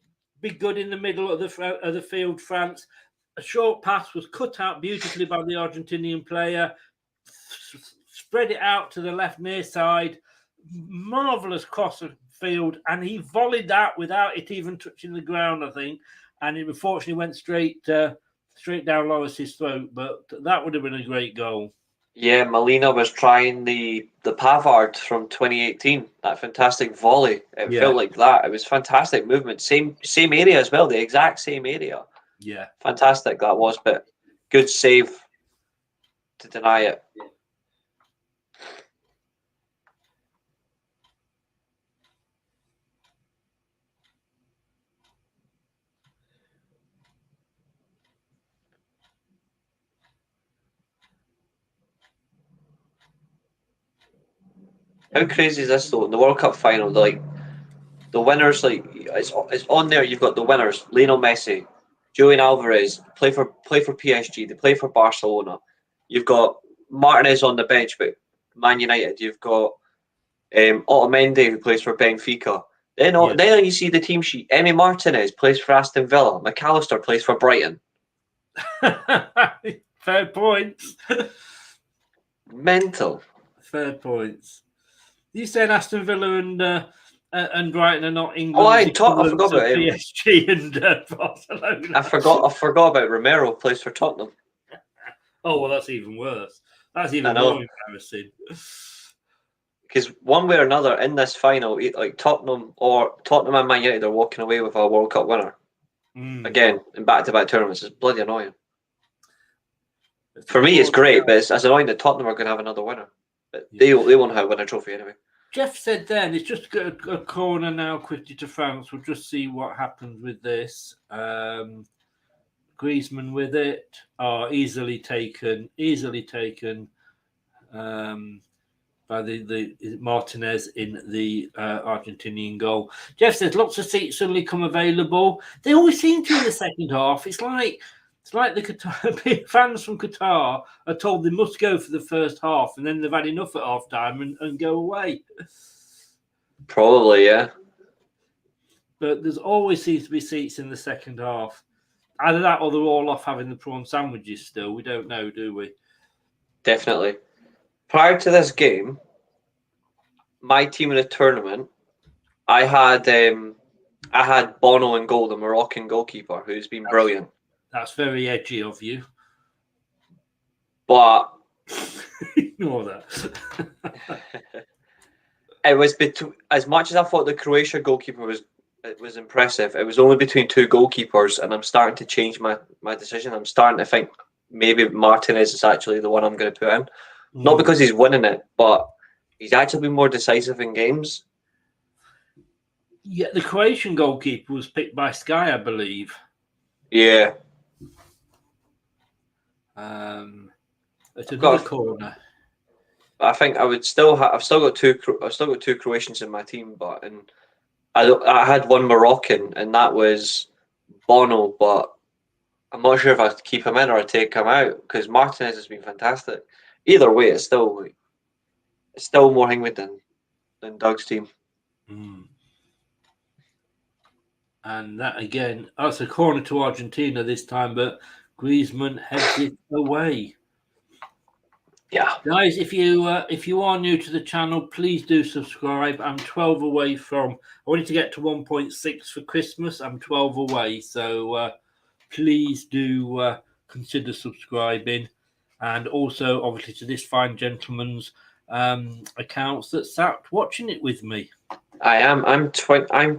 good in the middle of the field, France. A short pass was cut out beautifully by the Argentinian player, spread it out to the left near side, marvellous cross of field, and he volleyed that without it even touching the ground, I think, and it unfortunately went straight down Loris's throat, but that would have been a great goal. Yeah, Molina was trying the Pavard from 2018, that fantastic volley. It felt like that. It was fantastic movement. Same area as well, the exact same area. Yeah. Fantastic that was, but good save to deny it. How crazy is this though? In the World Cup final, the winners, it's on there. You've got the winners: Lionel Messi, Julian Alvarez play for PSG. They play for Barcelona. You've got Martinez on the bench, but Man United. You've got Otamendi who plays for Benfica. Then you see the team sheet. Emi Martinez plays for Aston Villa. McAllister plays for Brighton. Fair points. Mental. Fair points. You saying Aston Villa And Brighton are not England. Oh, I forgot about him. PSG and Barcelona. I forgot about Romero. Plays for Tottenham. Oh well, that's even worse. That's even more embarrassing. Because one way or another in this final, like Tottenham and Man United are walking away with a World Cup winner. Again, in back-to-back tournaments. It's bloody annoying. For me, it's great, but it's annoying that Tottenham are going to have another winner. But they won't have win a trophy anyway. Jeff said then, it's just a corner now quickly to France. We'll just see what happens with this. Griezmann with it. Easily taken by the Martinez in the Argentinian goal. Jeff says lots of seats suddenly come available. They always seem to in the second half. It's like the Qatar fans from Qatar are told they must go for the first half, and then they've had enough at half time and go away. Probably, yeah. But there's always seems to be seats in the second half. Either that or they're all off having the prawn sandwiches still. We don't know, do we? Definitely. Prior to this game, my team in the tournament, I had Bono in goal, the Moroccan goalkeeper, who's been brilliant. That's very edgy of you. But ignore that. It was as much as I thought the Croatia goalkeeper was impressive. It was only between two goalkeepers, and I'm starting to change my decision. I'm starting to think maybe Martinez is actually the one I'm going to put in. Not because he's winning it, but he's actually been more decisive in games. Yeah, the Croatian goalkeeper was picked by Sky, I believe. Yeah. It's another corner. I think I would still I've still got two Croatians in my team, but I had one Moroccan, and that was Bono. But I'm not sure if I keep him in or I take him out because Martinez has been fantastic. Either way, it's still more Hingwood than Doug's team. And that again, that's a corner to Argentina this time, but Griezmann heads it away. Yeah, guys, if you are new to the channel, please do subscribe. I'm 12 away from. I wanted to get to 1.6 for Christmas. I'm 12 away, so please do consider subscribing, and also obviously to this fine gentleman's accounts that sat watching it with me. I am. I'm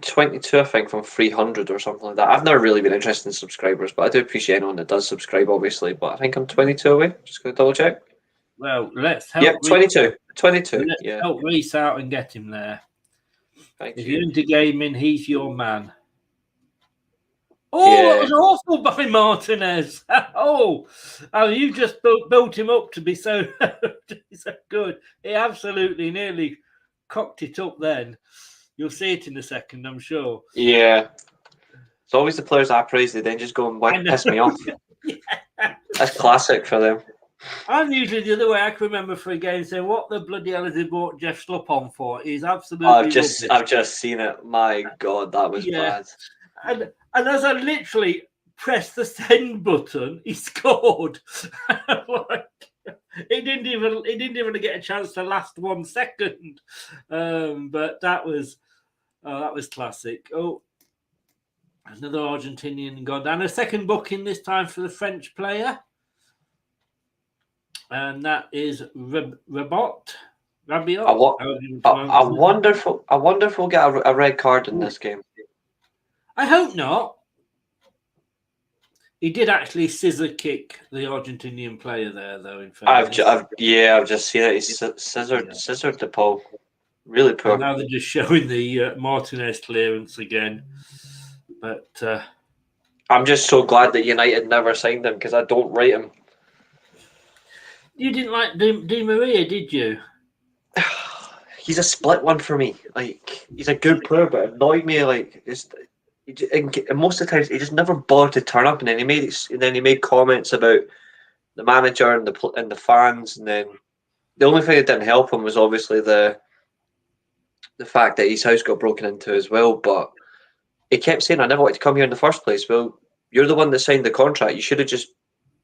22, I think, from 300 or something like that. I've never really been interested in subscribers, but I do appreciate anyone that does subscribe, obviously. But I think I'm 22 away. Just going to double check. Well, let's help. Yep, 22. 22. Let's help Reese out and get him there. Thank if you. You're into gaming, he's your man. Oh, that was awful by Martinez. You just built him up to be so good. He absolutely nearly cocked it up then. You'll see it in a second, I'm sure. Yeah. It's always the players I praise, they then just go and piss me off. That's classic for them. I'm usually the other way. I can remember for a game saying, "What the bloody hell has he brought Jeff Slupp on for?" He's absolutely. I've just seen it. My God, that was bad. And as I literally pressed the send button, he scored. He didn't even get a chance to last 1 second. But that was classic. Oh, another Argentinian gone down. A second booking this time for the French player. And that is Rabiot. I wonder if we'll get a red card in this game. I hope not. He did actually scissor kick the Argentinian player there, though. In fact, I've just seen it. He scissored the pole. Really poor. And now they're just showing the Martinez clearance again. But I'm just so glad that United never signed him because I don't rate him. You didn't like Di Maria, did you? He's a split one for me. Like, he's a good player, but it annoyed me. Like, and most of the times he just never bothered to turn up, and then he made comments about the manager and the fans, and then the only thing that didn't help him was obviously the fact that his house got broken into as well. But he kept saying, "I never wanted to come here in the first place." Well, you're the one that signed the contract. You should have just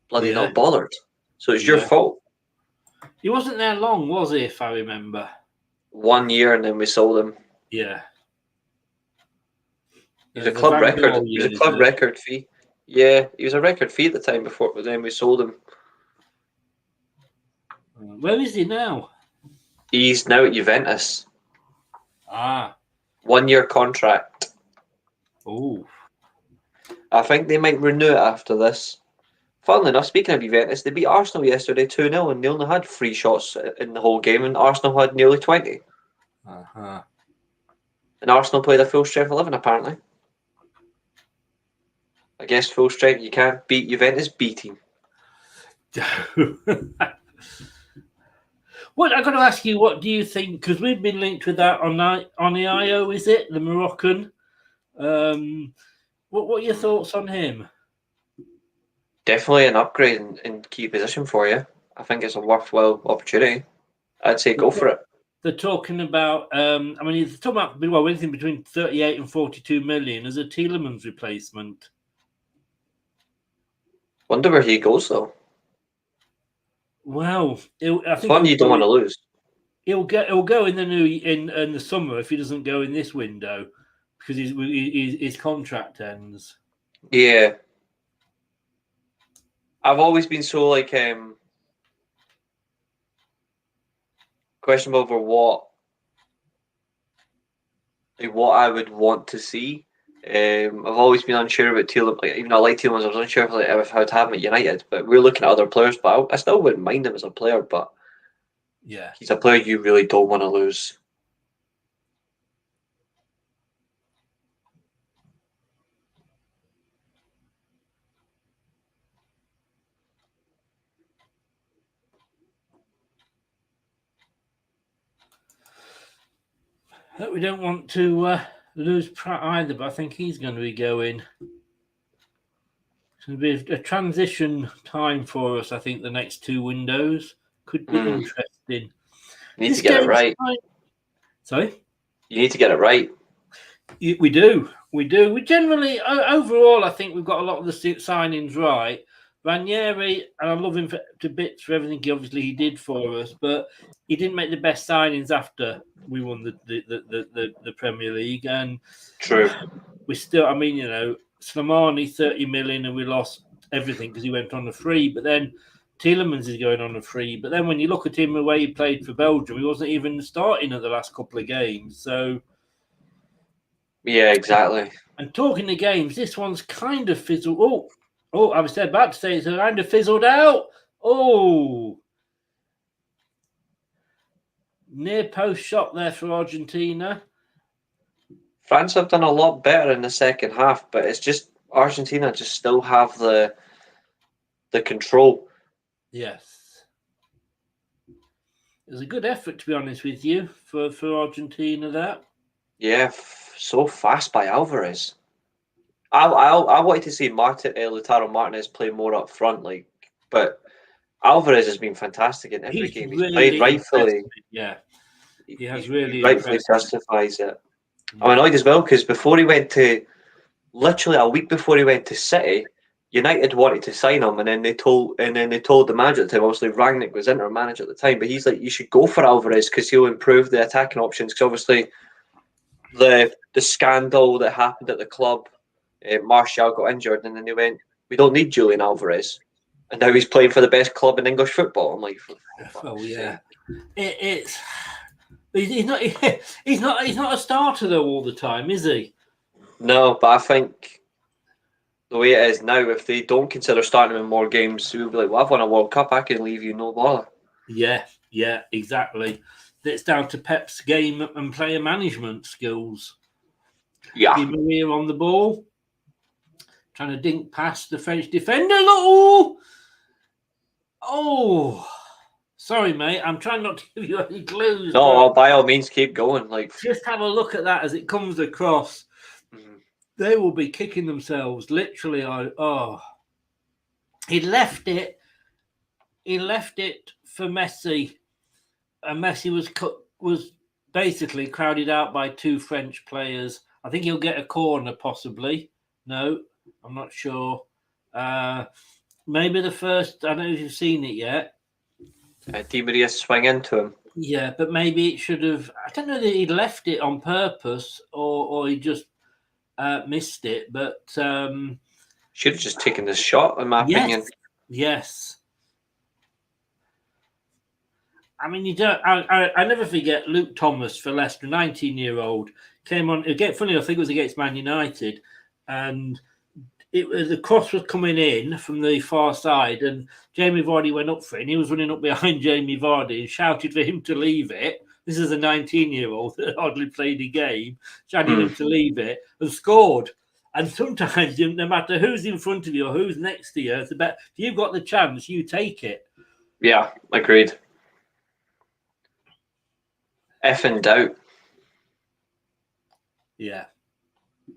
bloody not bothered. So it's your fault. He wasn't there long, was he? If I remember, 1 year, and then we sold him. Yeah. He was a club Van record. Gaal He was a years, club is it? record fee. Yeah, he was a record fee at the time before, but then we sold him. Where is he now? He's now at Juventus. Ah. 1-year contract. Oh. I think they might renew it after this. Funnily enough, speaking of Juventus, they beat Arsenal yesterday 2-0 and they only had 3 shots in the whole game and Arsenal had nearly 20. Uh-huh. And Arsenal played a full strength 11 apparently. I guess full strength, you can't beat Juventus B team. What I got to ask you, what do you think? Because we've been linked with that on the IO, is it the Moroccan? What are your thoughts on him? Definitely an upgrade in key position for you. I think it's a worthwhile opportunity. I'd say go for it. They're talking about, he's talking about anything between 38 and 42 million as a Tielemans replacement. Wonder where he goes though. Well, I think one you don't want to lose. He'll go in the summer if he doesn't go in this window because his contract ends. Yeah, I've always been so questionable over what I would want to see. I've always been unsure about Tielemans. Even though I like Tielemans, I was unsure if I would have him at United. But we're looking at other players. But I still wouldn't mind him as a player. But yeah, he's a player you really don't want to lose. We don't want to lose Pratt either, but I think he's going to be going. It's going to be a transition time for us. I think the next 2 windows could be interesting. You need to get it right. Sorry? You need to get it right. We do. We generally, overall, I think we've got a lot of the signings right. Ranieri, and I love him to bits for everything he did for us, but he didn't make the best signings after we won the Premier League. And true, we still, Slimani 30 million, and we lost everything because he went on a free. But then Tielemans is going on a free. But then when you look at him the way he played for Belgium, he wasn't even starting at the last couple of games. So yeah, exactly. And talking to games, this one's kind of fizzled. Oh, I was about to say it's kind of fizzled out. Oh, near post shot there for Argentina. France have done a lot better in the second half, but it's just Argentina just still have the control. Yes. It was a good effort, to be honest with you, for Argentina, that. Yeah, so fast by Alvarez. I wanted to see Lautaro Martinez play more up front, but Alvarez has been fantastic in every game he's played. Rightfully, yeah, he has really rightfully justifies it. I'm annoyed as well because literally a week before he went to City, United wanted to sign him, and then they told the manager at the time. Obviously, Rangnick was Inter manager at the time, but he's like, you should go for Alvarez because he'll improve the attacking options. Because obviously, the scandal that happened at the club. Martial got injured, and then they went, we don't need Julian Alvarez, and now he's playing for the best club in English football. I'm like, oh yeah, he's not a starter though all the time, is he? No, but I think the way it is now, if they don't consider starting him in more games, we'll be like, well, I've won a World Cup, I can leave you no bother. Yeah, exactly. It's down to Pep's game and player management skills. Yeah, Di Maria on the ball. Trying to dink past the French defender. Oh, sorry, mate. I'm trying not to give you any clues. No, by all means, keep going. Just have a look at that as it comes across. Mm-hmm. They will be kicking themselves. Literally, he left it. He left it for Messi, and Messi was basically crowded out by 2 French players. I think he'll get a corner, possibly. No. I'm not sure. Maybe the first. I don't know if you've seen it yet. Di Maria swing into him. Yeah, but maybe it should have. I don't know that he'd left it on purpose or he just missed it, but should have just taken this shot, in my opinion. Yes. I mean, you don't. I never forget Luke Thomas for Leicester, 19-year-old, came on. Again, funny enough, I think it was against Man United, and the cross was coming in from the far side, and Jamie Vardy went up for it, and he was running up behind Jamie Vardy and shouted for him to leave it. This is a 19-year-old that hardly played a game, shouting him to leave it, and scored. And sometimes, no matter who's in front of you or who's next to you, it's about if you've got the chance, you take it. Yeah, agreed. If in doubt. Yeah. I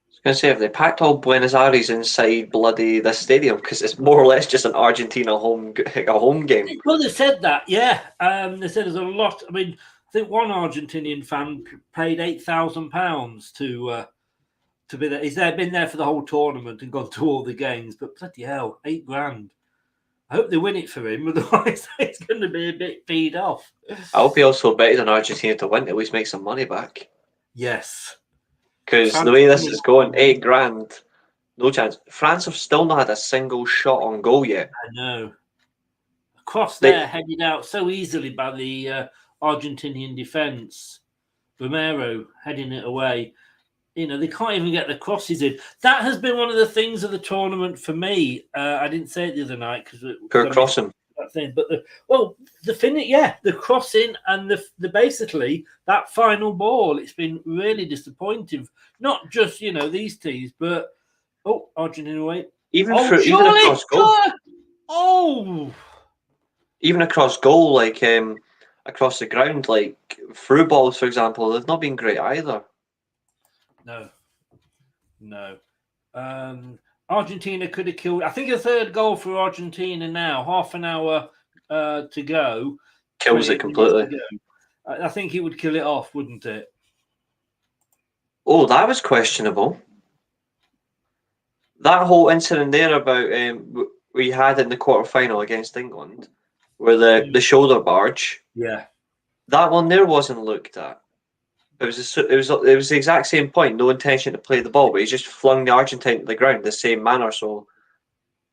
was going to say, have they packed all Buenos Aires inside bloody this stadium? Because it's more or less just an Argentina home game. Well, they said that, yeah. They said there's a lot. I mean, I think one Argentinian fan paid £8,000 to be there. He's been there for the whole tournament and gone to all the games. But bloody hell, £8,000. I hope they win it for him. Otherwise, it's going to be a bit feed off. I hope he also betted on Argentina to win to at least make some money back. Yes. Because the way this is going, £8,000, no chance. France have still not had a single shot on goal yet. I know. Across there, headed out so easily by the Argentinian defence. Romero heading it away. You know, they can't even get the crosses in. That has been one of the things of the tournament for me. I didn't say it the other night because Poor crossing. That thing, but the crossing and the basically that final ball. It's been really disappointing. Not just these teams, but Argentina away. Even across goal. Even across goal, like across the ground, like through balls, for example, they've not been great either. No. Argentina could have killed. I think a third goal for Argentina now. Half an hour to go. Kills it completely. I think it would kill it off, wouldn't it? Oh, that was questionable. That whole incident there about we had in the quarter-final against England, where the shoulder barge. Yeah. That one there wasn't looked at. It was the exact same point. No intention to play the ball, but he just flung the Argentine to the ground the same manner. So,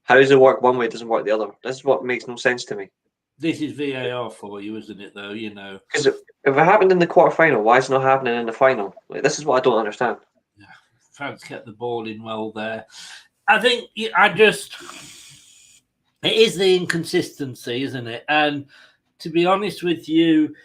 how does it work one way? It doesn't work the other. This is what makes no sense to me. This is VAR for you, isn't it? Though because if it happened in the quarter-final, why is it not happening in the final? Like, this is what I don't understand. Yeah, France kept the ball in well there. I think it is the inconsistency, isn't it? And to be honest with you.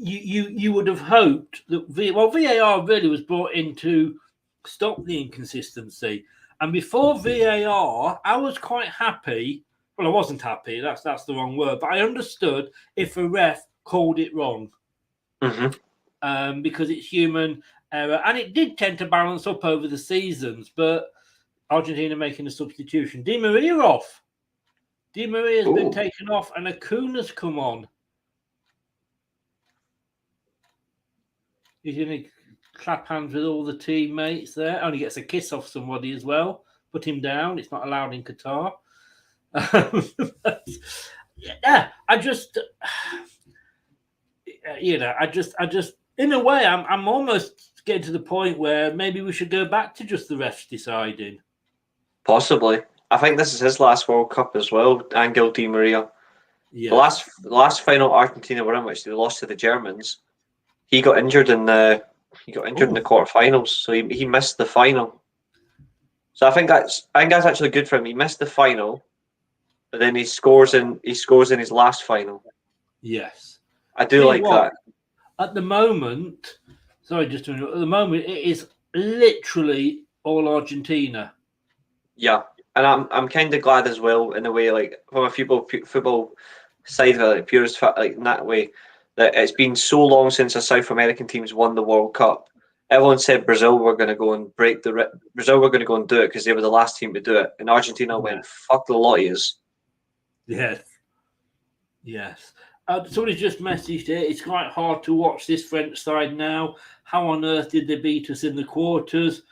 You would have hoped that VAR really was brought in to stop the inconsistency. And before VAR, I was quite happy. Well, I wasn't happy. That's the wrong word. But I understood if a ref called it wrong. Because it's human error. And it did tend to balance up over the seasons. But Argentina making a substitution. Di Maria off. Di Maria has been taken off and Acuna's come on. He's going to clap hands with all the teammates there. Only gets a kiss off somebody as well. Put him down. It's not allowed in Qatar. I just, in a way, I'm almost getting to the point where maybe we should go back to just the refs deciding. Possibly. I think this is his last World Cup as well, Angel Di Maria. Yeah. The last final Argentina were in, which they lost to the Germans. He got injured in the quarterfinals, so he missed the final. So I think that's actually good for him. He missed the final, but then he scores in his last final. Yes, I do like that. At the moment, it is literally all Argentina. Yeah, and I'm kind of glad as well in a way, like from a football side of it, purist like in that way. That it's been so long since the South American teams won the World Cup. Everyone said Brazil were going to go and Brazil were going to go and do it because they were the last team to do it, and Argentina went fuck the lot of yous. Yes. Somebody's just messaged it. It's quite hard to watch this French side now. How on earth did they beat us in the quarters?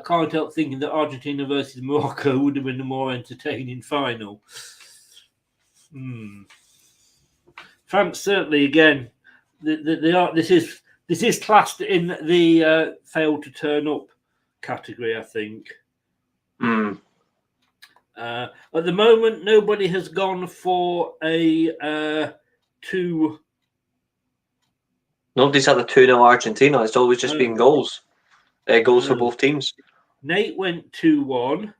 Can't help thinking that Argentina versus Morocco would have been a more entertaining final. France certainly, again, they are. This is classed in the failed to turn up category, I think. At the moment, nobody has gone for a 2. Nobody's had a 2-0 Argentina. It's always just been goals. Goals for both teams. Nate went 2-1.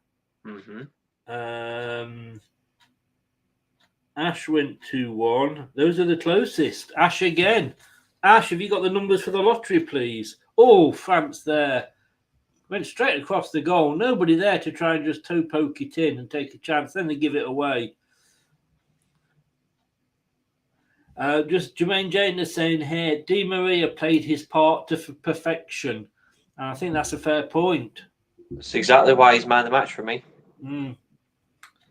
Ash went 2-1. Those are the closest. Ash again. Ash, have you got the numbers for the lottery, please? Oh, France there. Went straight across the goal. Nobody there to try and just toe poke it in and take a chance. Then they give it away. Just Jermaine Jane is saying here, Di Maria played his part to perfection. And I think that's a fair point. That's exactly why he's man of the match for me.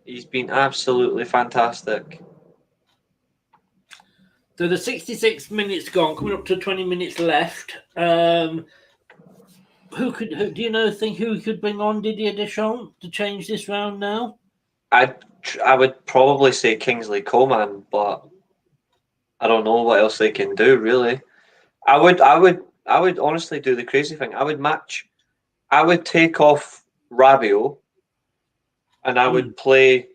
He's been absolutely fantastic. So the 66 minutes gone, coming up to 20 minutes left. Who do you know? Think who could bring on Didier Deschamps to change this round now? I would probably say Kingsley Coman, but I don't know what else they can do really. I would honestly do the crazy thing. I would take off Rabiot, and I would play.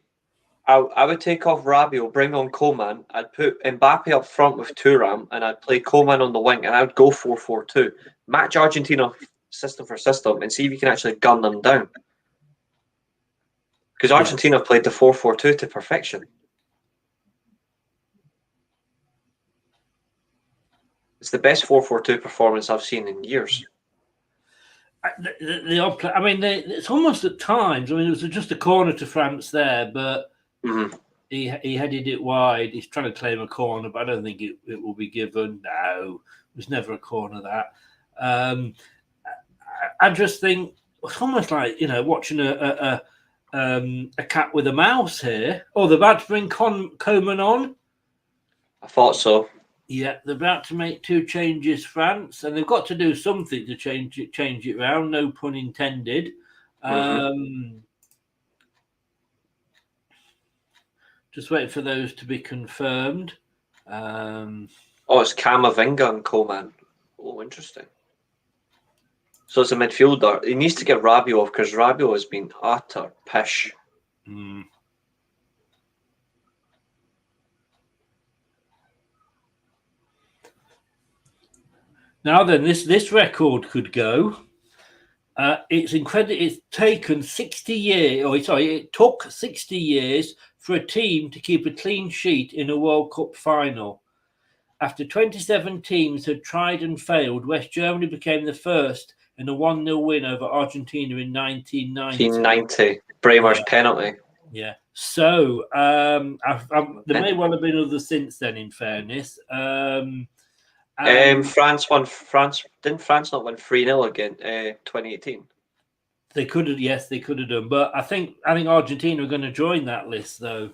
I would take off Rabiot, bring on Coman. I'd put Mbappe up front with Thuram, and I'd play Coman on the wing, and I would go 4-4-2. Match Argentina system for system, and see if you can actually gun them down. Because Argentina have played the 4-4-2 to perfection. It's the best 4-4-2 performance I've seen in years. It's almost at times. I mean, it was just a corner to France there, but he headed it wide. He's trying to claim a corner, but I don't think it will be given. No, it was never a corner, that. I just think it's almost like, watching a cat with a mouse here. Oh, they're about to bring Coman on. I thought so. Yeah, they're about to make 2 changes, France, and they've got to do something to change it around. No pun intended. Just waiting for those to be confirmed. It's Camavinga and Coman. Oh, interesting. So it's a midfielder. He needs to get Rabiot off because Rabiot has been utter pish. Now then, this record could go. It's incredible. It's taken 60 years. It took 60 years for a team to keep a clean sheet in a World Cup final. After 27 teams had tried and failed, West Germany became the first in a 1-0 win over Argentina in 1990. Bremer's penalty. Yeah. So there may well have been others since then, in fairness. France won. Didn't France not win 3-0 again? 2018. They could have. Yes, they could have done. But I think Argentina are going to join that list, though.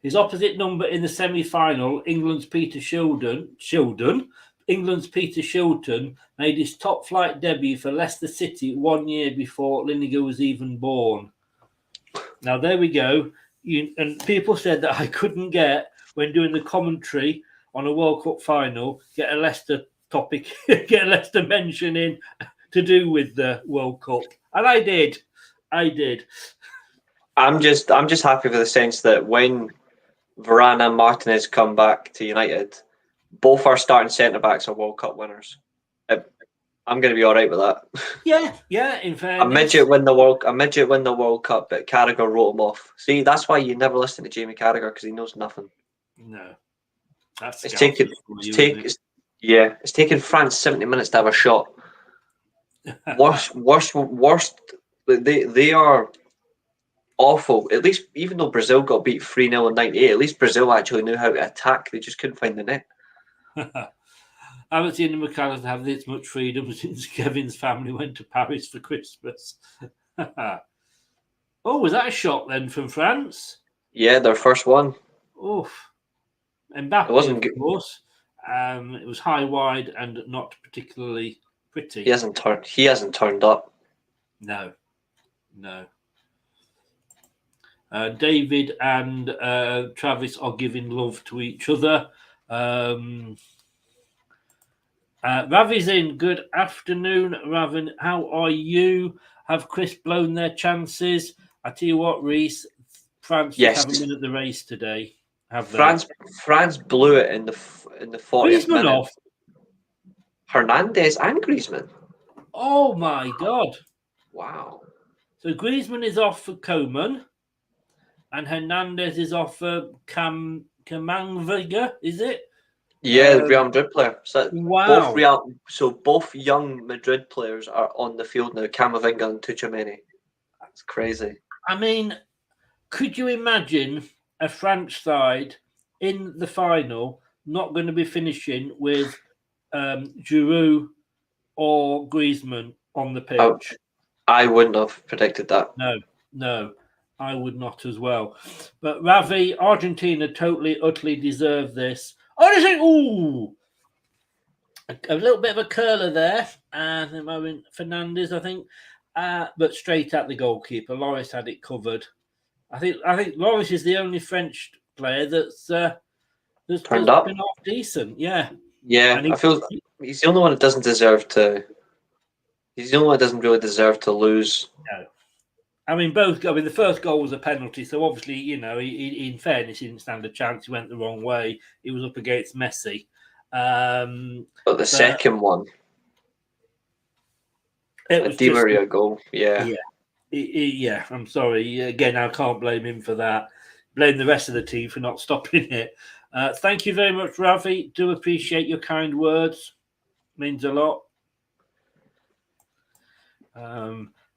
His opposite number in the semi-final, England's Peter Shilton. England's Peter Shilton made his top-flight debut for Leicester City 1 year before Lineker was even born. Now there we go. And people said that I couldn't get, when doing the commentary on a World Cup final, get a Leicester topic, get a Leicester mention in to do with the World Cup, and I did. I'm just happy for the sense that when Varane and Martinez come back to United, both our starting centre backs are World Cup winners. I'm going to be all right with that. Yeah. In fairness, a midget win the World Cup, but Carragher wrote him off. See, that's why you never listen to Jamie Carragher, because he knows nothing. No, that's it's taken France 70 minutes to have a shot. Worst. They are awful. At least, even though Brazil got beat 3-0 in '98, at least Brazil actually knew how to attack. They just couldn't find the net. I haven't seen the McAllisters have this much freedom since Kevin's family went to Paris for Christmas. Oh, was that a shot then from France? Yeah, their first one. Oof. Mbappe, it wasn't good. Of course. It was high, wide, and not particularly pretty. He hasn't turned up. No. David and Travis are giving love to each other. Ravi's in. Good afternoon, Ravin. How are you? Have Chris blown their chances? I tell you what, Reese, France Yes. just haven't been at the race today, have they? France blew it in the 40th Griezmann minute. off. Hernandez and Griezmann. Oh my God! Wow. So Griezmann is off for Coman, and Hernandez is off for Kamangviga. Is it? Yeah, the Real Madrid player. So Wow. both young Madrid players are on the field now. Camavinga and Tchouaméni. That's crazy. I mean, could you imagine a French side in the final not going to be finishing with Giroud or Griezmann on the pitch? I wouldn't have predicted that. No, I would not as well. But Ravi, Argentina totally, utterly deserve this. Oh, a little bit of a curler there, and the moment Fernandez, I think, but straight at the goalkeeper. Loris had it covered. I think Loris is the only French player that's Turned up. been off decent. Yeah. Yeah, I feel he's the only one that doesn't deserve to. He's the only one that doesn't really deserve to lose. No. I mean, the first goal was a penalty, so obviously, he, in fairness, he didn't stand a chance. He went the wrong way. He was up against Messi. But the second one, it was Di Maria goal. Yeah. Yeah. I'm sorry. Again, I can't blame him for that. Blame the rest of the team for not stopping it. Thank you very much, Ravi. Do appreciate your kind words. Means a lot.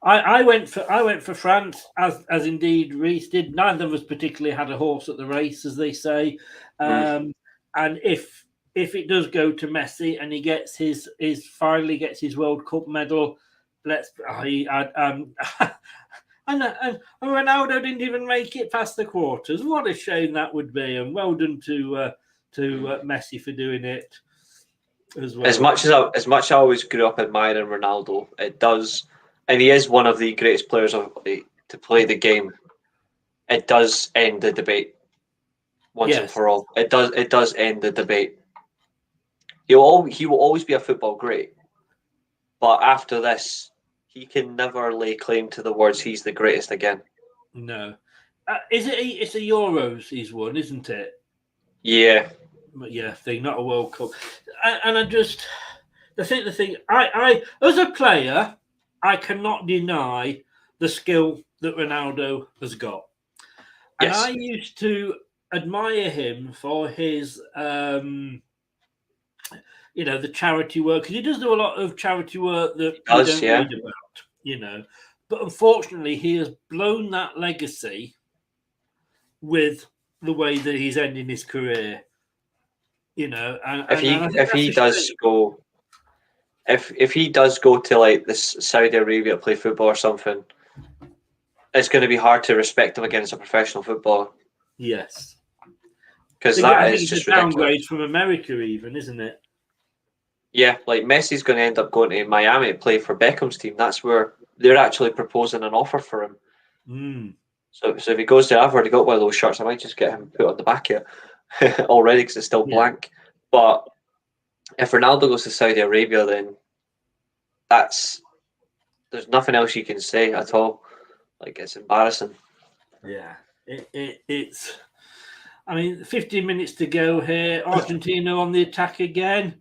I went for France, as indeed Reese did. Neither of us particularly had a horse at the race, as they say. And if it does go to Messi and he finally gets his World Cup medal, and Ronaldo didn't even make it past the quarters. What a shame that would be. And well done to Messi for doing it as well. As much as I always grew up admiring Ronaldo, it does, and he is one of the greatest players to play the game. It does end the debate once and for all. It does end the debate. He will always be a football great, but after this, he can never lay claim to the words he's the greatest again. No, it's a Euros he's won, isn't it? Yeah. Yeah, thing, not a World Cup. And the thing, I as a player, I cannot deny the skill that Ronaldo has got. And I used to admire him for his, the charity work, because he does do a lot of charity work that we don't read about, But unfortunately, he has blown that legacy with the way that he's ending his career. If he does go to like this Saudi Arabia to play football or something, it's going to be hard to respect him again as a professional footballer. Yes, because that is just a downgrade from America, even, isn't it? Yeah, like Messi's going to end up going to Miami to play for Beckham's team. That's where they're actually proposing an offer for him. So if he goes there, I've already got one of those shirts. I might just get him put on the back here already because it's still blank. But if Ronaldo goes to Saudi Arabia, then there's nothing else you can say at all. Like, it's embarrassing. Yeah, it's. I mean, 15 minutes to go here. Argentina on the attack again.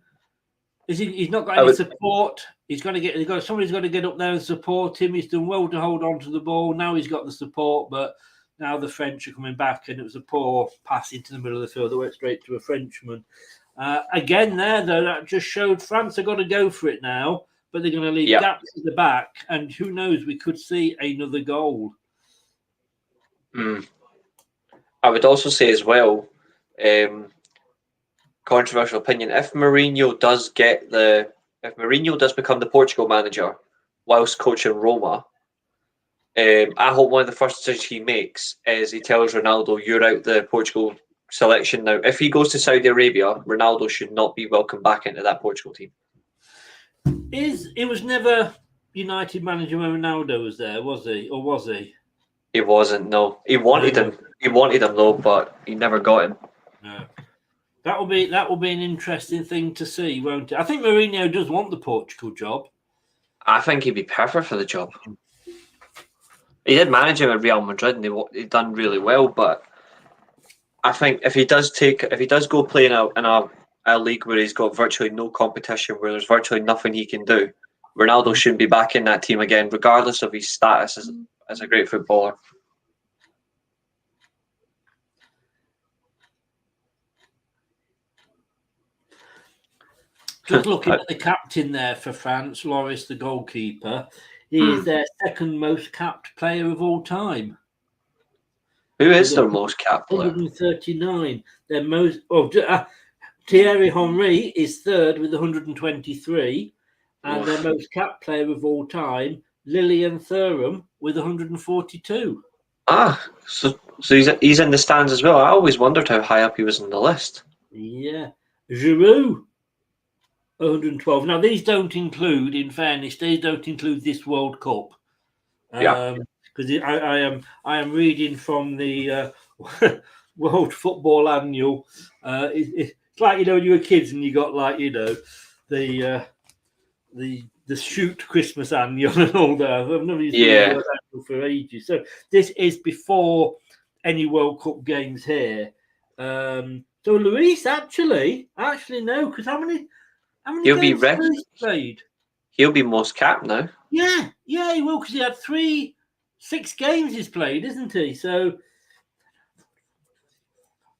He's not got any support. Somebody's got to get up there and support him. He's done well to hold on to the ball. Now he's got the support, but now the French are coming back, and it was a poor pass into the middle of the field that went straight to a Frenchman. Again, there though, that just showed France are going to go for it now, but they're going to leave gaps at the back, and who knows? We could see another goal. I would also say as well, controversial opinion, if Mourinho does become the Portugal manager whilst coaching Roma, I hope one of the first decisions he makes is he tells Ronaldo, you're out the Portugal selection now. If he goes to Saudi Arabia, Ronaldo should not be welcomed back into that Portugal team. It was never United manager when Ronaldo was there, was he? Or was he? He wasn't. No, he wanted him. He wanted him though, but he never got him. No. That will be an interesting thing to see, won't it? I think Mourinho does want the Portugal job. I think he'd be perfect for the job. He did manage him at Real Madrid, and he'd done really well. But I think if he does go play in a league where he's got virtually no competition, where there's virtually nothing he can do, Ronaldo shouldn't be back in that team again, regardless of his status as a great footballer. Just looking at the captain there for France, Lloris, the goalkeeper, he is their second most capped player of all time. Who is their most capped player? 139. Their most. Thierry Henry is third with 123, and their most capped player of all time, Lilian Thuram, with 142. So he's in the stands as well. I always wondered how high up he was in the list. Yeah, Giroud. 112. Now, these don't include, in fairness, these don't include this World Cup. Because I am reading from the World Football Annual. It's like, when you were kids and you got the shoot Christmas annual and all that. I've never used the annual for ages. So this is before any World Cup games here. So Luis actually no, because how many He'll be games has he played? He'll be most capped now. Yeah, he will, because he had 6 games he's played, isn't he? So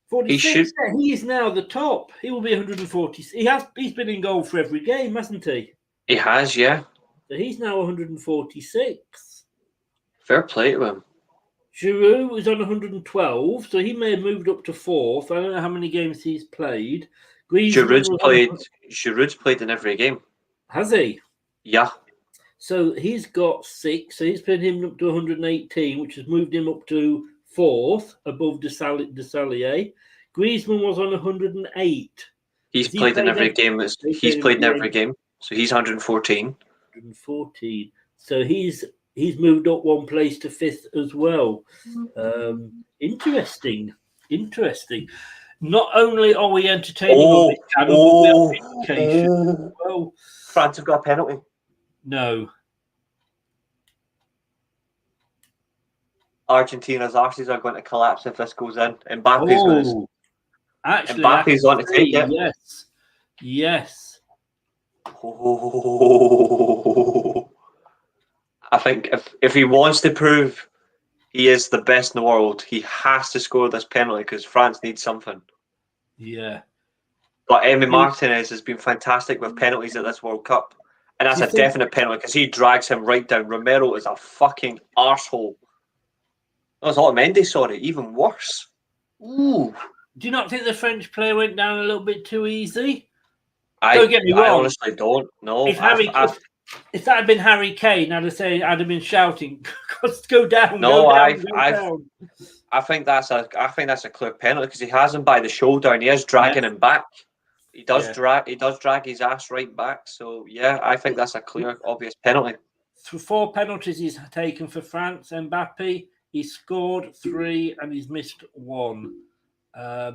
46. He is now the top. He will be 140. He's been in goal for every game, hasn't he? He has, yeah. So he's now 146. Fair play to him. Giroud was on 112, so he may have moved up to 4th. I don't know how many games he's played. Giroud's played in every game. Has he? Yeah. So he's got 6. So he's put him up to 118, which has moved him up to 4th, above De Salier. Griezmann was on 108. He's played in every game. He's played in every game. So he's 114. 114. So he's moved up 1 place to 5th as well. Interesting. Not only are we entertaining on this channel, but we have education as well. France have got a penalty. No. Argentina's arses are going to collapse if this goes in. Mbappe's on to take it. Yes. I think if he wants to prove he is the best in the world, he has to score this penalty because France needs something. Yeah. But Emi Martinez has been fantastic with penalties at this World Cup. And that's a definite penalty because he drags him right down. Romero is a fucking arsehole. That was Otamendi, sorry. Even worse. Ooh. Do you not think the French player went down a little bit too easy? Don't get me wrong. I honestly don't. No. If that had been Harry Kane, I'd have been shouting, "Go down!" No, I think that's a clear penalty because he has him by the shoulder and he is dragging him back. He does drag his ass right back. So yeah, I think that's a clear, obvious penalty. 4 penalties he's taken for France. Mbappe, he's scored 3 and he's missed 1.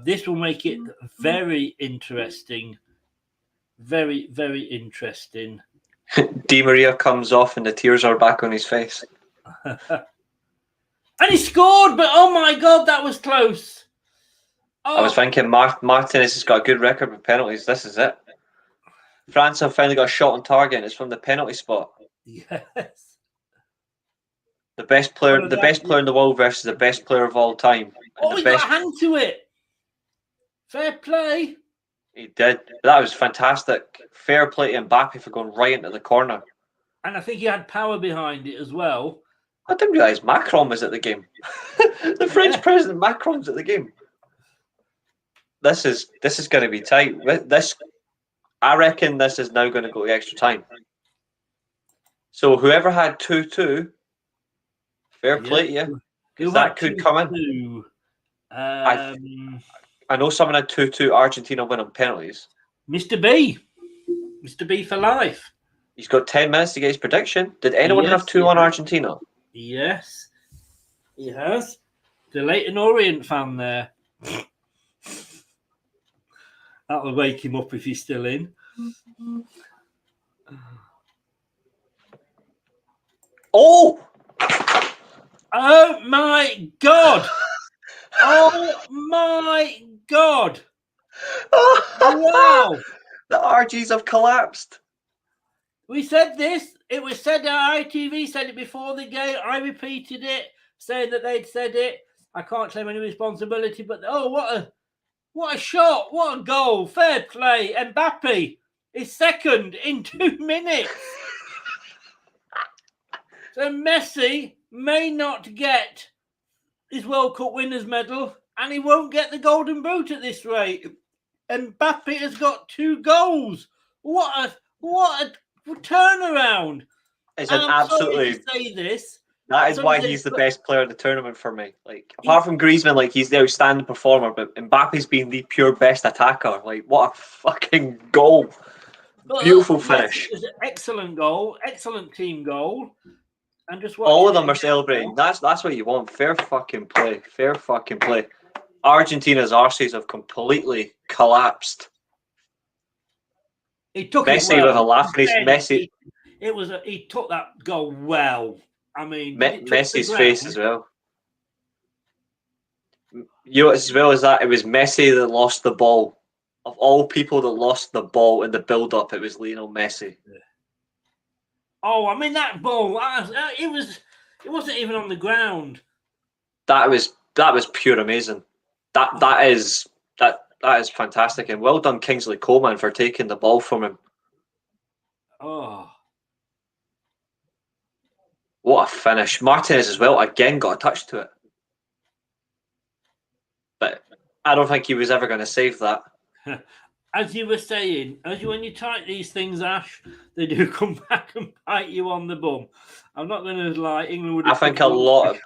This will make it very interesting. Very, very interesting. Di Maria comes off and the tears are back on his face. And he scored, but oh my God, that was close. Oh. I was thinking Martinez has got a good record with penalties. This is it. France have finally got a shot on target and it's from the penalty spot. Yes. The best player in the world versus the best player of all time. He got a hand to it. Fair play. He did. That was fantastic. Fair play to Mbappe for going right into the corner. And I think he had power behind it as well. I didn't realise Macron was at the game. The French president Macron's at the game. This is going to be tight. I reckon this is now going to go to extra time. So whoever had 2-2, fair play to you. Because that could come in. I know someone had 2-2. Argentina win on penalties. Mr. B for life. He's got 10 minutes to get his prediction. Did anyone have 2 on Argentina? Yes. He has. The Leighton Orient fan there. That'll wake him up if he's still in. Oh! Oh my God! Oh my God! Wow! The RGs have collapsed. We said this. It was said that ITV said it before the game. I repeated it, saying that they'd said it. I can't claim any responsibility, but what a shot! What a goal! Fair play. Mbappe is second in 2 minutes. So Messi may not get his World Cup winners medal, and he won't get the Golden Boot at this rate. Mbappe has got 2 goals. What a turnaround! It's And an I'm sorry absolutely. to say this. That is why he's the best player in the tournament for me. Like, apart from Griezmann, like, he's the outstanding performer, but Mbappe's been the pure best attacker. Like, what a fucking goal! Beautiful finish. It was an excellent goal, excellent team goal, and just all of them are celebrating. That's what you want. Fair fucking play. Fair fucking play. Argentina's arses have completely collapsed. He took Messi it well. with a laugh. Messi. He took that goal well. I mean, Messi's face as well. You know, as well as that, it was Messi that lost the ball. Of all people that lost the ball in the build-up, it was Lionel Messi. Oh, I mean that ball. It wasn't even on the ground. That was pure amazing. That is fantastic, and well done, Kingsley Coman, for taking the ball from him. Oh. What a finish. Martinez as well, again, got a touch to it. But I don't think he was ever going to save that. As you were saying, when you type these things, Ash, they do come back and bite you on the bum. I'm not going to lie. England would. I think a lot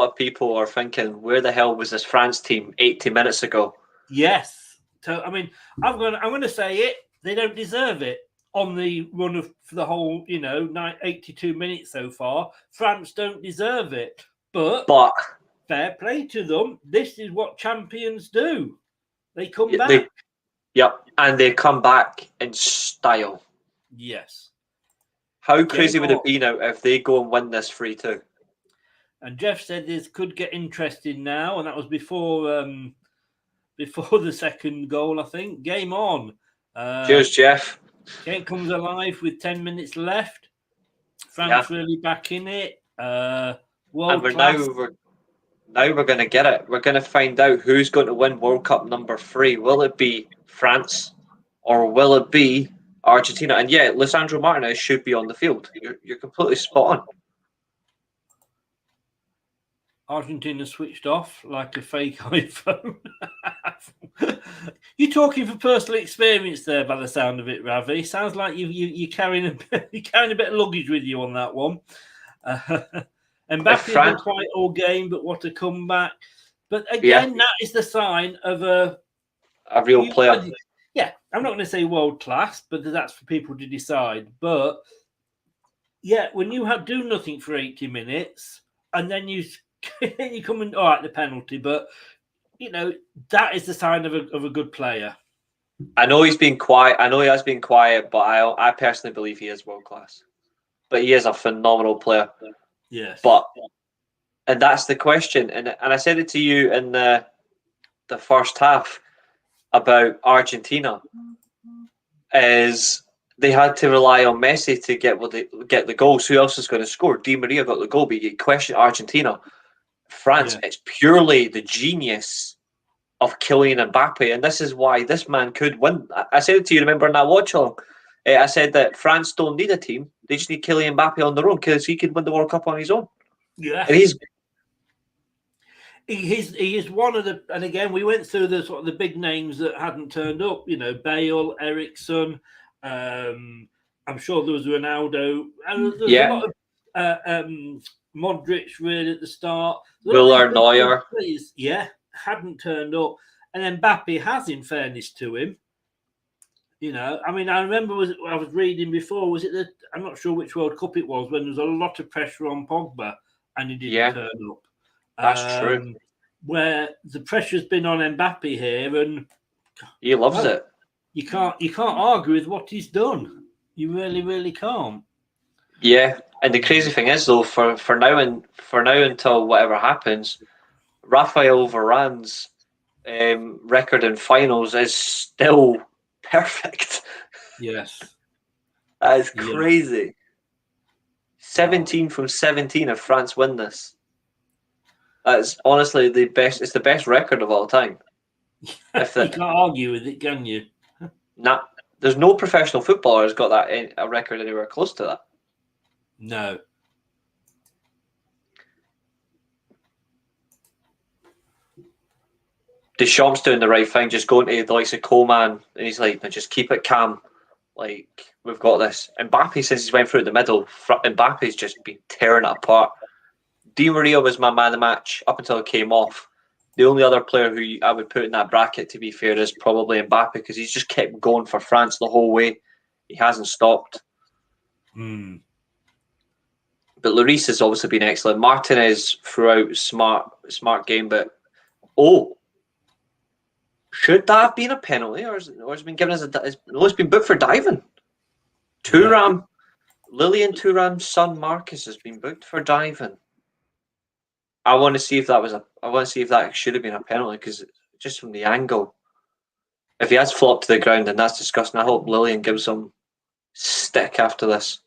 of people are thinking, where the hell was this France team 80 minutes ago? Yes. So I mean, I'm going to say it. They don't deserve it on the run for the whole, 82 minutes so far. France don't deserve it, but fair play to them. This is what champions do. They come back. And they come back in style. Yes. How crazy would it be now if they go and win this 3-2? And Jeff said this could get interesting now, and that was before the second goal, I think. Game on. Cheers, Jeff. Game comes alive with 10 minutes left. France really back in it. Now we're going to get it. We're going to find out who's going to win World Cup number 3. Will it be France or will it be Argentina? And yeah, Lisandro Martinez should be on the field. You're completely spot on. Argentina switched off like a fake iPhone. You're talking for personal experience there, by the sound of it, Ravi. Sounds like you're carrying a bit of luggage with you on that one. Mbappe's not quite all game, but what a comeback! But again, that is the sign of a real player. Yeah, I'm not going to say world class, but that's for people to decide. But yeah, when you do nothing for 80 minutes and then you come in, all right, the penalty, but that is the sign of a good player. I know he's been quiet. I know he has been quiet, but I personally believe he is world class. But he is a phenomenal player. Yes. And that's the question. And I said it to you in the first half about Argentina, is they had to rely on Messi to get the goals. Who else is going to score? Di Maria got the goal, but you question Argentina. France, it's purely the genius of Kylian Mbappe, and this is why this man could win. I said it to you, remember, in that Watchalong? I said that France don't need a team. They just need Kylian Mbappe on their own because he can win the World Cup on his own. Yeah. And he is one of the, and again, we went through the sort of the big names that hadn't turned up, Bale, Ericsson, I'm sure there was Ronaldo, and there was a lot of Modric really at the start. Müller, Neuer. Hadn't turned up. And then Mbappe has, in fairness to him. I mean, I remember I was reading before, I'm not sure which World Cup it was, when there was a lot of pressure on Pogba and he didn't turn up. That's true. Where the pressure's been on Mbappe here, and he loves it. You can't argue with what he's done. You really, really can't. Yeah, and the crazy thing is though, for now until whatever happens, Raphael Varane's record in finals is still perfect. Yes, that is crazy. 17 from 17 if France win this. That's honestly the best. It's the best record of all time. You can't argue with it, can you? Nah, there's no professional footballer who's got that a record anywhere close to that. No. Deschamps doing the right thing, just going to the likes of Coman, and he's like, just keep it calm. Like, we've got this. Mbappe, since he's went through the middle, Mbappe's just been tearing it apart. Di Maria was my man of the match up until it came off. The only other player who I would put in that bracket, to be fair, is probably Mbappe, because he's just kept going for France the whole way. He hasn't stopped. Mm. But Lloris has obviously been excellent. Martinez throughout, smart game, but should that have been a penalty, or has it been given as it's been booked for diving? Lilian Thuram's son Marcus has been booked for diving. I want to see if that should have been a penalty, because just from the angle, if he has flopped to the ground, then that's disgusting. I hope Lilian gives him stick after this.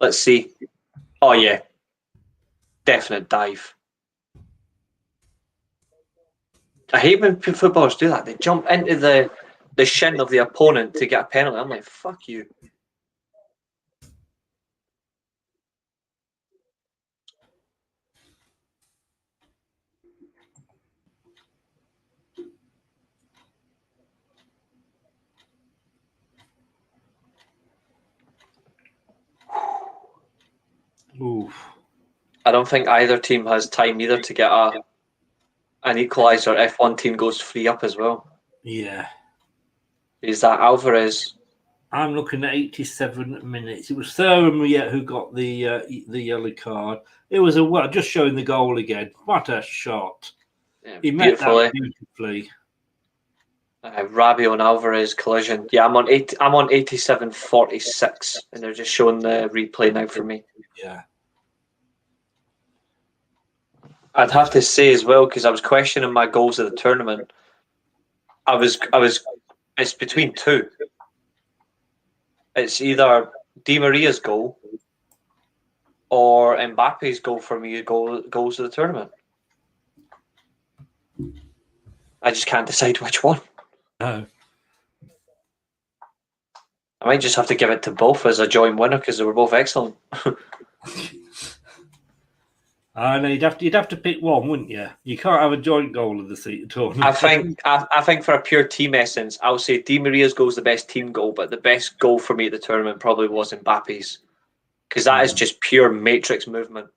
Let's see. Oh yeah, definite dive. I hate when footballers do that. They jump into the shin of the opponent to get a penalty. I'm like, fuck you. Oof. I don't think either team has time either to get an equaliser if one team goes free up as well. Yeah. Is that Alvarez? I'm looking at 87 minutes. It was Thuram who got the yellow card. It was just showing the goal again. What a shot! Yeah, he met that beautifully. Rabiot and Alvarez collision. Yeah, I'm on 87:46, and they're just showing the replay now for me. Yeah. I'd have to say as well, because I was questioning my goals of the tournament. It's between two. It's either Di Maria's goal or Mbappe's goal for me, goals of the tournament. I just can't decide which one. No. I might just have to give it to both as a joint winner, because they were both excellent. I know you'd have to pick one, wouldn't you? You can't have a joint goal of the tournament. I think for a pure team essence, I would say Di Maria's goal is the best team goal, but the best goal for me at the tournament probably was Mbappe's, because that is just pure matrix movement.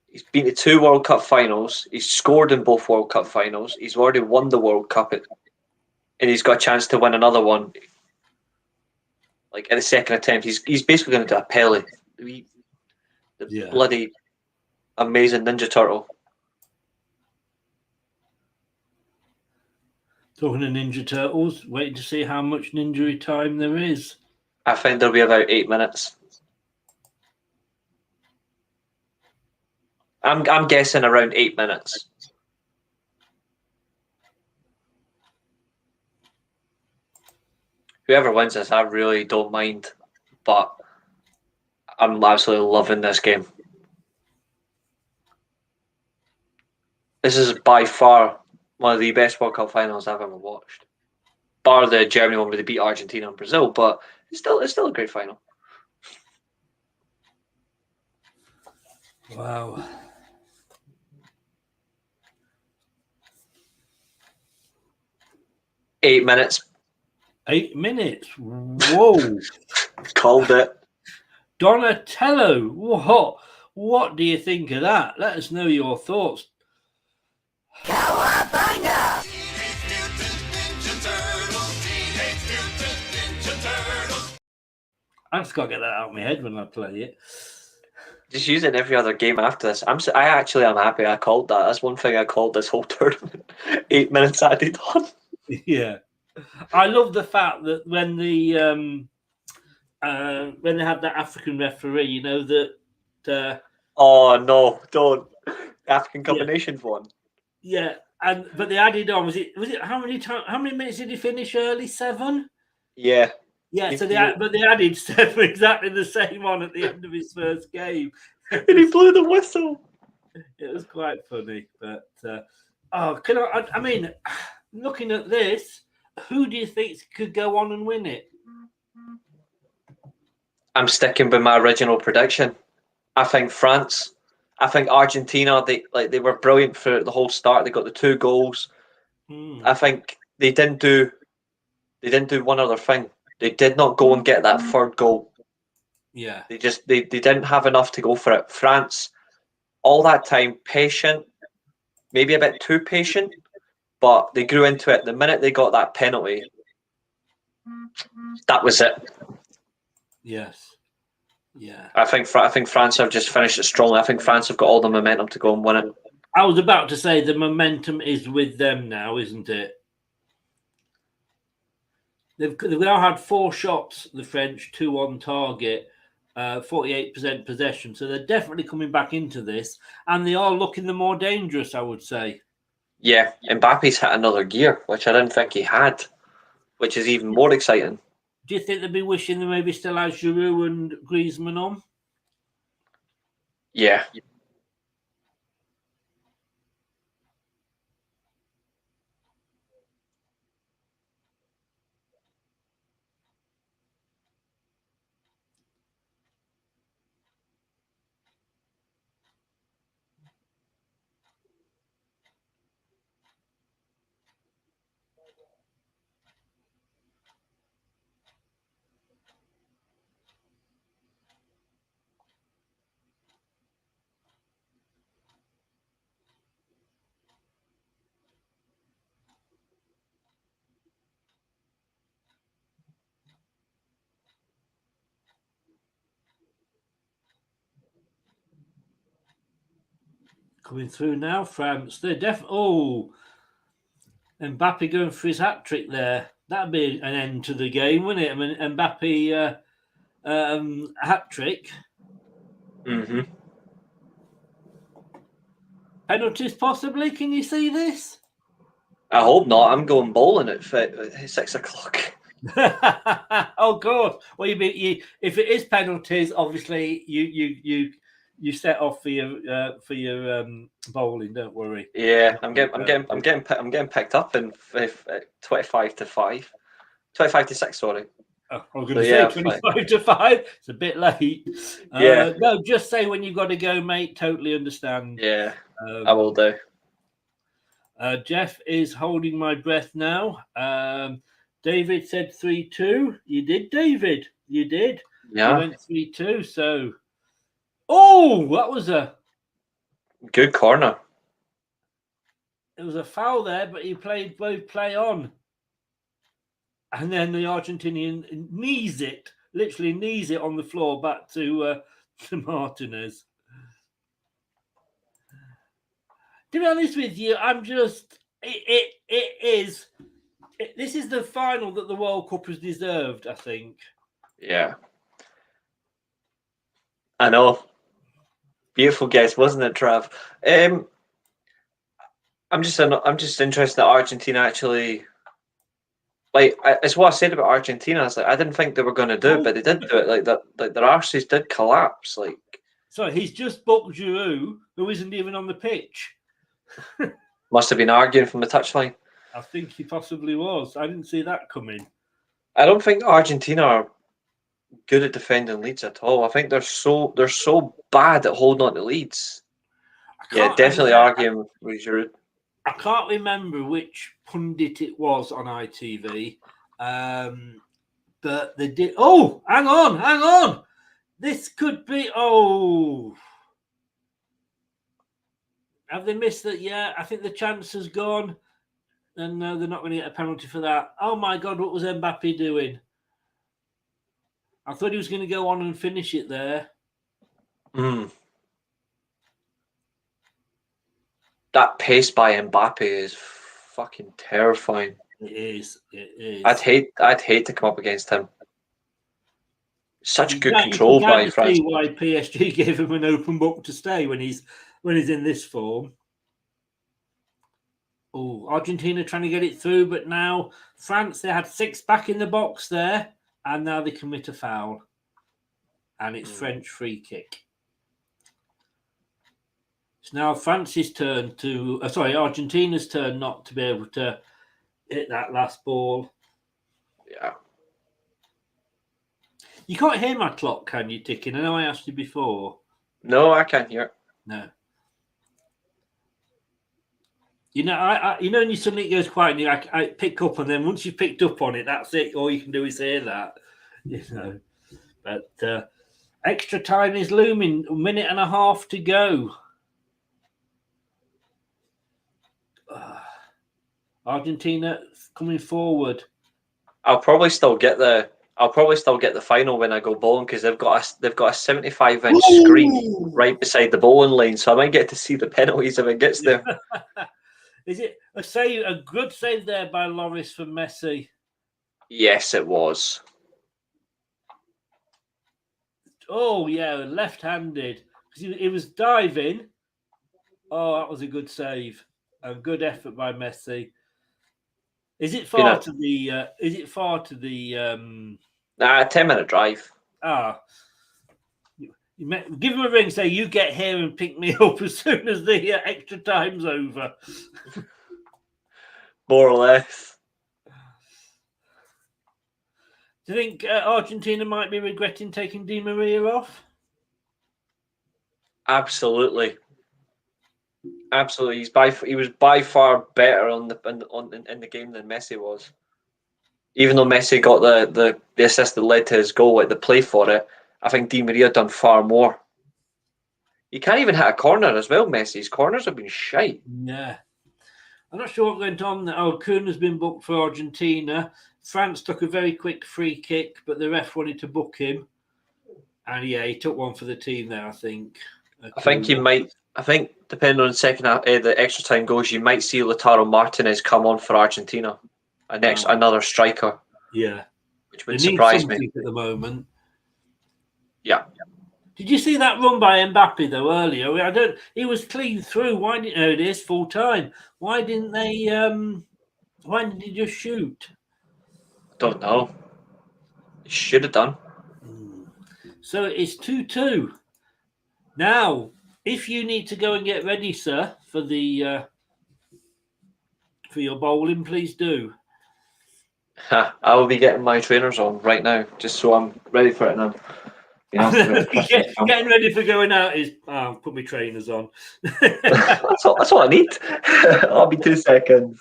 He's been to 2 World Cup finals. He's scored in both World Cup finals. He's already won the World Cup, and he's got a chance to win another one. Like in the second attempt, he's basically going to do a Pele. Bloody amazing Ninja Turtle. Talking of Ninja Turtles, waiting to see how much ninja time there is. I think there'll be about 8 minutes. I'm guessing around 8 minutes. Whoever wins this, I really don't mind, but I'm absolutely loving this game. This is by far one of the best World Cup finals I've ever watched. Bar the Germany one where they beat Argentina and Brazil, but it's still a great final. Wow. Eight minutes. 8 minutes. Whoa. Called it. Donatello. What do you think of that? Let us know your thoughts. Cowabunga! I just got to get that out of my head when I play it. Just use it in every other game after this. I actually am happy I called that. That's one thing I called this whole tournament. 8 minutes added on. Yeah, I love the fact that when they had that African referee, you know that. Oh no! Don't. African Cup of Nations one. Yeah, but they added on. Was it how many minutes did he finish early? 7. Yeah. Yeah, so they added 7 exactly the same on at the end of his first game. And he blew the whistle. It was quite funny, but I mean, looking at this, who do you think could go on and win it? I'm sticking with my original prediction. I think France. I think Argentina. They were brilliant for the whole start. They got the 2 goals. I think they didn't do one other thing. They did not go and get that 3rd goal. Yeah. They didn't have enough to go for it. France, all that time, patient, maybe a bit too patient, but they grew into it. The minute they got that penalty, that was it. Yes. Yeah. I think France have just finished it strongly. I think France have got all the momentum to go and win it. I was about to say the momentum is with them now, isn't it? They've now had 4 shots, the French, 2 on target, 48% possession. So they're definitely coming back into this, and they are looking the more dangerous, I would say. Yeah, Mbappe's hit another gear, which I didn't think he had, which is even more exciting. Do you think they'd be wishing they maybe still had Giroud and Griezmann on? Yeah. Coming through now, France. They're definitely. Oh, Mbappe going for his hat trick there. That'd be an end to the game, wouldn't it? I mean, Mbappe hat trick. Mm-hmm. Penalties possibly. Can you see this? I hope not. I'm going bowling at 6 o'clock. Oh, God. Well, if it is penalties, obviously you set off for your bowling. Don't worry. Yeah, I'm getting picked up in 25 to 5, 25 to 6. Sorry. Oh, I was going to say 25 to 5. It's a bit late. Yeah. No, just say when you've got to go, mate. Totally understand. Yeah, I will do. Jeff is holding my breath now. David said 3-2. You did, David. You did. Yeah. You went 3-2. So, oh, that was a good corner. It was a foul there, but he played both play on. And then the Argentinian literally knees it on the floor back to Martinez. To be honest with you, this is the final that the World Cup has deserved, I think. Yeah. I know. Beautiful guess, wasn't it, Trav? I'm just interested that Argentina actually, it's what I said about Argentina. It's like I didn't think they were going to do it, but they did do it. Like that, like their arses did collapse. Like, so he's just booked Giroud, who isn't even on the pitch. Must have been arguing from the touchline. I think he possibly was. I didn't see that coming. I don't think Argentina are good at defending leads at all. I think they're so bad at holding on to leads. Yeah, definitely arguing with Giroud. I can't remember which pundit it was on ITV, but they did. Oh, hang on! This could be. Oh, have they missed that? Yeah, I think the chance has gone, and no, they're not going to get a penalty for that. Oh my God, what was Mbappe doing? I thought he was going to go on and finish it there. That pace by Mbappe is fucking terrifying. It is. It is. I'd hate to come up against him. Such You good can control by kind of France. see why PSG gave him an open book to stay when he's in this form. Oh, Argentina trying to get it through, but now France, they had 6 back in the box there, and now they commit a foul. And it's French free kick. It's now France's turn to, Argentina's turn not to be able to hit that last ball. Yeah. You can't hear my clock, can you, ticking? I know I asked you before. No, I can't hear it. No. You know, when you suddenly it goes quiet and I pick up, and then once you've picked up on it, that's it. All you can do is hear that, you know. But extra time is looming. A minute and a half to go. Argentina coming forward. I'll probably still get the final when I go bowling, because they've got a 75-inch screen right beside the bowling lane, so I might get to see the penalties if it gets there. Is it a good save there by Lloris from Messi? Yes, it was. Oh yeah, left-handed, because he was diving. Oh, that was a good save. A good effort by Messi. Is it far to the? 10-minute drive. Give him a ring. Say you get here and pick me up as soon as the extra time's over. More or less. Do you think Argentina might be regretting taking Di Maria off? Absolutely. Absolutely. He was by far better in the game than Messi was. Even though Messi got the assist that led to his goal, like the play for it, I think Di Maria done far more. He can't even hit a corner as well, Messi's corners have been shite. Yeah. I'm not sure what went on. Kun has been booked for Argentina. France took a very quick free kick, but the ref wanted to book him. And yeah, he took one for the team there, I think. I think depending on the extra time goes, you might see Lautaro Martinez come on for Argentina. Another striker. Yeah. Which would surprise me. At the moment. Yeah. Did you see that run by Mbappe though earlier? He was clean through. Why didn't it is full time? Why didn't they why did he just shoot? Don't know. He should have done. So it's 2-2. Now, if you need to go and get ready, sir, for the for your bowling, please do. I will be getting my trainers on right now, just so I'm ready for it now. Getting ready for going out is put my trainers on. that's all I need. I'll be 2 seconds.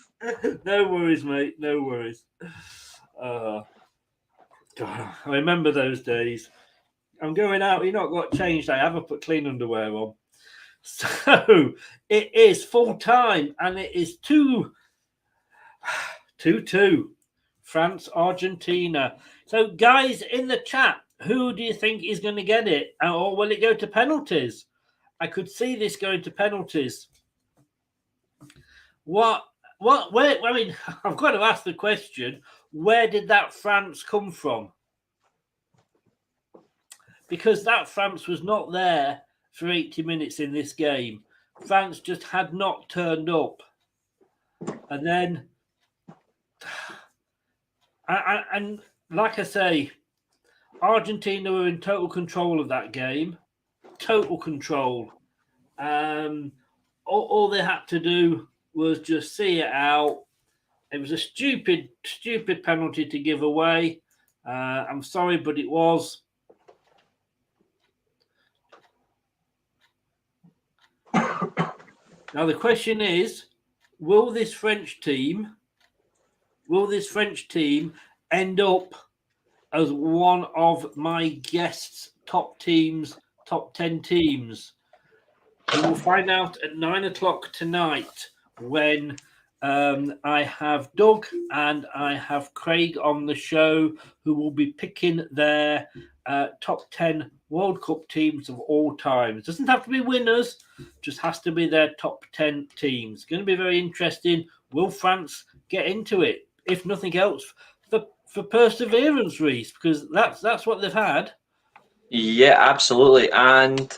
No worries, mate. No worries. God, I remember those days. I'm going out. You've not got changed. I haven't put clean underwear on. So it is full time, and it is 2-2. France, Argentina. So, guys, in the chat, who do you think is going to get it? Or will it go to penalties? I could see this going to penalties. Where, I mean, I've got to ask the question, where did that France come from? Because that France was not there for 80 minutes in this game. France just had not turned up. And then, and like I say, Argentina were in total control of that game. Total control. All they had to do was just see it out. It was a stupid penalty to give away. I'm sorry, but it was. Now the question is, will this French team end up as one of my guests' top 10 teams? We will find out at 9 o'clock tonight when I have Doug and I have Craig on the show, who will be picking their top 10 World Cup teams of all time. It doesn't have to be winners, just has to be their top 10 teams. Going to be very interesting. Will France get into it? If nothing else, for perseverance, Reese, because that's what they've had. Yeah, absolutely. And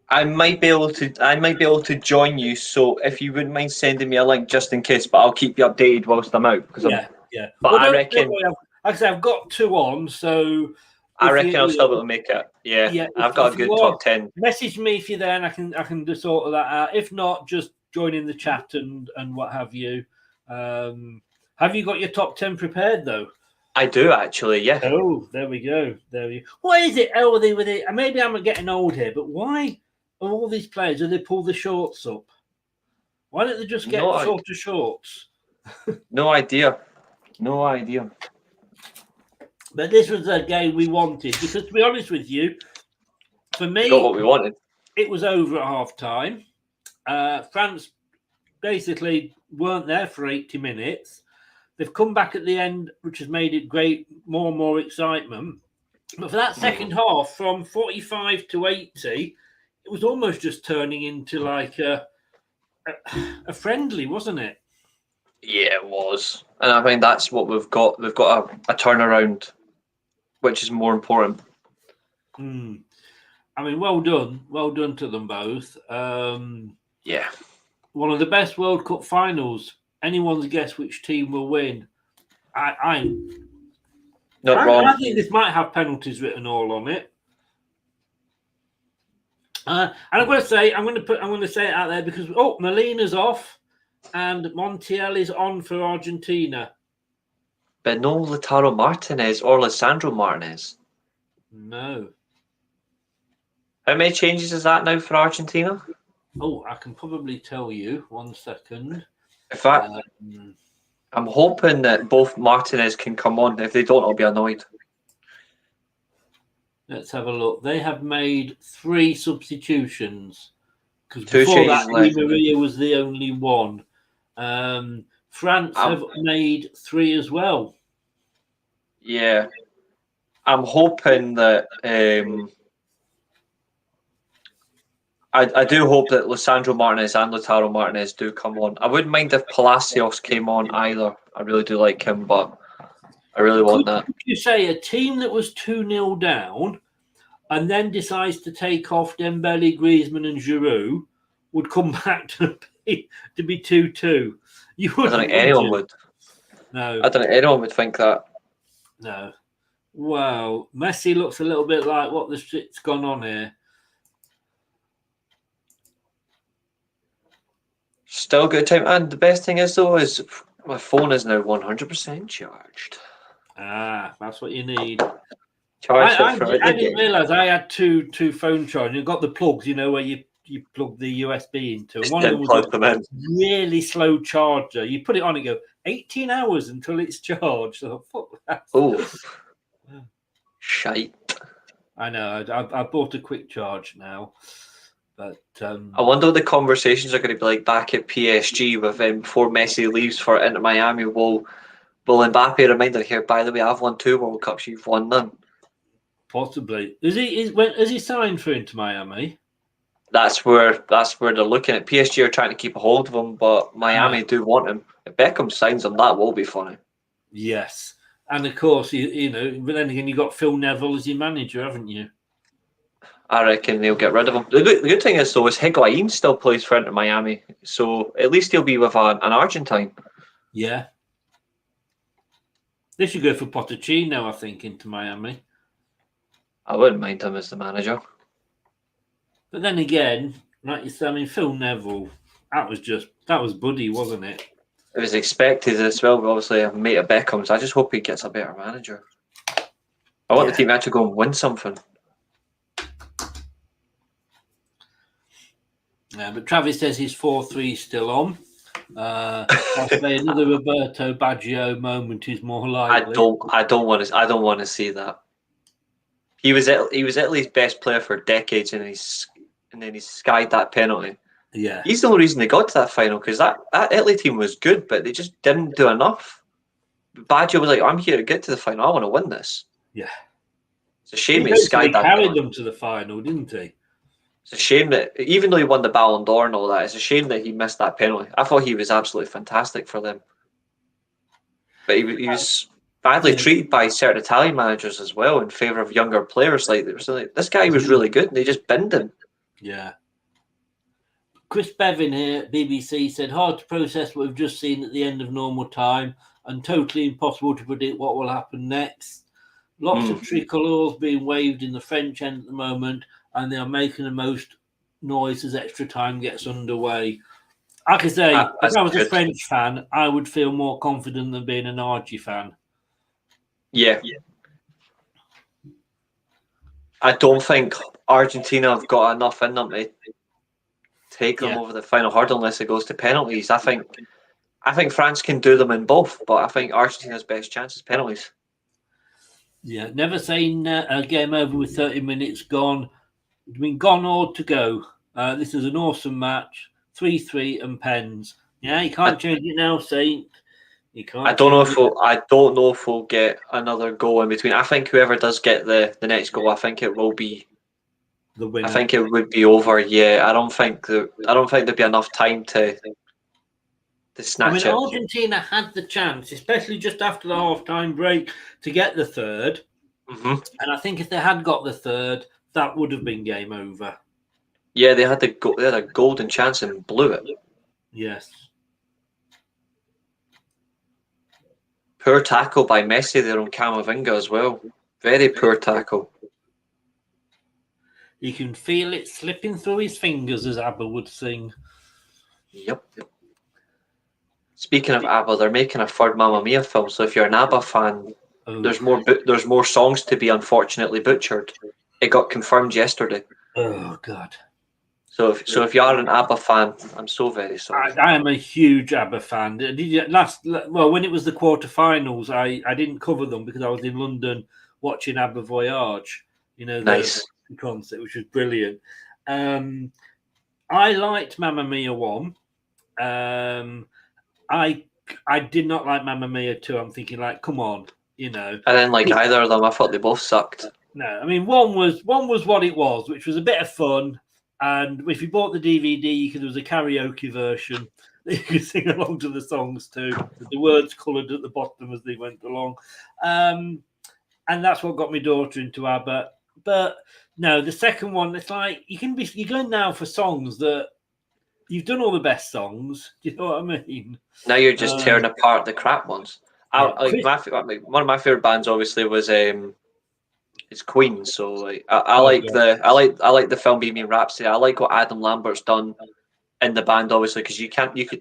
I might be able to join you. So if you wouldn't mind sending me a link just in case, but I'll keep you updated whilst I'm out. Yeah. But well, I reckon, like I said, I've got 2 on, so I'll still be able to make it. Yeah, I've got a good top 10. Message me if you're there, and I can just sort that out. If not, just join in the chat and what have you. Have you got your top 10 prepared though? I do actually, yeah. Oh, there we go. What is it? Oh, with it? Maybe I'm getting old here, but why are all these players? Do they pull the shorts up? Why don't they just get shorter shorts? No idea. But this was a game we wanted because, to be honest with you, for me, got what we wanted. It was over at half time. France basically weren't there for 80 minutes. They've come back at the end, which has made it great, more and more excitement. But for that second half, from 45 to 80, it was almost just turning into like a friendly, wasn't it? Yeah, it was. And I think that's what we've got. We've got a turnaround, which is more important. I mean, well done to them both. Yeah. One of the best World Cup finals. Anyone's guess which team will win? I think this might have penalties written all on it. And I'm going to say it out there because Molina's off and Montiel is on for Argentina. But no Lautaro Martinez or Lisandro Martinez. No. How many changes is that now for Argentina? Oh, I can probably tell you. 1 second. In fact, I'm hoping that both Martinez can come on. If they don't, I'll be annoyed. Let's have a look. They have made 3 substitutions because 2 before that, changes Di Maria was the only one. France have made 3 as well. Yeah, I'm hoping that. I do hope that Lisandro Martinez and Lautaro Martinez do come on. I wouldn't mind if Palacios came on either. I really do like him, but I really want that. You say a team that was 2-0 down and then decides to take off Dembele, Griezmann and Giroud would come back to be 2-2. You wouldn't. I don't think anyone would. No. I don't think anyone would think that. No. Wow. Messi looks a little bit like what the shit's gone on here. Still good time. And the best thing is, though, is my phone is now 100% charged. Ah, that's what you need. I didn't realise I had two phone chargers. I got the plugs, where you plug the USB into. Just one of them was them in. Really slow charger. You put it on, it go 18 hours until it's charged. So fuck that. Oh, shite. I know. I bought a quick charge now. But I wonder what the conversations are going to be like back at PSG with before Messi leaves for Inter Miami. Will Mbappe remind her here? By the way, I've won 2 World Cups. You've won none. Possibly. Has he signed for Inter Miami? That's where they're looking at. PSG are trying to keep a hold of him, but Miami do want him. If Beckham signs him, that will be funny. Yes, and of course, but then again, you got Phil Neville as your manager, haven't you? I reckon they'll get rid of him. The good thing is, though, is Higuain still plays for Inter Miami, so at least he'll be with an Argentine. Yeah. They should go for Pochettino, I think, into Miami. I wouldn't mind him as the manager. But then again, like you said, Phil Neville, that was Buddy, wasn't it? It was expected as well, obviously, a mate of Beckham's. I just hope he gets a better manager. I want the team to actually go and win something. Yeah, but Travis says his 4-3 still on. I'll say another Roberto Baggio moment is more likely. I don't want to see that. He was Italy's best player for decades, and then he skied that penalty. Yeah. He's the only reason they got to that final, because that Italy team was good, but they just didn't do enough. Baggio was like, I'm here to get to the final. I want to win this. Yeah. It's a shame He he skied that carried penalty. them to the final, didn't he? It's a shame that, even though he won the Ballon d'Or and all that, it's a shame that he missed that penalty. I thought he was absolutely fantastic for them. But he was badly treated by certain Italian managers as well in favour of younger players. Like, this guy was really good, and they just binned him. Yeah. Chris Bevan here, BBC, said, hard to process what we've just seen at the end of normal time and totally impossible to predict what will happen next. Lots of tricolours being waved in the French end at the moment, and they are making the most noise as extra time gets underway. Like I say, if I was a French fan, I would feel more confident than being an ARG fan. Yeah. I don't think Argentina have got enough in them to take them over the final hurdle unless it goes to penalties. I think France can do them in both, but I think Argentina's best chance is penalties. Yeah, never seen a game over with 30 minutes gone. I mean, gone or to go. This is an awesome match. 3-3 and pens. Yeah, you can't change it now, Saint. You can't. I don't know if we'll get another goal in between. I think whoever does get the next goal, I think it will be the winner. I think it would be over. Yeah, I don't think there'd be enough time to snatch it. Argentina had the chance, especially just after the half-time break, to get the third. Mm-hmm. And I think if they had got the third, that would have been game over. Yeah, they had a golden chance and blew it. Yes. Poor tackle by Messi there on Camavinga as well. Very poor tackle. You can feel it slipping through his fingers, as ABBA would sing. Yep. Speaking of ABBA, they're making a third Mamma Mia film. So if you're an ABBA fan, there's more songs to be unfortunately butchered. It got confirmed yesterday. Oh God. So if you are an ABBA fan, I'm so very sorry. I am a huge ABBA fan. Did you when it was the quarterfinals, I didn't cover them because I was in London watching ABBA Voyage. The concert, which was brilliant. I liked Mamma Mia 1. I did not like Mamma Mia 2. I'm thinking, like, come on, I didn't like either of them. I thought they both sucked. No, I mean, one was what it was, which was a bit of fun. And if you bought the DVD, there was a karaoke version that you could sing along to the songs to, with the words coloured at the bottom as they went along. And that's what got my daughter into ABBA. But no, the second one, it's like you're going now for songs that you've done all the best songs. Do you know what I mean? Now you're just tearing apart the crap ones. One of my favorite bands obviously was it's Queen. So like I like the film Bohemian Rhapsody. I like what Adam Lambert's done in the band, obviously, because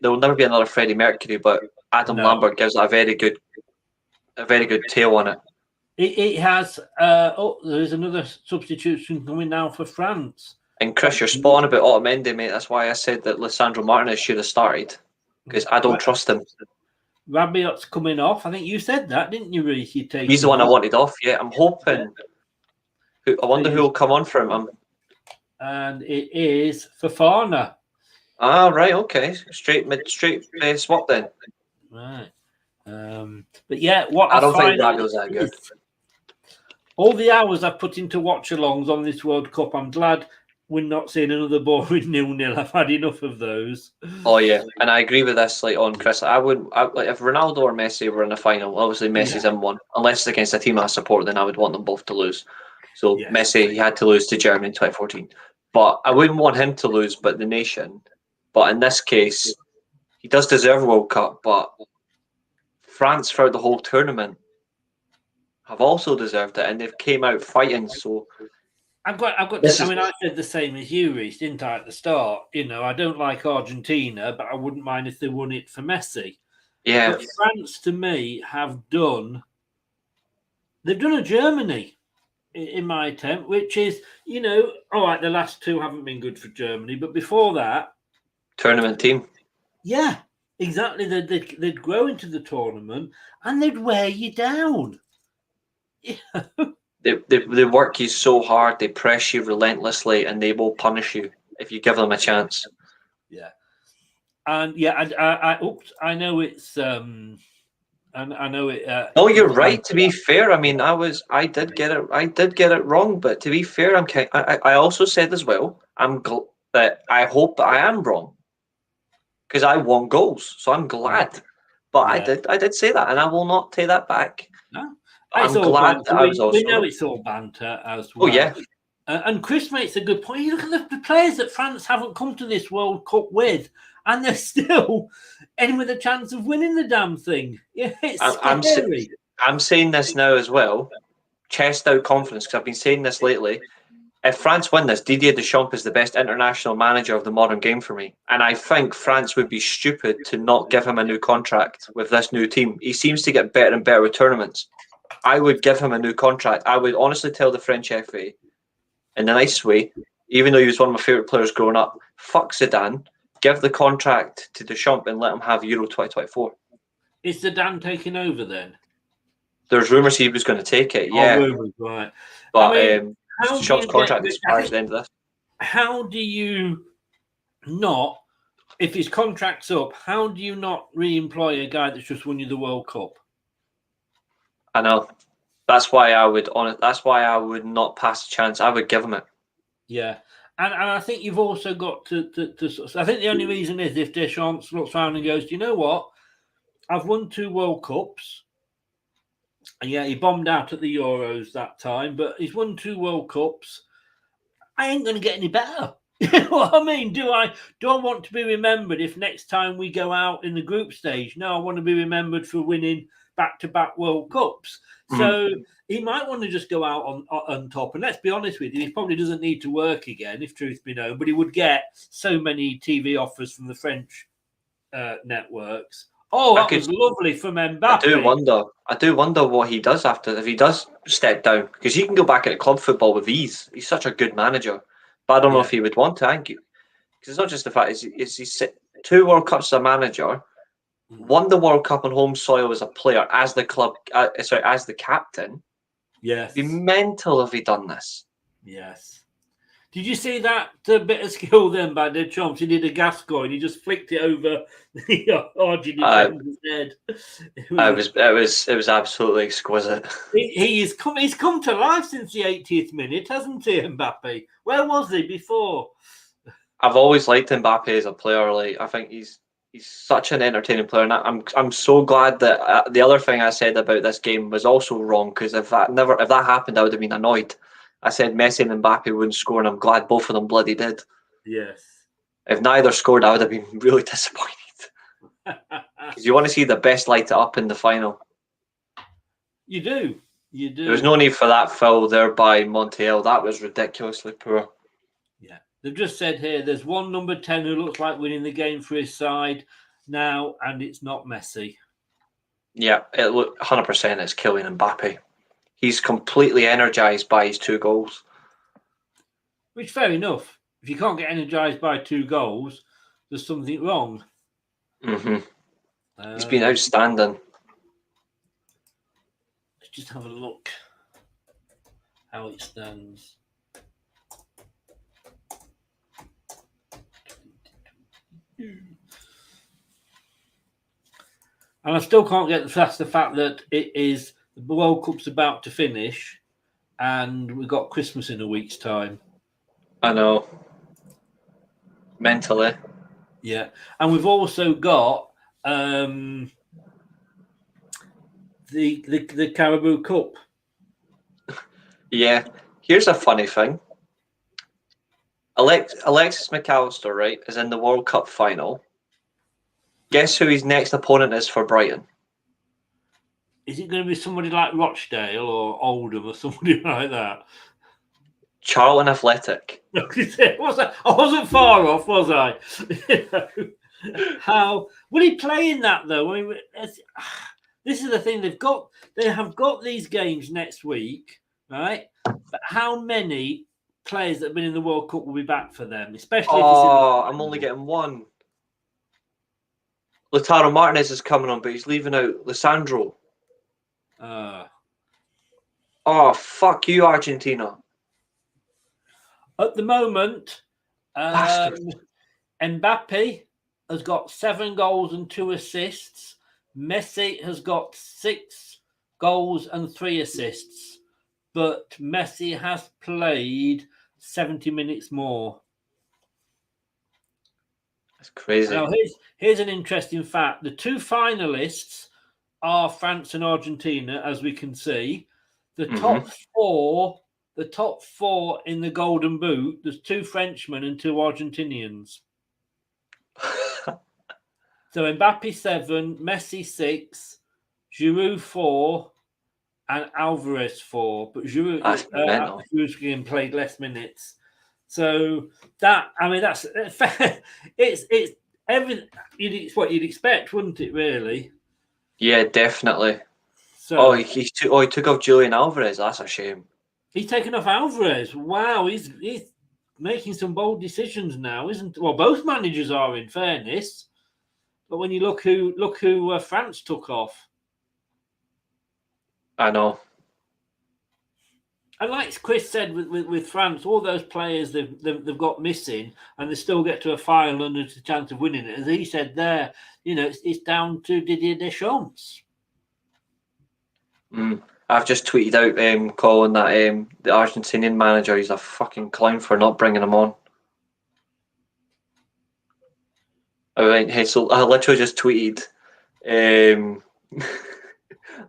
there will never be another Freddie Mercury, but Adam Lambert gives a very good tail on it. It has. There's another substitution coming now for France. And Chris, you're spot on about Otamendi, mate. That's why I said that Lisandro Martinez should have started, because I don't trust him. Rabiot's coming off. I think you said that, didn't you, Reece? He's the one I wanted off. Yeah, I'm hoping. I wonder who will come on for him. And it is Fofana. Ah, right. Okay. Straight swap then. Right. But yeah, I don't think Rabiot's that good. All the hours I've put into watch-alongs on this World Cup, I'm glad we're not seeing another boring 0-0. I've had enough of those. Oh yeah, and I agree with this. Like on Chris, I would if Ronaldo or Messi were in the final. Obviously, Messi's in one. Unless it's against a team I support, then I would want them both to lose. So Messi, he had to lose to Germany in 2014, but I wouldn't want him to lose, but the nation. But in this case, he does deserve a World Cup. But France, throughout the whole tournament, have also deserved it, and they've came out fighting. So I've got this. I mean, I said the same as you, Reece, didn't I, at the start? I don't like Argentina, but I wouldn't mind if they won it for Messi. Yeah. But France, to me, they've done a Germany in my attempt, which is, all right, the last two haven't been good for Germany, but before that, tournament team. Yeah, exactly. They'd grow into the tournament and they'd wear you down. Yeah. They work you so hard, they press you relentlessly, and they will punish you if you give them a chance. Yeah. And yeah, I know it's and I know it. No, you're right. To be fair, I mean, I did get it wrong. But to be fair, I also said as well, that I hope that I am wrong because I won goals, so I'm glad. But I did say that, and I will not take that back. No, I'm glad that I was also. We know it's all banter as well. Oh yeah. And Chris makes a good point. You look at the players that France haven't come to this World Cup with, and they're still in with a chance of winning the damn thing. Yeah, it's scary. I'm saying this now as well, chest out confidence, because I've been saying this lately. If France win this, Didier Deschamps is the best international manager of the modern game for me. And I think France would be stupid to not give him a new contract with this new team. He seems to get better and better with tournaments. I would give him a new contract. I would honestly tell the French FA, in a nice way, even though he was one of my favourite players growing up, fuck Zidane, give the contract to Deschamps and let him have Euro 2024. Is Zidane taking over then? There's rumours he was going to take it, yeah. Rumours, right. But Deschamps' contract expires at the end of this. How do you not, if his contract's up, how do you not re-employ a guy that's just won you the World Cup? I know. That's why I would not pass the chance. I would give him it. Yeah. And I think you've also got to I think the only reason is if Deschamps looks around and goes, do you know what? I've won 2 World Cups. And yeah, he bombed out at the Euros that time, but he's won 2 World Cups. I ain't going to get any better. You know what I mean? Do I want to be remembered if next time we go out in the group stage? No, I want to be remembered for winning back-to-back World Cups. So he might want to just go out on top. And let's be honest with you, he probably doesn't need to work again, if truth be known, but he would get so many TV offers from the French networks. Oh, that was lovely from Mbappe. I do wonder what he does if he does step down, because he can go back into club football with ease. He's such a good manager. But I don't know if he would want to, thank you. Because it's not just the fact, he's 2 World Cups as a manager, won the World Cup on home soil as a player, as the as the captain. Yes. It'd be mental if he done this. Yes. Did you see that bit of skill then by Deschamps? He did a Gascoigne. He just flicked it over the ARG defender's head. It was absolutely exquisite. He's come to life since the 80th minute, hasn't he, Mbappe? Where was he before? I've always liked Mbappe as a player. Like, I think he's such an entertaining player, and I'm so glad that the other thing I said about this game was also wrong, because if that happened, I would have been annoyed. I said Messi and Mbappe wouldn't score, and I'm glad both of them bloody did. Yes. If neither scored, I would have been really disappointed. Because you want to see the best light it up in the final. You do. There was no need for that foul there by Montiel. That was ridiculously poor. Yeah. They've just said here, there's one number 10 who looks like winning the game for his side now, and it's not Messi. Yeah, it 100% it's Kylian Mbappe. He's completely energised by his 2 goals. Which, fair enough. If you can't get energised by 2 goals, there's something wrong. He's been outstanding. Let's just have a look how it stands. And I still can't get past the fact that it is the World Cup's about to finish and we've got Christmas in a week's time. I know. Mentally. Yeah. And we've also got the Carabao Cup. Yeah. Here's a funny thing. Alexis McAllister, right, is in the World Cup final. Guess who his next opponent is for Brighton? Is it going to be somebody like Rochdale or Oldham or somebody like that? Charlton Athletic. I wasn't far off, was I? How will he play in that though? I mean, this is the thing. They have got these games next week, right? But how many players that have been in the World Cup will be back for them? Especially. I'm only getting one. Lautaro Martinez is coming on, but he's leaving out Lisandro. Oh, fuck you, Argentina. At the moment, Mbappe has got 7 goals and 2 assists. Messi has got 6 goals and 3 assists. But Messi has played 70 minutes more. That's crazy. Now, here's an interesting fact. The 2 finalists are France and Argentina, as we can see. The top 4, in the Golden Boot, there's 2 Frenchmen and 2 Argentinians. So Mbappe 7, Messi 6, Giroud 4, and Alvarez 4. But Giroud's game played less minutes. So that's it's everything. It's what you'd expect, wouldn't it? Really? Yeah, definitely. So he took off Julian Alvarez. That's a shame. He's taken off Alvarez. Wow, he's making some bold decisions now, isn't? Well, both managers are, in fairness. But when you look who France took off. I know. And like Chris said, with France, all those players they've got missing, and they still get to a final and there's a chance of winning it. As he said there, it's down to Didier Deschamps. I've just tweeted out Colin that the Argentinian manager is a fucking clown for not bringing him on. I literally just tweeted.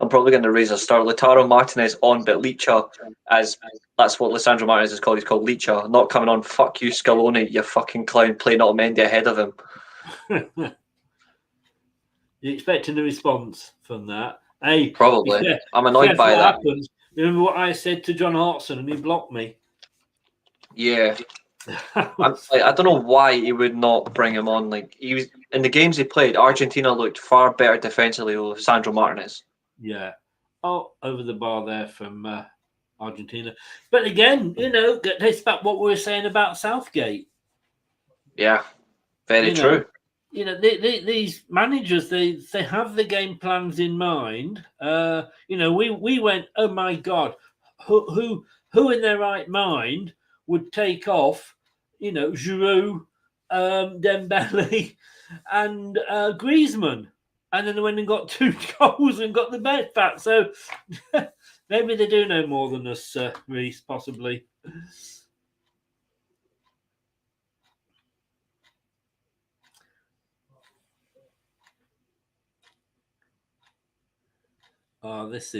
I'm probably going to raise a star. Lautaro Martinez on, but Licha, as that's what Lisandro Martinez is called. He's called Licha. Not coming on. Fuck you, Scaloni, you fucking clown. Playing Otamendi ahead of him. You're expecting a response from that? Hey, probably. I'm annoyed by that. Happens. Remember what I said to John Hartson, and he blocked me. Yeah. I don't know why he would not bring him on. Like, he was in the games he played, Argentina looked far better defensively with Sandro Martinez. Yeah. Oh, over the bar there from Argentina. But again, it's about what we were saying about Southgate. Yeah, very true. These managers, they have the game plans in mind. We went, oh my God, who in their right mind would take off, Giroud, Dembele, and Griezmann, and then they went and got 2 goals and got the bet back. So maybe they do know more than us, Reece, possibly. Oh, this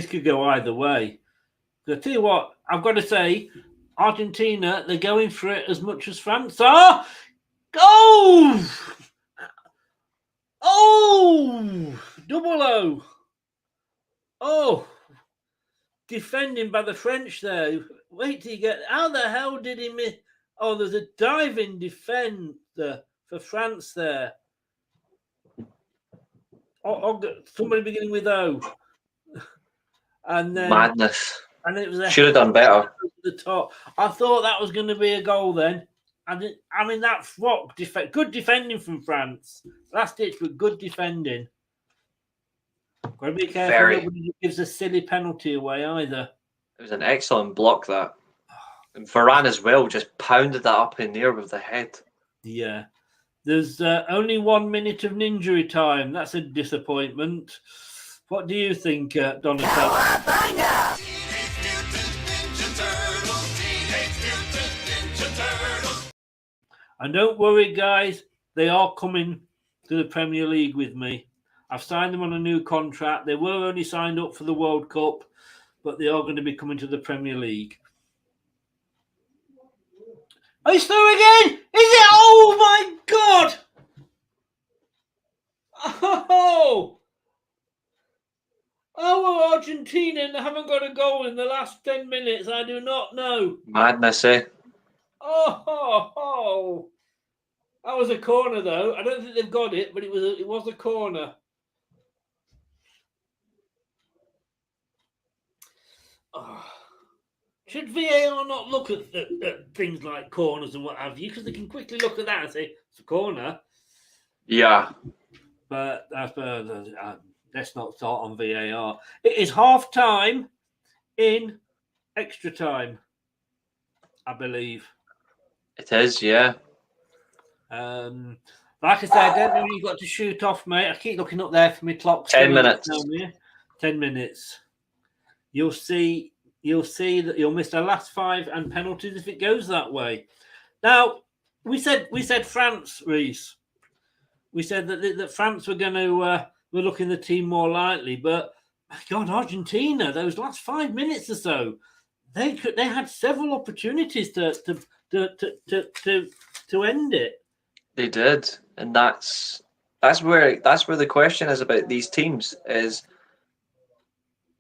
could go either way. I tell you what, I've got to say, Argentina, they're going for it as much as France are. Double O. Oh, defending by the French there. Wait till you get. How the hell did he miss? Oh, there's a diving defend for France there. Somebody beginning with O. And then madness. And it was should have done better. The top. I thought that was going to be a goal then. That's what good defending from France. Last ditch, but good defending. Got to be careful. Nobody gives a silly penalty away either. It was an excellent block that. And Varane as well just pounded that up in the air with the head. Yeah. There's only 1 minute of injury time. That's a disappointment. What do you think, Donatello? And don't worry, guys. They are coming to the Premier League with me. I've signed them on a new contract. They were only signed up for the World Cup, but they are going to be coming to the Premier League. Oh, he's through again! Is it? Oh, my God! Oh! Oh, Argentina haven't got a goal in the last 10 minutes. I do not know. Madness, eh? Oh! That was a corner, though. I don't think they've got it, but it was a corner. Oh. Should VAR not look at things like corners and what have you? Because they can quickly look at that and say, it's a corner. Yeah. But let's not start on VAR. It is half time in extra time, I believe. It is, yeah. Like I said, I don't know when you've got to shoot off, mate. I keep looking up there for my clock. 10 minutes. 10 minutes. You'll see that you'll miss the last 5 and penalties if it goes that way. Now, we said France, Reese. We said that France were going to were looking the team more lightly, but my God, Argentina, those last 5 minutes or so, they had several opportunities to end it. They did, and that's where the question is about these teams, is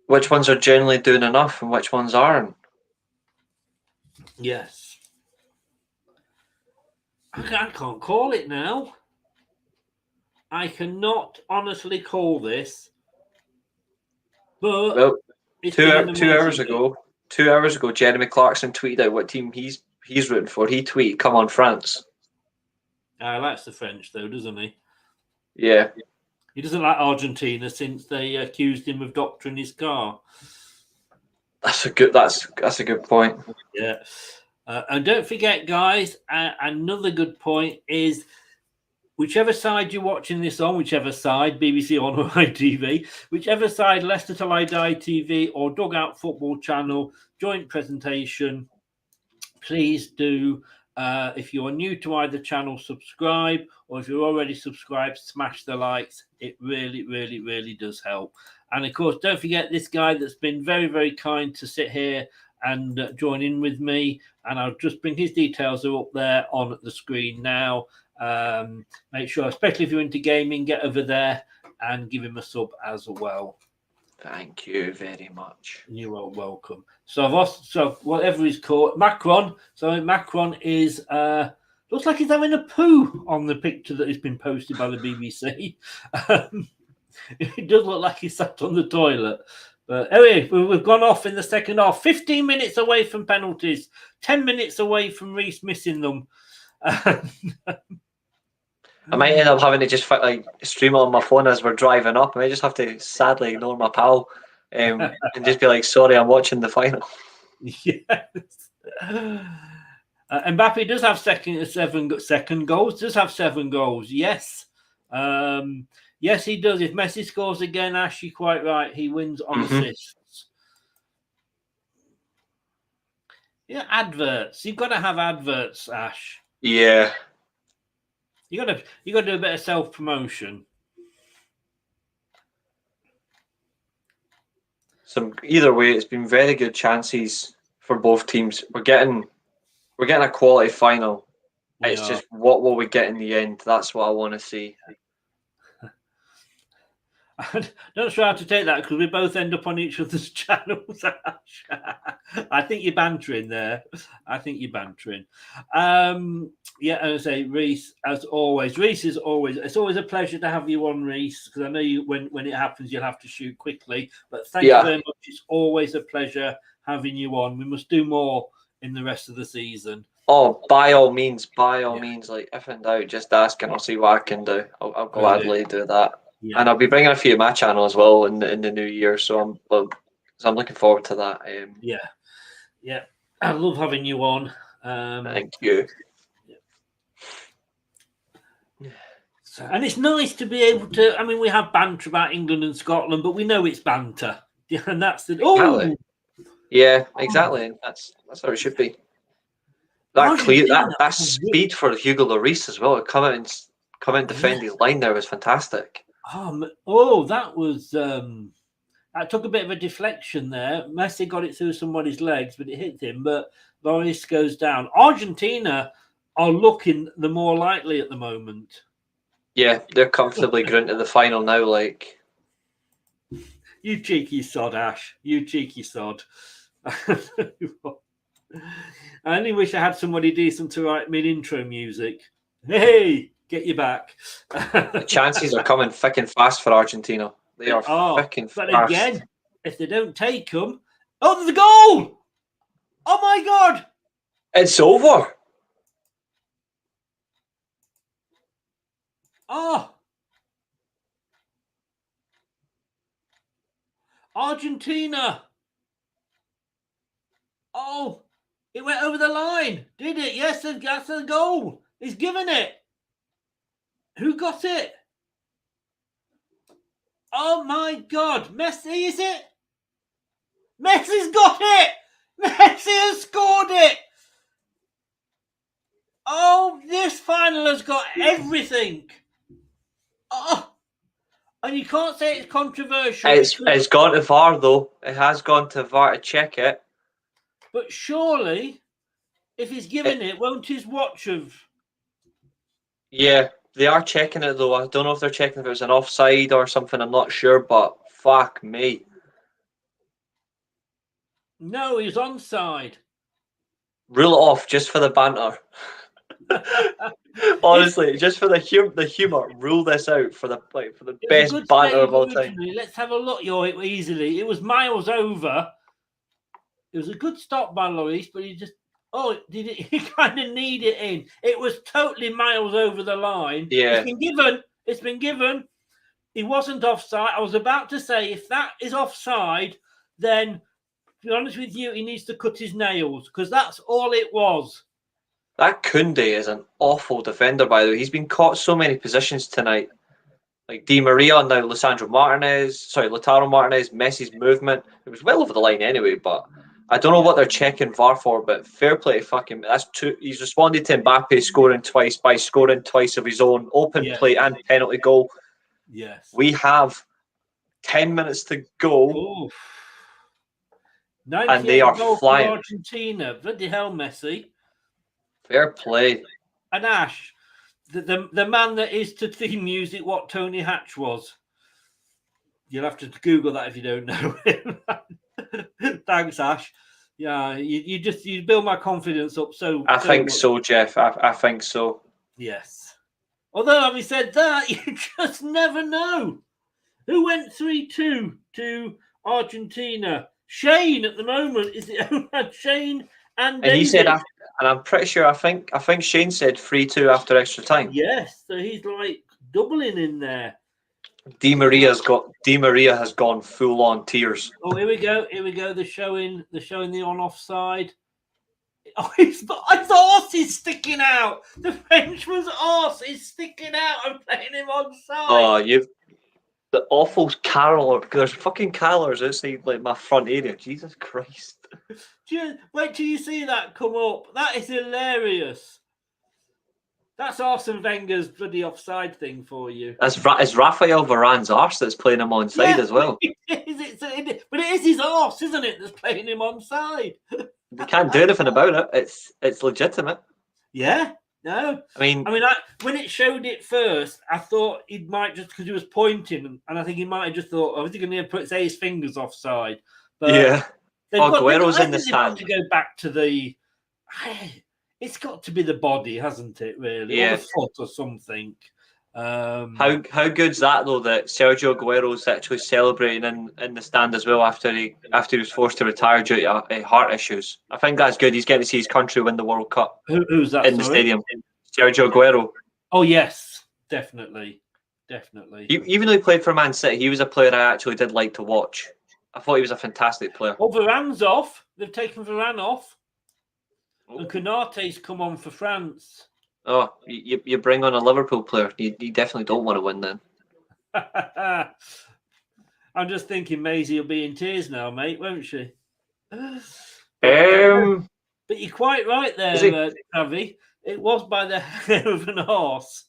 which ones are generally doing enough and which ones aren't. Yes. I can't call it now. I cannot honestly call this. But well, 2 hours ago, 2 hours ago, Jeremy Clarkson tweeted out what team he's rooting for. He tweeted, "Come on, France." He likes the French, though, doesn't he? Yeah. He doesn't like Argentina since they accused him of doctoring his car. That's a good point. Yeah. And don't forget, guys, another good point is whichever side you're watching this on, whichever side, BBC on or ITV, whichever side, Leicester Till I Die TV or Dugout Football Channel, joint presentation, please do. If you're new to either channel, subscribe, or if you're already subscribed, smash the likes. It really, really, really does help. And of course, don't forget this guy that's been very, very kind to sit here and join in with me. And I'll just bring his details up there on the screen now. Make sure, especially if you're into gaming, get over there and give him a sub as well. Thank you very much. You are welcome. So whatever he's called, Macron. So Macron is looks like he's having a poo on the picture that has been posted by the BBC. It does look like he sat on the toilet. But anyway, we've gone off in the second half. 15 minutes away from penalties. 10 minutes away from Reese missing them. I might end up having to just stream it on my phone as we're driving up. I might just have to sadly ignore my pal and just be like, "Sorry, I'm watching the final." Yes. Mbappe does have second goals. Does have 7 goals. Yes. Yes, he does. If Messi scores again, Ash, you're quite right. He wins on assists. Yeah, adverts. You've got to have adverts, Ash. Yeah. You got to do a bit of self-promotion. Either way, it's been very good chances for both teams. We're getting a quality final. It's just what will we get in the end? That's what I want to see. I'm not sure how to take that because we both end up on each other's channels. I think you're bantering there. Yeah, and I say, Reese, as always. It's always a pleasure to have you on, Reese, because I know you when it happens, you'll have to shoot quickly. But thank you very much. It's always a pleasure having you on. We must do more in the rest of the season. Oh, by all means, like, if in doubt, just ask and I'll see what I can do. I'll gladly do that. Yeah. And I'll be bringing a few to my channel as well in the new year, so I'm looking forward to that. Yeah, I love having you on. Thank you. So, and it's nice to be able to. I mean, we have banter about England and Scotland, but we know it's banter, and that's the. Exactly. Yeah, exactly. That's how it should be. That speed for Hugo Lloris as well. Come out and defend his line there was fantastic. That was that took a bit of a deflection there. Messi got it through somebody's legs, but it hit him. But Lloris goes down. Argentina are looking the more likely at the moment. Yeah, they're comfortably going to the final now. Like, you cheeky sod, Ash. You cheeky sod. I only wish I had somebody decent to write mid-intro music. Hey, get you back. The chances are coming thick and fast for Argentina. They are thick and fast. But again, if they don't take them... Oh, there's a goal! Oh, my God! It's over. Oh! Argentina! Oh! It went over the line, did it? Yes, that's a goal. He's given it. Who got it? Oh my God. Messi, is it? Messi's got it! Messi has scored it! Oh, this final has got everything. Oh, and you can't say it's controversial. It's gone to VAR, though. It has gone to VAR to check it. But surely, if he's given it, won't his watch have... Yeah, they are checking it, though. I don't know if they're checking if it was an offside or something. I'm not sure, but fuck me. No, he's onside. Rule it off just for the banter. Honestly, just for the humor, rule this out for the best banter of all time. Let's have a look. Easily, it was miles over. It was a good stop by Lloris, but he just he kind of need it in. It was totally miles over the line. Yeah, It's been given. He wasn't offside. I was about to say if that is offside, then to be honest with you, he needs to cut his nails because that's all it was. That Koundé is an awful defender, by the way. He's been caught so many positions tonight. Like Di Maria, now Lautaro Martinez, Messi's movement. It was well over the line anyway, but I don't know what they're checking VAR for, but fair play to fucking... That's two. He's responded to Mbappe scoring twice of his own open play and penalty goal. Yes. We have 10 minutes to go. Oof. And they are flying. Argentina. Bloody hell, Messi. Fair play. And Ash, the man that is to theme music what Tony Hatch was. You'll have to Google that if you don't know him. Thanks, Ash. Yeah, you build my confidence up. I think so, Jeff. I think so. Yes. Although, having said that, you just never know. Who went 3-2 to Argentina? Shane at the moment is the only Shane and David. He said after. And I'm pretty sure, I think Shane said 3-2 after extra time. Yes, so he's like doubling in there. Di Maria has gone full on tears. Oh, here we go. They're showing the on-off side. Oh, his arse is sticking out. The Frenchman's arse is sticking out. I'm playing him on side. Oh, the awful caroler. There's fucking carolers outside like my front area. Jesus Christ. Wait till you see that come up. That is hilarious. That's Arsene Wenger's bloody offside thing for you. It's Raphael Varane's arse that's playing him onside as well. But it is his arse, isn't it, that's playing him onside? They can't do anything about it. It's legitimate. Yeah. No. I mean, when it showed it first, I thought he might just, because he was pointing, and I think he might have just thought, is he going to say his fingers offside? But yeah. Aguero's in the stand. To go back to the... It's got to be the body, hasn't it, really? Yeah. Or the foot or something. How good's that, though, that Sergio Aguero's actually celebrating in the stand as well after he was forced to retire due to heart issues? I think that's good. He's getting to see his country win the World Cup. Who's that, in the stadium? Sergio Aguero. Oh, yes. Definitely. Even though he played for Man City, he was a player I actually did like to watch. I thought he was a fantastic player. Oh, Varane's off. They've taken Varane off. And Konaté's come on for France. Oh, you bring on a Liverpool player. You definitely don't want to win then. I'm just thinking Maisie will be in tears now, mate, won't she? But you're quite right there, Travi. It was by the hair of an horse.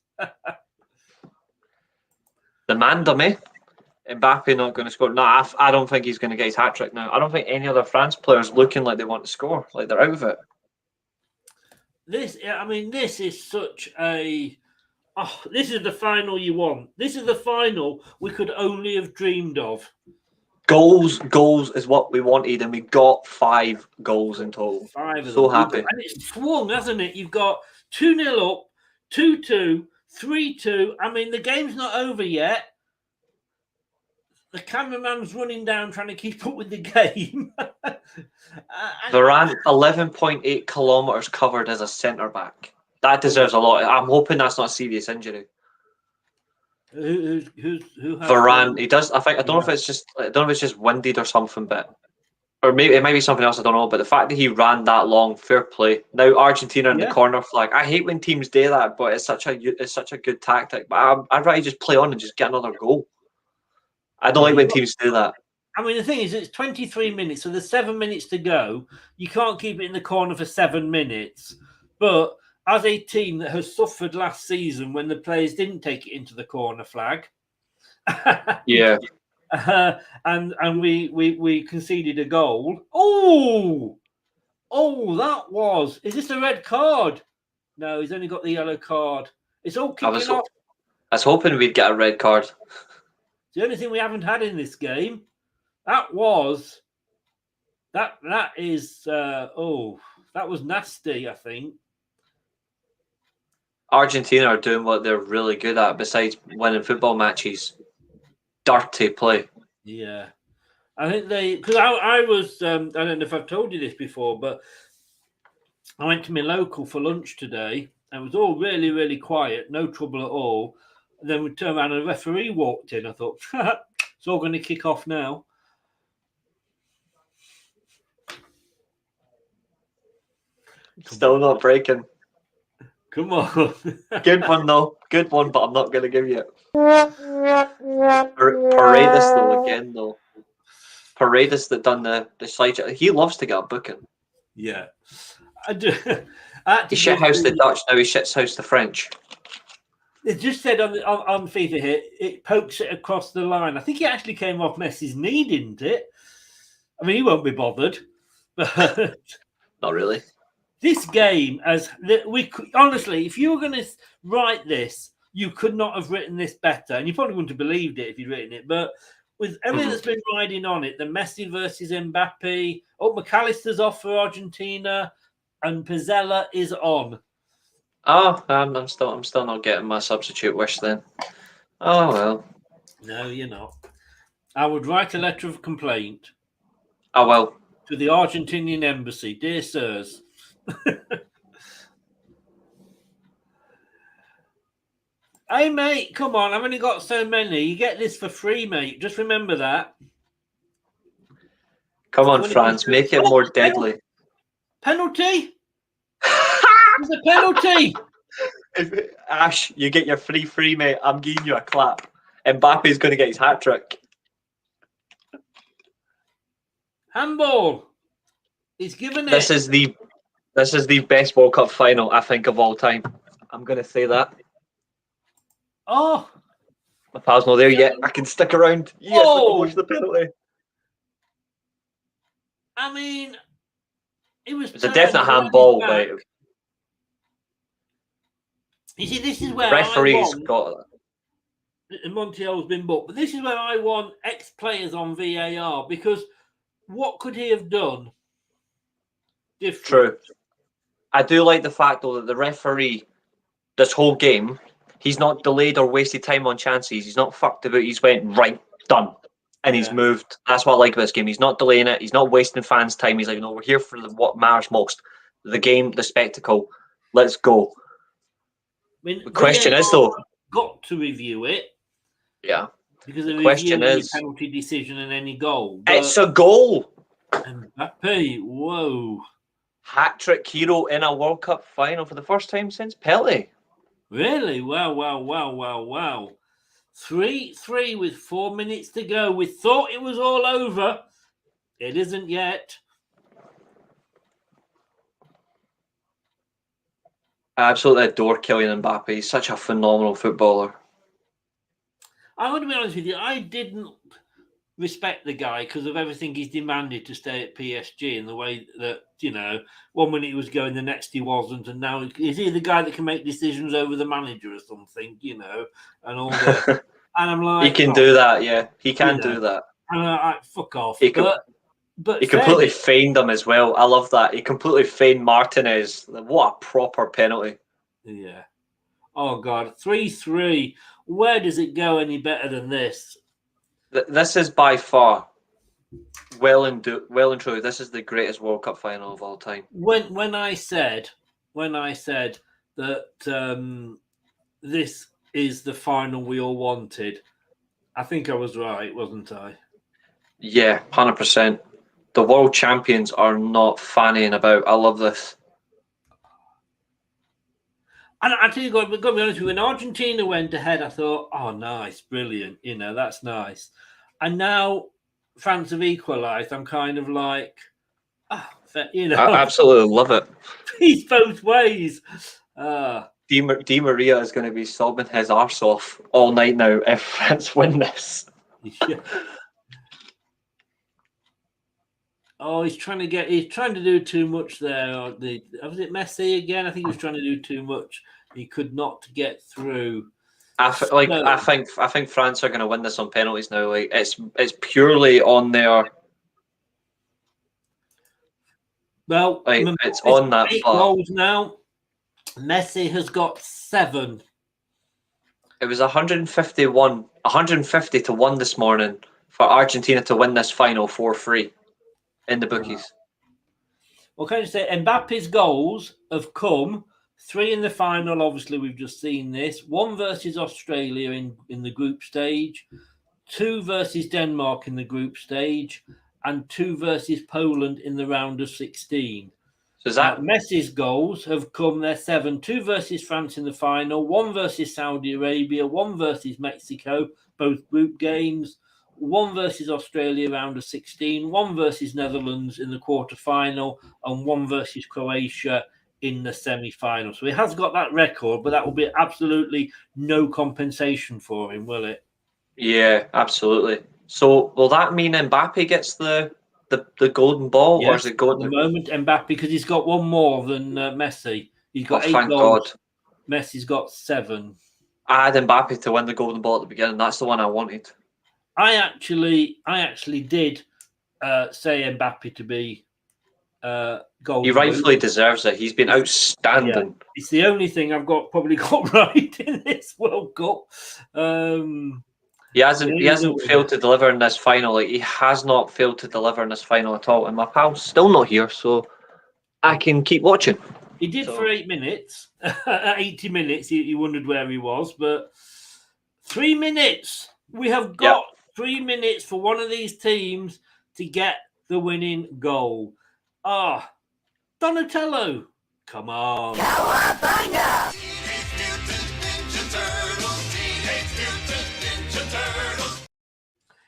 The man dummy. Mbappe not going to score. No, I don't think he's going to get his hat-trick now. I don't think any other France players looking like they want to score. Like they're out of it. This is such a... Oh, this is the final you want. This is the final we could only have dreamed of. Goals is what we wanted, and we got 5 goals in total. 5 of them. So happy. And it's swung, hasn't it? You've got 2-0 up, 2-2, 3-2. I mean, the game's not over yet. The cameraman's running down trying to keep up with the game. Varane, 11.8 kilometres covered as a centre-back. That deserves a lot. I'm hoping that's not a serious injury. Who Varane, he does. I don't know if it's just winded or something, but Or maybe it might be something else, I don't know. But the fact that he ran that long, fair play. Now Argentina in the Yeah. corner flag. I hate when teams do that, but it's such a good tactic. But I'd rather just play on and just get another goal. I don't like when teams do that. I mean, the thing is, it's 23 minutes, so there's 7 minutes to go. You can't keep it in the corner for 7 minutes. But as a team that has suffered last season when the players didn't take it into the corner flag, Yeah. and we conceded a goal. Oh, that was. Is this a red card? No, he's only got the yellow card. It's all kicking off. I was hoping we'd get a red card. It's the only thing we haven't had in this game. That was that was nasty, I think. Argentina are doing what they're really good at besides winning football matches. Dirty play. Yeah. I think because I was I don't know if I've told you this before, but I went to my local for lunch today and it was all really, really quiet, no trouble at all. And then we turned around and a referee walked in. I thought, it's all going to kick off now. Still not breaking. Come on. Good one, though. Good one, but I'm not going to give you it. Paredes, though, again, though. Paredes that done the slide. He loves to get a booking. Yeah. I do. He shithoused the Dutch, now he shithoused the French. It just said on FIFA here, it pokes it across the line. I think it actually came off Messi's knee, didn't it? I mean, he won't be bothered. But not really. This game, honestly, if you were going to write this, you could not have written this better. And you probably wouldn't have believed it if you'd written it. But with everything that's been riding on it, the Messi versus Mbappe, McAllister's off for Argentina, and Pizzella is on. Oh, I'm still not getting my substitute wish then. Oh well. No, you're not. I would write a letter of complaint. Oh well. To the Argentinian embassy, dear sirs. Hey mate, come on! I've only got so many. You get this for free, mate. Just remember that. Come on, France, make it more deadly. Penalty? There's a penalty. Ash, you get your free, mate. I'm giving you a clap. Mbappe's going to get his hat trick. Handball. He's given it. This is the best World Cup final, I think, of all time. I'm going to say that. Oh. My pal's not there yet. I can stick around. Yes, watch the penalty. I mean, it's a definite handball, but you see, this is where referees got that. Montiel's been booked, but this is where I want ex-players on VAR because what could he have done different? True. I do like the fact, though, that the referee, this whole game, he's not delayed or wasted time on chances. He's not fucked about. He's went, right, done. And he's moved. That's what I like about this game. He's not delaying it. He's not wasting fans' time. He's like, no, we're here for what matters most. The game, the spectacle. Let's go. I mean, the question is, though... got to review it. Yeah. Because of the question is... penalty decision and any goal. It's a goal! Mbappe, whoa. Hat-trick hero in a World Cup final for the first time since Pele. Really? Wow. 3-3 with 4 minutes to go. We thought it was all over. It isn't yet. I absolutely adore Kylian Mbappe. He's such a phenomenal footballer. I'm going to be honest with you. I didn't respect the guy because of everything he's demanded to stay at PSG and the way that, 1 minute he was going, the next he wasn't. And now is he the guy that can make decisions over the manager or something, and all that. And I'm like... He can do that, yeah. He can do that. And I'm like, fuck off. He completely feigned him as well. I love that. He completely feigned Martinez. What a proper penalty. Yeah. Oh, God. 3-3. Where does it go any better than this? This is by far, well and truly, this is the greatest World Cup final of all time. When I said that this is the final we all wanted, I think I was right, wasn't I? Yeah, 100%. The world champions are not fannying about. I love this. And I tell you, got to be honest with you, when Argentina went ahead, I thought, oh, nice, brilliant, that's nice. And now France have equalised. I'm kind of like, I absolutely love it. He's both ways. Di Maria is going to be sobbing his arse off all night now if France win this. Yeah. Oh, he's trying to do too much there. Was it Messi again? I think he was trying to do too much. He could not get through. I think France are going to win this on penalties now. Like it's purely on their. Well, it's on that. 8 goals now. Messi has got 7. It was 150 to 1 this morning for Argentina to win this final 4-3 in the bookies. Well, can you say Mbappe's goals have come 3 in the final? Obviously, we've just seen this. 1 versus Australia in the group stage, 2 versus Denmark in the group stage, and 2 versus Poland in the round of 16. So is that Messi's goals have come there 7, 2 versus France in the final, 1 versus Saudi Arabia, 1 versus Mexico, both group games, 1 versus Australia round of 16, 1 versus Netherlands in the quarter-final, and 1 versus Croatia in the semi-final. So he has got that record, but that will be absolutely no compensation for him, will it? Yeah, absolutely. So will that mean Mbappe gets the golden ball, Yes, or is it going at the moment Mbappe, because he's got 1 more than Messi. He's got 8 thank goals. God. Messi's got 7. I had Mbappe to win the golden ball at the beginning. That's the one I wanted. I actually did say Mbappe to be golden. He rightfully deserves it. He's been outstanding. Yeah, it's the only thing I've probably got right in this World Cup. He hasn't failed to deliver in this final. Like, he has not failed to deliver in this final at all. And my pal's still not here, so I can keep watching. He did for 8 minutes. At 80 minutes, he wondered where he was. But 3 minutes. We have got 3 minutes for one of these teams to get the winning goal. Donatello. Come on.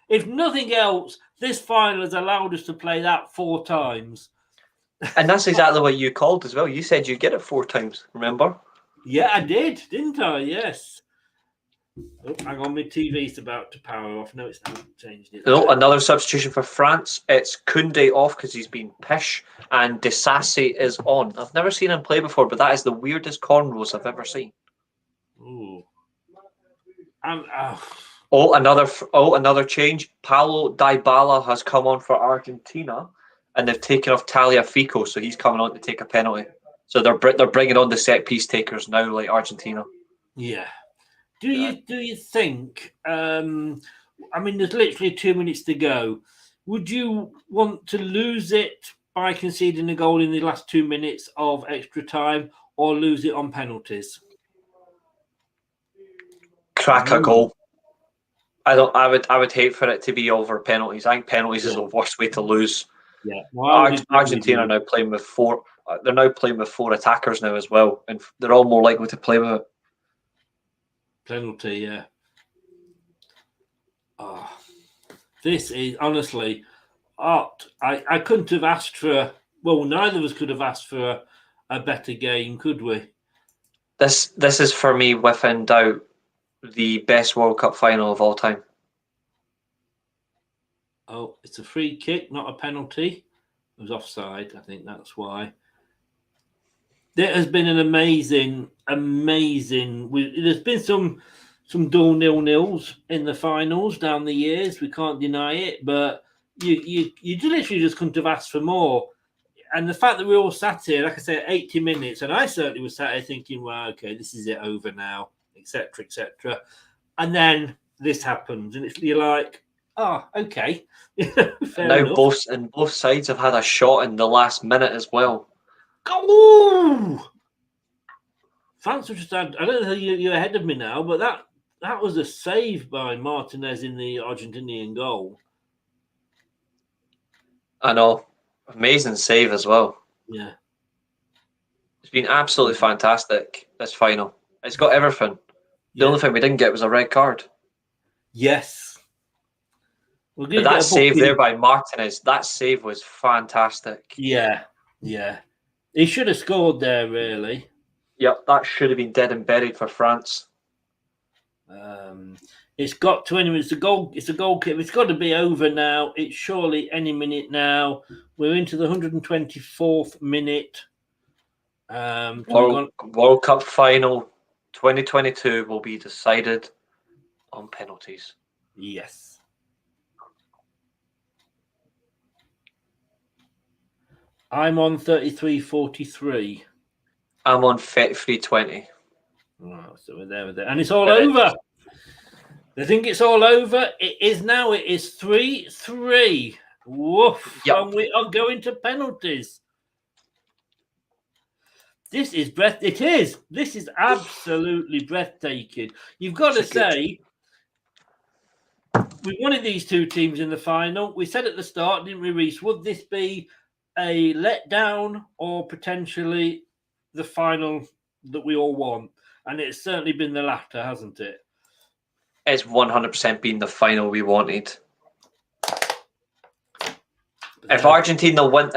If nothing else, this final has allowed us to play that 4 times. And that's exactly what you called as well. You said you'd get it 4 times, remember? Yeah, I did, didn't I? Yes. Oh, hang on, my TV's about to power off. No, it's not changed it. No, another substitution for France. It's Koundé off because he's been pish, and Disasi is on. I've never seen him play before, but that is the weirdest cornrows I've ever seen. Ooh. Another change. Paulo Dybala has come on for Argentina, and they've taken off Tagliafico, so he's coming on to take a penalty. So they're bringing on the set piece takers now, like Argentina. Yeah. Do you think? I mean, there's literally 2 minutes to go. Would you want to lose it by conceding a goal in the last 2 minutes of extra time, or lose it on penalties? Crack a goal. I would hate for it to be over penalties. I think penalties is the worst way to lose. Yeah. Argentina are now playing with 4. They're now playing with 4 attackers now as well, and they're all more likely to play with it. Penalty, yeah. This is honestly art. I couldn't have asked for. Well, neither of us could have asked for a better game, could we? This is for me, without doubt, the best World Cup final of all time. Oh, it's a free kick, not a penalty. It was offside. I think that's why. There has been an amazing. There's been some dual 0-0s in the finals down the years. We can't deny it, but you literally just couldn't have asked for more. And the fact that we all sat here, like I said, 80 minutes, and I certainly was sat here thinking, well, okay, this is it over now, etc., etc. And then this happens, and you're like, oh, okay. Now enough. both sides have had a shot in the last minute as well. Oh! France have just had, I don't know, you're ahead of me now, but that was a save by Martinez in the Argentinian goal. I know. Amazing save as well. Yeah. It's been absolutely fantastic, this final. It's got everything. The only thing we didn't get was a red card. Yes. But that save there by Martinez, that save was fantastic. Yeah. He should have scored there, really. Yep, that should have been dead and buried for France. It's got to anyway. It's a goal. It's a goal kick. It's got to be over now. It's surely any minute now. We're into the 124th minute. World Cup final 2022 will be decided on penalties. Yes. I'm on 33-43. I'm on 33-20. Oh, so we're there with it. And it's all over. They think it's all over. It is now. It is 3-3. Woof. Yep. And we are going to penalties. This is It is. This is absolutely breathtaking. You've got to say, we wanted these two teams in the final. We said at the start, didn't we, Reece? Would this be a letdown or potentially the final that we all want? And it's certainly been the latter, hasn't it? It's 100% been the final we wanted. If Argentina win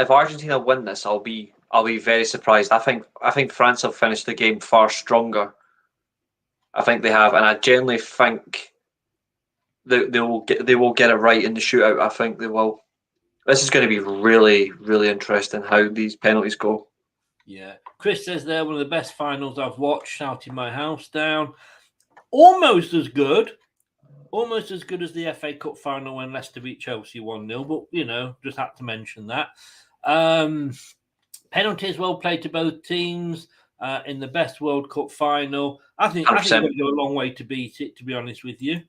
this, I'll be very surprised. I think France will finish the game far stronger. I think they have, and I genuinely think they will get it right in the shootout. I think they will. This is going to be really, really interesting how these penalties go. Yeah. Chris says they're one of the best finals I've watched, shouting my house down. Almost as good as the FA Cup final when Leicester beat Chelsea 1-0, but, just had to mention that. Penalties well played to both teams in the best World Cup final. I think we've got to go a long way to beat it, to be honest with you.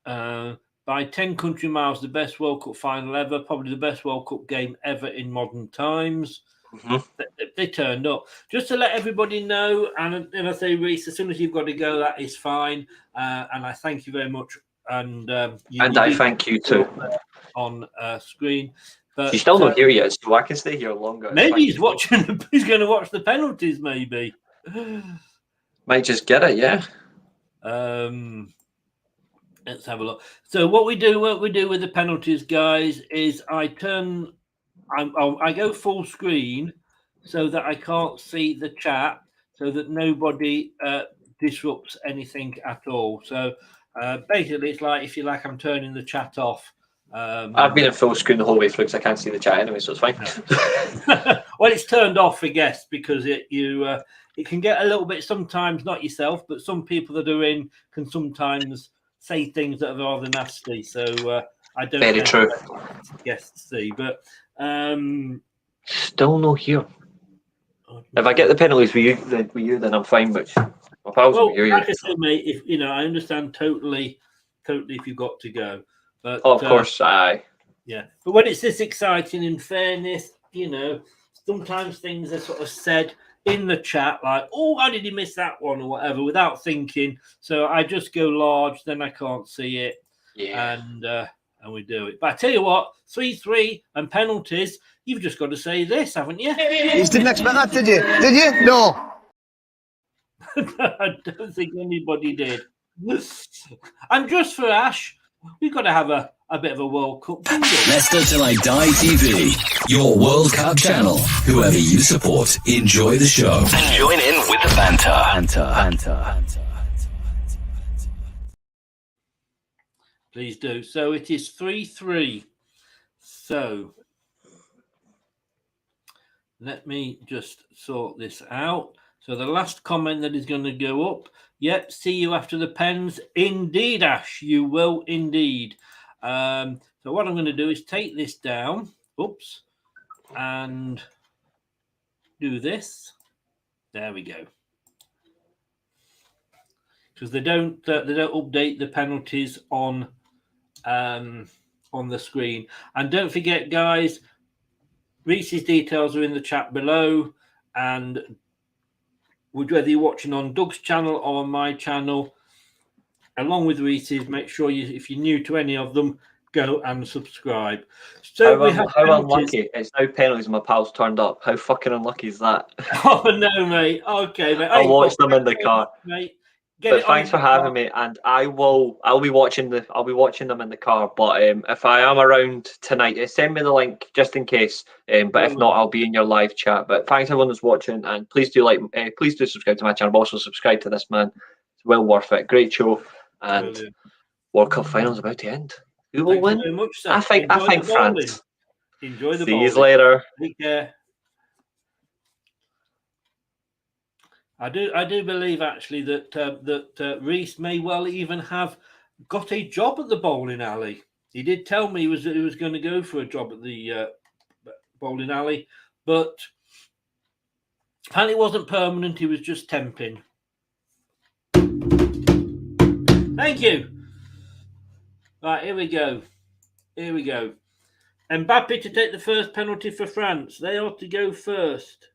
By 10 country miles, the best World Cup final ever, probably the best World Cup game ever in modern times. Mm-hmm. They turned up. Just to let everybody know, and I say, Reece, as soon as you've got to go, that is fine. And I thank you very much. And I thank you too. On screen. But he's still not here yet, so I can stay here longer. Maybe he's watching. He's going to watch the penalties. Maybe might just get it. Yeah. Let's have a look. So what we do with the penalties, guys, is I go full screen so that I can't see the chat, so that nobody disrupts anything at all. So basically, it's like, if you like, I'm turning the chat off. I've been in full screen the whole way through because I can't see the chat anyway, so it's fine. Well, it's turned off for guests because it can get a little bit, sometimes, not yourself, but some people that are in can sometimes say things that are rather nasty. So I don't very true. Guests see, but still no here. If I get the penalties for you, then I'm fine. But like I say, mate, if I understand totally if you've got to go. But of course, aye. Yeah, but when it's this exciting, in fairness, sometimes things are sort of said in the chat like, "Oh, how did he miss that one?" or whatever, without thinking. So I just go large, then I can't see it, and we do it. But I tell you what, 3-3 and penalties. You've just got to say this, haven't you? You didn't expect that, did you? Did you? No. I don't think anybody did. And just for Ash, we've got to have a bit of a World Cup jingle. Leicester Till I Die TV, your World Cup channel. Whoever you support, enjoy the show and join in with the banter. Please do. So it is 3-3. So let me just sort this out. So the last comment that is going to go up. Yep, see you after the pens. Indeed, Ash, you will indeed. So what I'm going to do is take this down. Oops. And do this. There we go. Because they don't update the penalties on the screen. And don't forget, guys, Reece's details are in the chat below, and whether you're watching on Doug's channel or on my channel, along with Reece's, make sure if you're new to any of them, go and subscribe. So we have how penalties. unlucky. It's now penalties and my pals turned up. How fucking unlucky is that? Oh no, mate. Okay, mate. I'll Hey, watch well, them in the car. mate. Get But it on thanks in for the having car. me, and I'll be watching them in the car. But if I am around tonight, send me the link just in case. But if not, I'll be in your live chat. But thanks everyone that's watching, and please do subscribe to my channel. But also subscribe to this man. It's well worth it. Great show, and Brilliant. World Cup finals about to end. Who will Thank win? you very much, sir. I think Enjoy the bowling. France. Enjoy the See bowling. you later. Take care. I do believe actually that Reece may well even have got a job at the bowling alley. He did tell me he was going to go for a job at the bowling alley, but apparently it wasn't permanent. He was just temping. Thank you. Right, here we go. Here we go. Mbappe to take the first penalty for France. They ought to go first.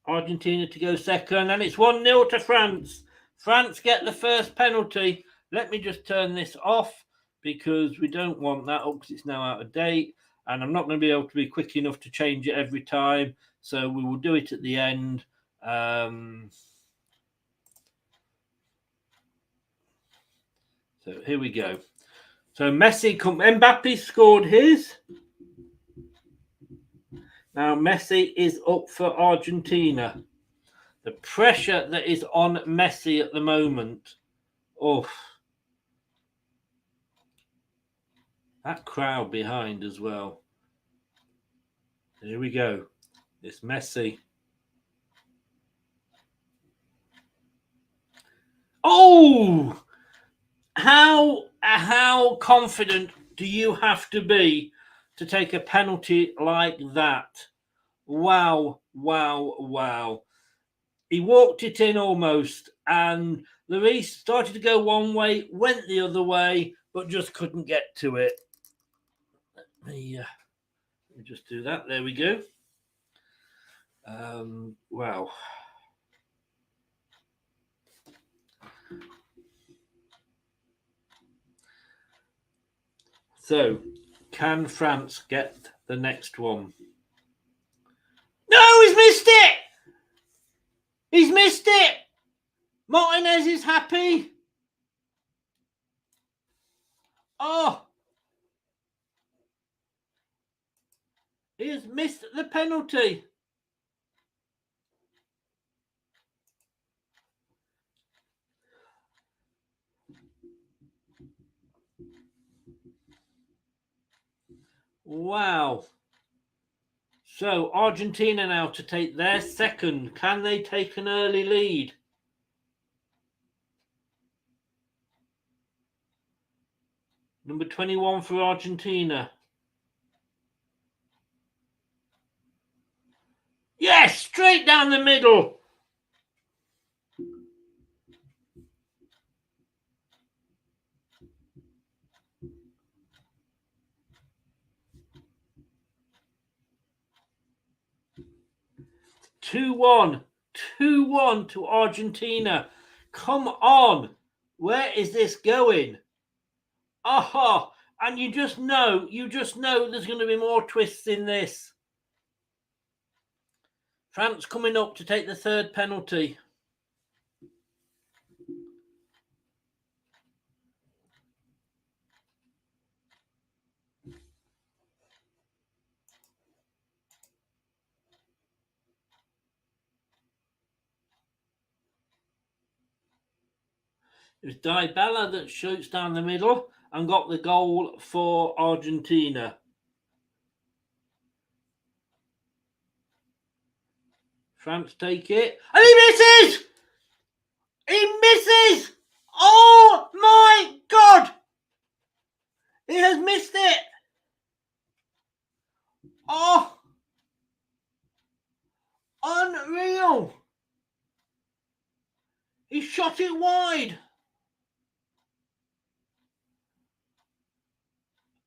Argentina to go second, and it's 1-0 to France. France get the first penalty. Let me just turn this off because we don't want that up because it's now out of date, and I'm not going to be able to be quick enough to change it every time, so we will do it at the end. So here we go. So Mbappe scored his. Now Messi is up for Argentina. The pressure that is on Messi at the moment. Oh, that crowd behind as well. Here we go. It's Messi. Oh, how confident do you have to be to take a penalty like that? Wow, wow, wow. He walked it in almost, and Lloris started to go one way, went the other way, but just couldn't get to it. Let me just do that. There we go. Wow. So, can France get the next one? No, he's missed it! He's missed it! Martinez is happy. Oh! He has missed the penalty. Wow. So Argentina now to take their second. Can they take an early lead? Number 21 for Argentina. Yes, straight down the middle. Two-one to Argentina. Come on. Where is this going? Aha. And you just know there's going to be more twists in this. France coming up to take the third penalty. It was Dybala that shoots down the middle and got the goal for Argentina. France take it. And he misses! He misses! Oh my God! He has missed it! Oh! Unreal! He shot it wide.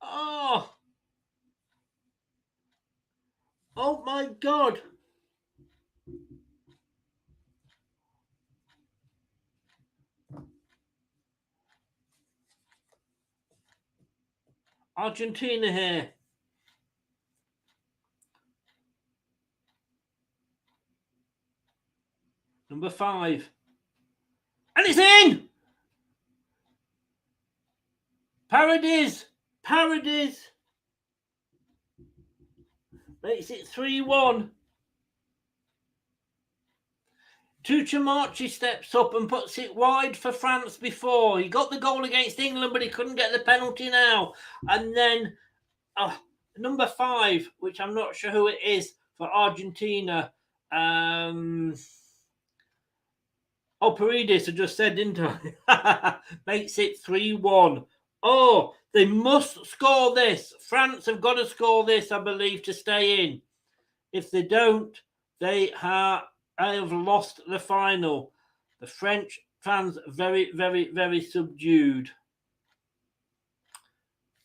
Oh! Oh my God! Argentina here. Number 5. And it's in! Paradis. Makes it 3-1. Tuccimarchi steps up and puts it wide for France before. He got the goal against England, but he couldn't get the penalty now. And then number 5, which I'm not sure who it is for Argentina. Paredes, I just said, didn't I? Makes it 3-1. Oh, they must score this. France have got to score this, I believe, to stay in. If they don't, they have lost the final. The French fans very, very, very subdued.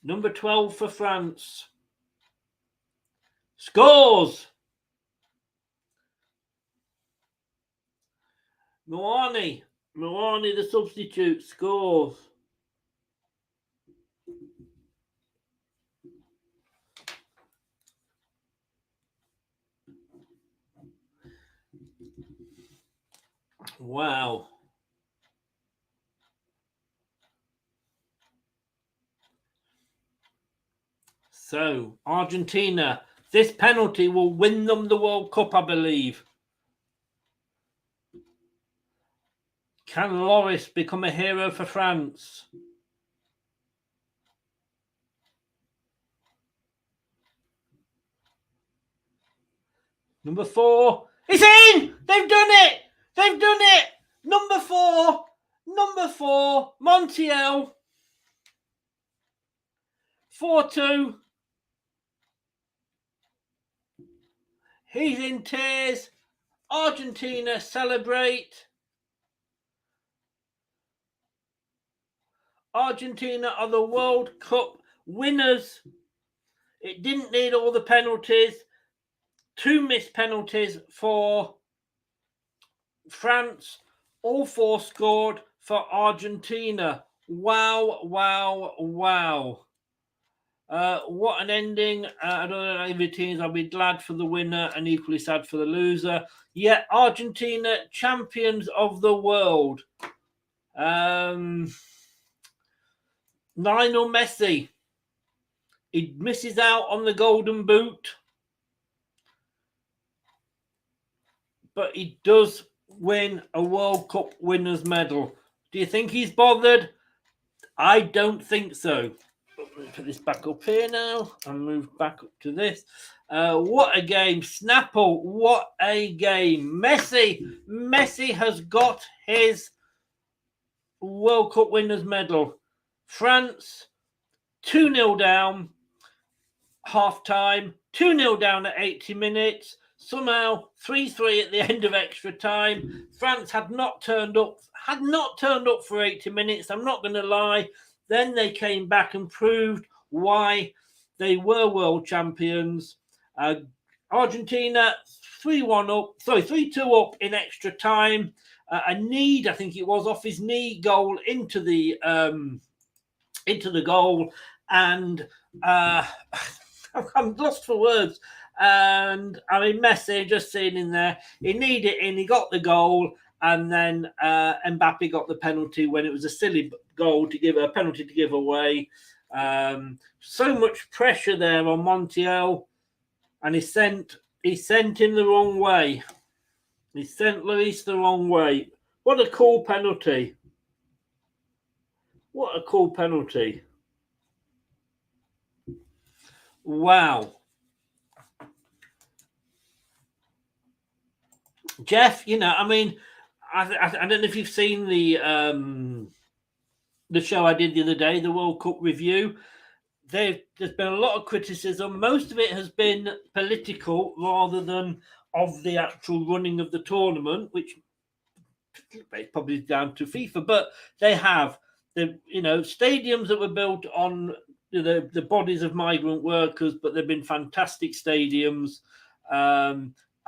Number 12 for France. Scores! Moani, the substitute, scores. Wow. So, Argentina, this penalty will win them the World Cup, I believe. Can Lloris become a hero for France? Number 4. It's in! They've done it! They've done it! Number 4, Montiel. 4-2. He's in tears. Argentina celebrate. Argentina are the World Cup winners. It didn't need all the penalties. 2 missed penalties for France. All 4 scored for Argentina. Wow. What an ending. I don't know any of the teams. I'll be glad for the winner and equally sad for the loser. Yeah, Argentina, champions of the world. Lionel Messi. He misses out on the golden boot. But he does win a World Cup winners medal. Do you think he's bothered? I don't think so. Let me put this back up here now and move back up to this. What a game. Snapple, what a game. Messi has got his World Cup winners medal. France, 2-0 down, half time, 2-0 down at 80 minutes. Somehow 3-3 at the end of extra time. France had not turned up for 80 minutes. I'm not going to lie. Then they came back and proved why they were world champions. Argentina 3-2 up in extra time. A need, I think it was, off his knee goal into the goal, and I'm lost for words. And I mean, Messi, just seeing in there, he needed it in, he got the goal, and then Mbappe got the penalty when it was a silly goal to give, a penalty to give away. So much pressure there on Montiel, and he sent him the wrong way. He sent Luis the wrong way. What a cool penalty. What a cool penalty. Wow. Jeff, you know, I mean, I don't know if you've seen the show I did the other day, the World Cup review. There's been a lot of criticism. Most of it has been political rather than of the actual running of the tournament, which is probably down to FIFA. But they have stadiums that were built on the bodies of migrant workers, but they've been fantastic stadiums.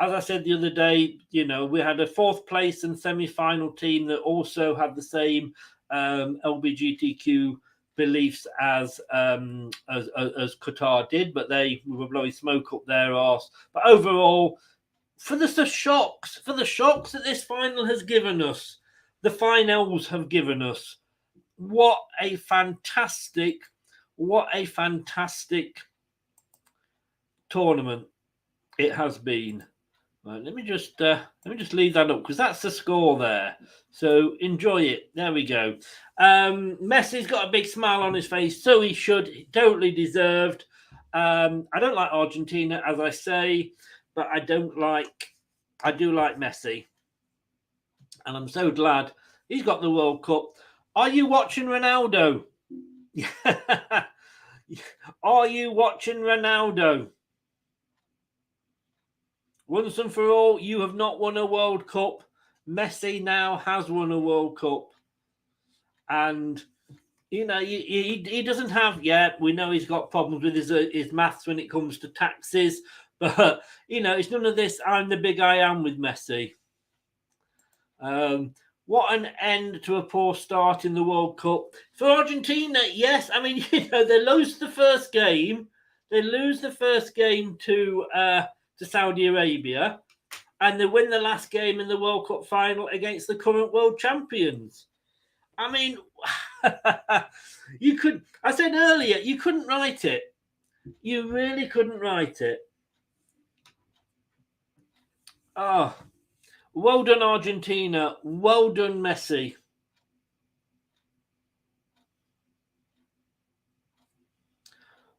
As I said the other day, we had a 4th place and semi-final team that also had the same LGBTQ beliefs as Qatar did, but they were blowing smoke up their arse. But overall, for the shocks that this final has given us, the finals have given us, what a fantastic tournament it has been. Right, let me just leave that up because that's the score there. So enjoy it. There we go. Messi's got a big smile on his face, so he should. Totally deserved. I don't like Argentina, as I say, but I do like Messi, and I'm so glad he's got the World Cup. Are you watching Ronaldo? Are you watching Ronaldo? Once and for all, you have not won a World Cup. Messi now has won a World Cup. And, you know, he doesn't have, we know he's got problems with his maths when it comes to taxes. But, you know, it's none of this, I'm the big I am with Messi. What an end to a poor start in the World Cup. For Argentina, yes. I mean, you know, they lose the first game. They lose the first game to Saudi Arabia, and they win the last game in the World Cup final against the current world champions. I mean, I said earlier, you couldn't write it. You really couldn't write it. Oh, well done, Argentina. Well done, Messi.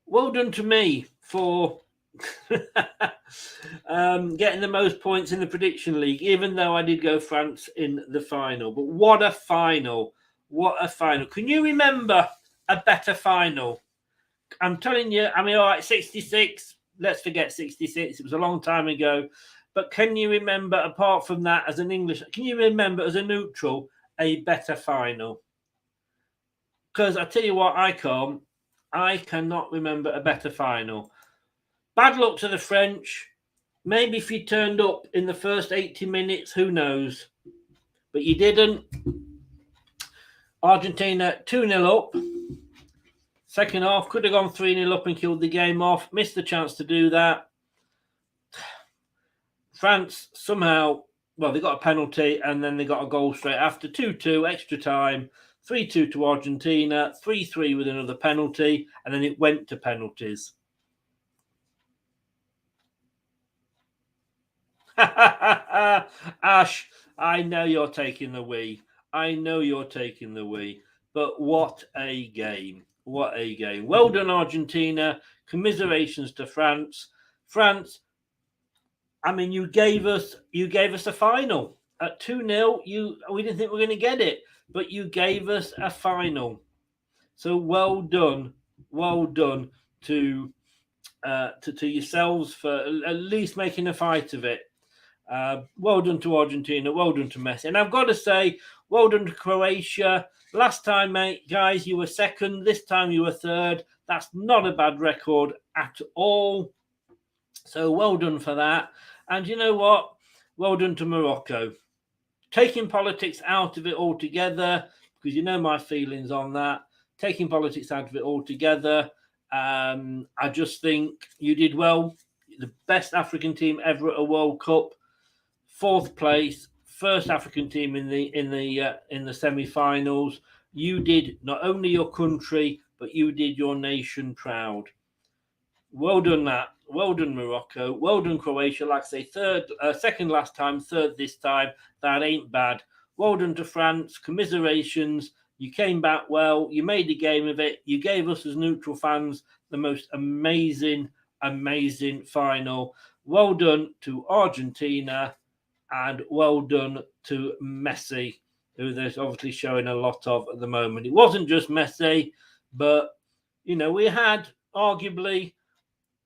Well done to me for getting the most points in the prediction league, even though I did go France in the final. But what a final. What a final. Can you remember a better final? I'm telling you, I mean, all right, 66. Let's forget 66. It was a long time ago. But can you remember, apart from that, as an English, can you remember as a neutral, a better final? Because I tell you what, I cannot remember a better final. Bad luck to the French. Maybe if you turned up in the first 80 minutes, who knows? But you didn't. Argentina 2-0 up. Second half, could have gone 3-0 up and killed the game off. Missed the chance to do that. France somehow, well, they got a penalty and then they got a goal straight after. 2-2, extra time. 3-2 to Argentina. 3-3 with another penalty. And then it went to penalties. Ash, I know you're taking the wee. I know you're taking the wee. But what a game. What a game. Well done, Argentina. Commiserations to France. France, I mean, you gave us a final. At 2-0, we didn't think we were going to get it, but you gave us a final. So well done to yourselves for at least making a fight of it. Well done to Argentina. Well done to Messi. And I've got to say, well done to Croatia. Last time, mate, guys, you were second. This time you were third. That's not a bad record at all. So well done for that. And you know what? Well done to Morocco. Taking politics out of it altogether, because you know my feelings on that. Taking politics out of it altogether. I just think you did well. The best African team ever at a World Cup. Fourth place, first African team in the semi-finals. You did not only your country, but you did your nation proud. Well done that. Well done Morocco. Well done Croatia. Like I say, second last time, third this time. That ain't bad. Well done to France. Commiserations. You came back well. You made a game of it. You gave us as neutral fans the most amazing final. Well done to Argentina. And well done to Messi, who there's obviously showing a lot of at the moment. It wasn't just Messi, but, you know, we had arguably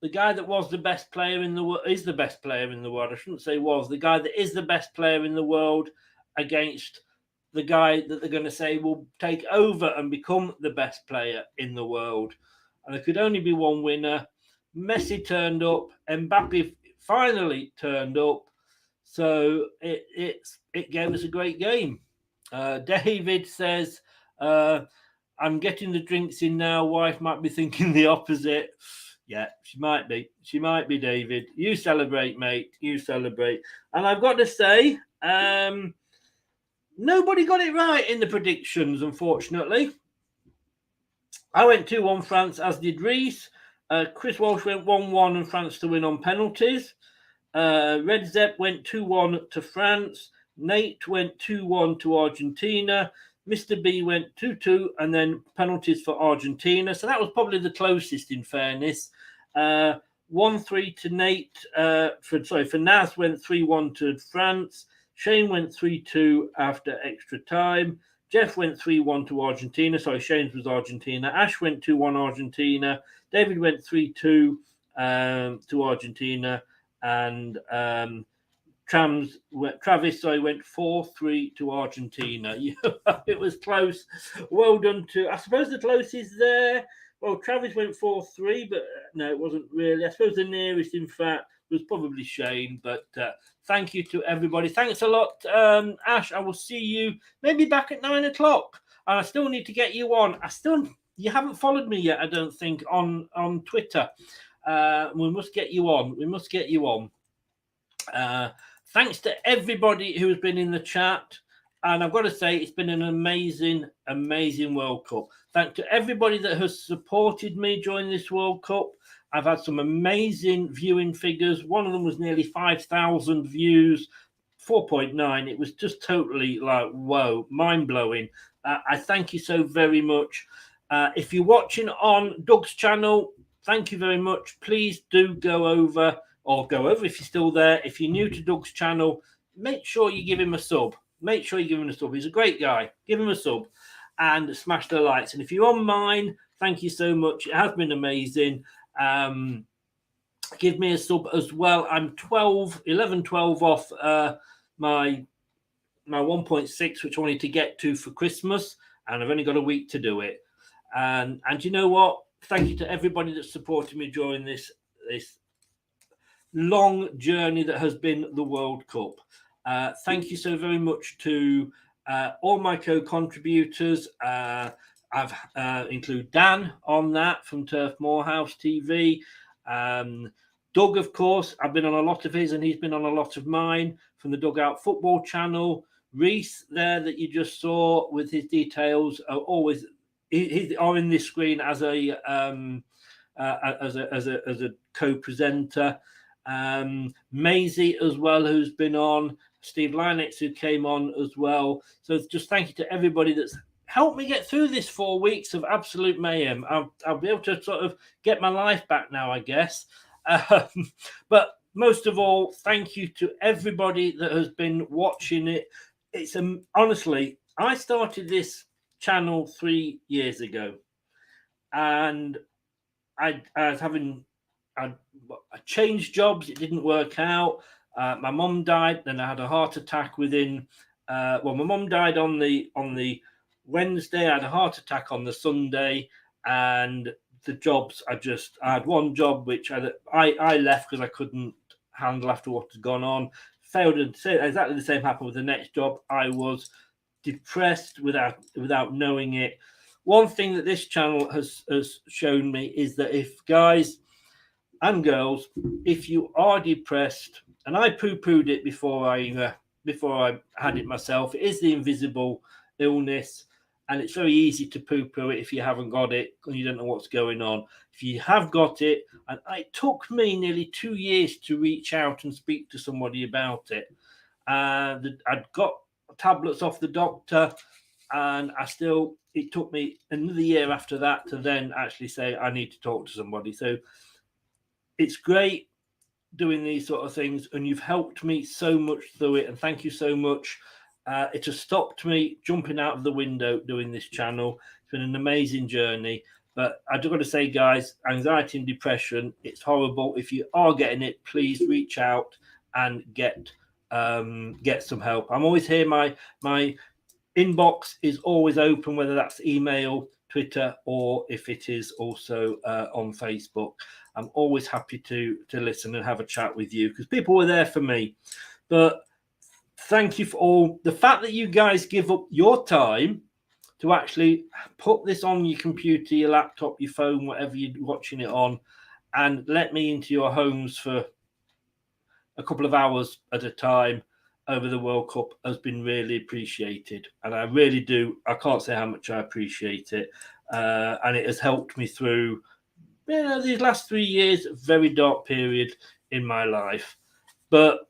the guy that was the best player in the world, is the best player in the world. I shouldn't say was. The guy that is the best player in the world against the guy that they're going to say will take over and become the best player in the world. And there could only be one winner. Messi turned up. Mbappe finally turned up. So it gave us a great game. David says, I'm getting the drinks in now. Wife might be thinking the opposite. Yeah, she might be. She might be, David. You celebrate, mate. You celebrate. And I've got to say, nobody got it right in the predictions, unfortunately. I went 2-1 France, as did Reese. Chris Walsh went 1-1 and France to win on penalties. Red Zepp went 2-1 to France. Nate went 2-1 to Argentina. Mr. B went 2-2 and then penalties for Argentina. So that was probably the closest, in fairness. 1-3 to Nate. For Naz went 3-1 to France. Shane went 3-2 after extra time. Jeff went 3-1 to Argentina. Sorry, Shane's was Argentina. Ash went 2-1 Argentina. David went 3-2 to Argentina. And Travis went 4-3 to Argentina. It was close. Well done to, I suppose the closest there. Well, Travis went 4-3, but no, it wasn't really. I suppose the nearest, in fact, was probably Shane. But thank you to everybody. Thanks a lot, Ash. I will see you maybe back at 9 o'clock. And I still need to get you on. You haven't followed me yet, I don't think, on Twitter. We must get you on. We must get you on. Thanks to everybody who has been in the chat. And I've got to say, it's been an amazing, amazing World Cup. Thanks to everybody that has supported me during this World Cup. I've had some amazing viewing figures. One of them was nearly 5,000 views, 4.9. It was just totally like, whoa, mind-blowing. I thank you so very much. If you're watching on Doug's channel, thank you very much. Please do go over if you're still there. If you're new to Doug's channel, make sure you give him a sub. Make sure you give him a sub. He's a great guy. Give him a sub and smash the likes. And if you're on mine, thank you so much. It has been amazing. Give me a sub as well. I'm 12 off my 1.6, which I wanted to get to for Christmas, and I've only got a week to do it. And you know what? Thank you to everybody that supported me during this long journey that has been the World Cup. Thank you so very much to all my co-contributors. I've include Dan on that from Turf Moorhouse TV. Doug, of course, I've been on a lot of his and he's been on a lot of mine from the Dugout Football channel. Reese there that you just saw with his details are always are in this screen as a co-presenter. Maisie as well, who's been on. Steve Linux, who came on as well. So just thank you to everybody that's helped me get through this 4 weeks of absolute mayhem. I'll be able to sort of get my life back now, I guess. But most of all, thank you to everybody that has been watching it. It's honestly, I started this channel 3 years ago, and I changed jobs. It didn't work out. My mum died. Then I had a heart attack within. My mum died on the Wednesday. I had a heart attack on the Sunday, and the jobs I had one job which I left because I couldn't handle after what had gone on. Failed, and exactly the same happened with the next job. I was depressed without knowing it. One thing that this channel has shown me is that if guys and girls, if you are depressed, and I poo-pooed it before I had it myself, it is the invisible illness, and it's very easy to poo-poo it if you haven't got it and you don't know what's going on. If you have got it, and it took me nearly 2 years to reach out and speak to somebody about it. I'd got tablets off the doctor, and it took me another year after that to then actually say I need to talk to somebody. So it's great doing these sort of things, and you've helped me so much through it, and thank you so much. It has stopped me jumping out of the window doing this channel. It's been an amazing journey, but I've got to say, guys, anxiety and depression, it's horrible. If you are getting it, please reach out and get some help. I'm always here. My inbox is always open, whether that's email, Twitter, or if it is also on Facebook. I'm always happy to listen and have a chat with you because people were there for me. But thank you for all the fact that you guys give up your time to actually put this on your computer, your laptop, your phone, whatever you're watching it on, and let me into your homes for a couple of hours at a time over the World Cup has been really appreciated. And I really do. I can't say how much I appreciate it. And it has helped me through these last 3 years, a very dark period in my life. But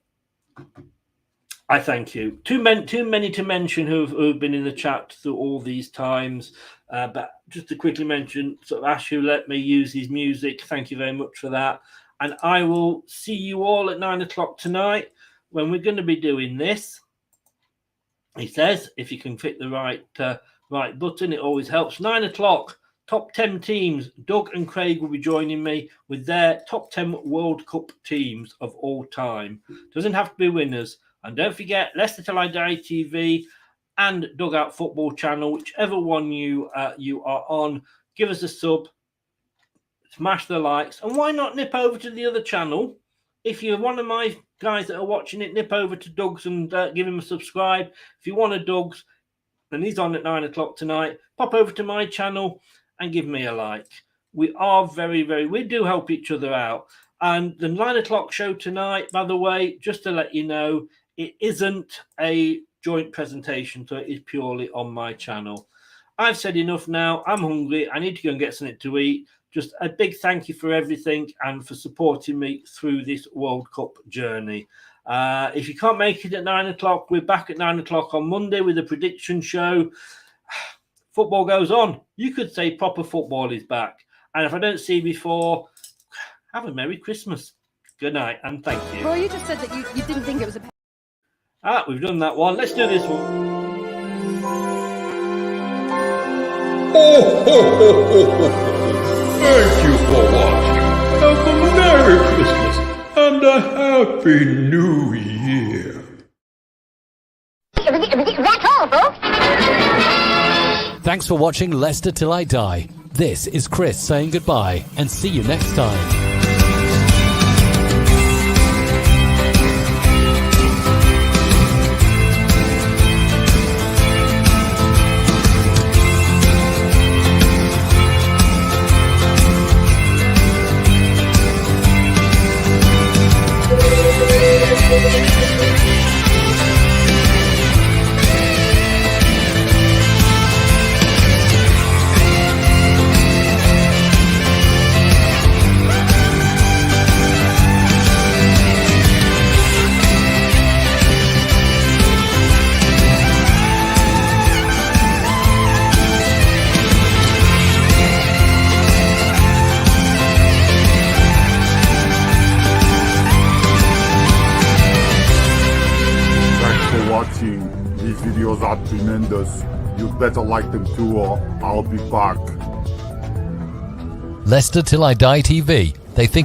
I thank you. Too many to mention who've been in the chat through all these times. But just to quickly mention, sort of Ash, who let me use his music. Thank you very much for that. And I will see you all at 9 o'clock tonight when we're going to be doing this. He says, if you can click the right button, it always helps. 9 o'clock, top 10 teams. Doug and Craig will be joining me with their top 10 World Cup teams of all time. Doesn't have to be winners. And don't forget, Leicester Till I Die TV and Dugout Football Channel, whichever one you are on, give us a sub, smash the likes, and why not nip over to the other channel? If you're one of my guys that are watching it, nip over to Doug's and give him a subscribe. If you want a Doug's, and he's on at 9 o'clock tonight, pop over to my channel and give me a like. We are we do help each other out. And the 9 o'clock show tonight, by the way, just to let you know, it isn't a joint presentation, so it is purely on my channel. I've said enough now. I'm hungry. I need to go and get something to eat. Just a big thank you for everything and for supporting me through this World Cup journey. If you can't make it at 9 o'clock, we're back at 9 o'clock on Monday with a prediction show. Football goes on. You could say proper football is back. And if I don't see you before, have a Merry Christmas. Good night and thank you. Well, you just said that you didn't think it was a... We've done that one. Let's do this one. Oh, ho, ho, ho, ho. Thank you for watching. Have a Merry Christmas and a Happy New Year. That's all, folks. Thanks for watching Leicester Till I Die. This is Chris saying goodbye and see you next time. These videos are tremendous. You better like them too, or I'll be back. Leicester Till I Die TV. They think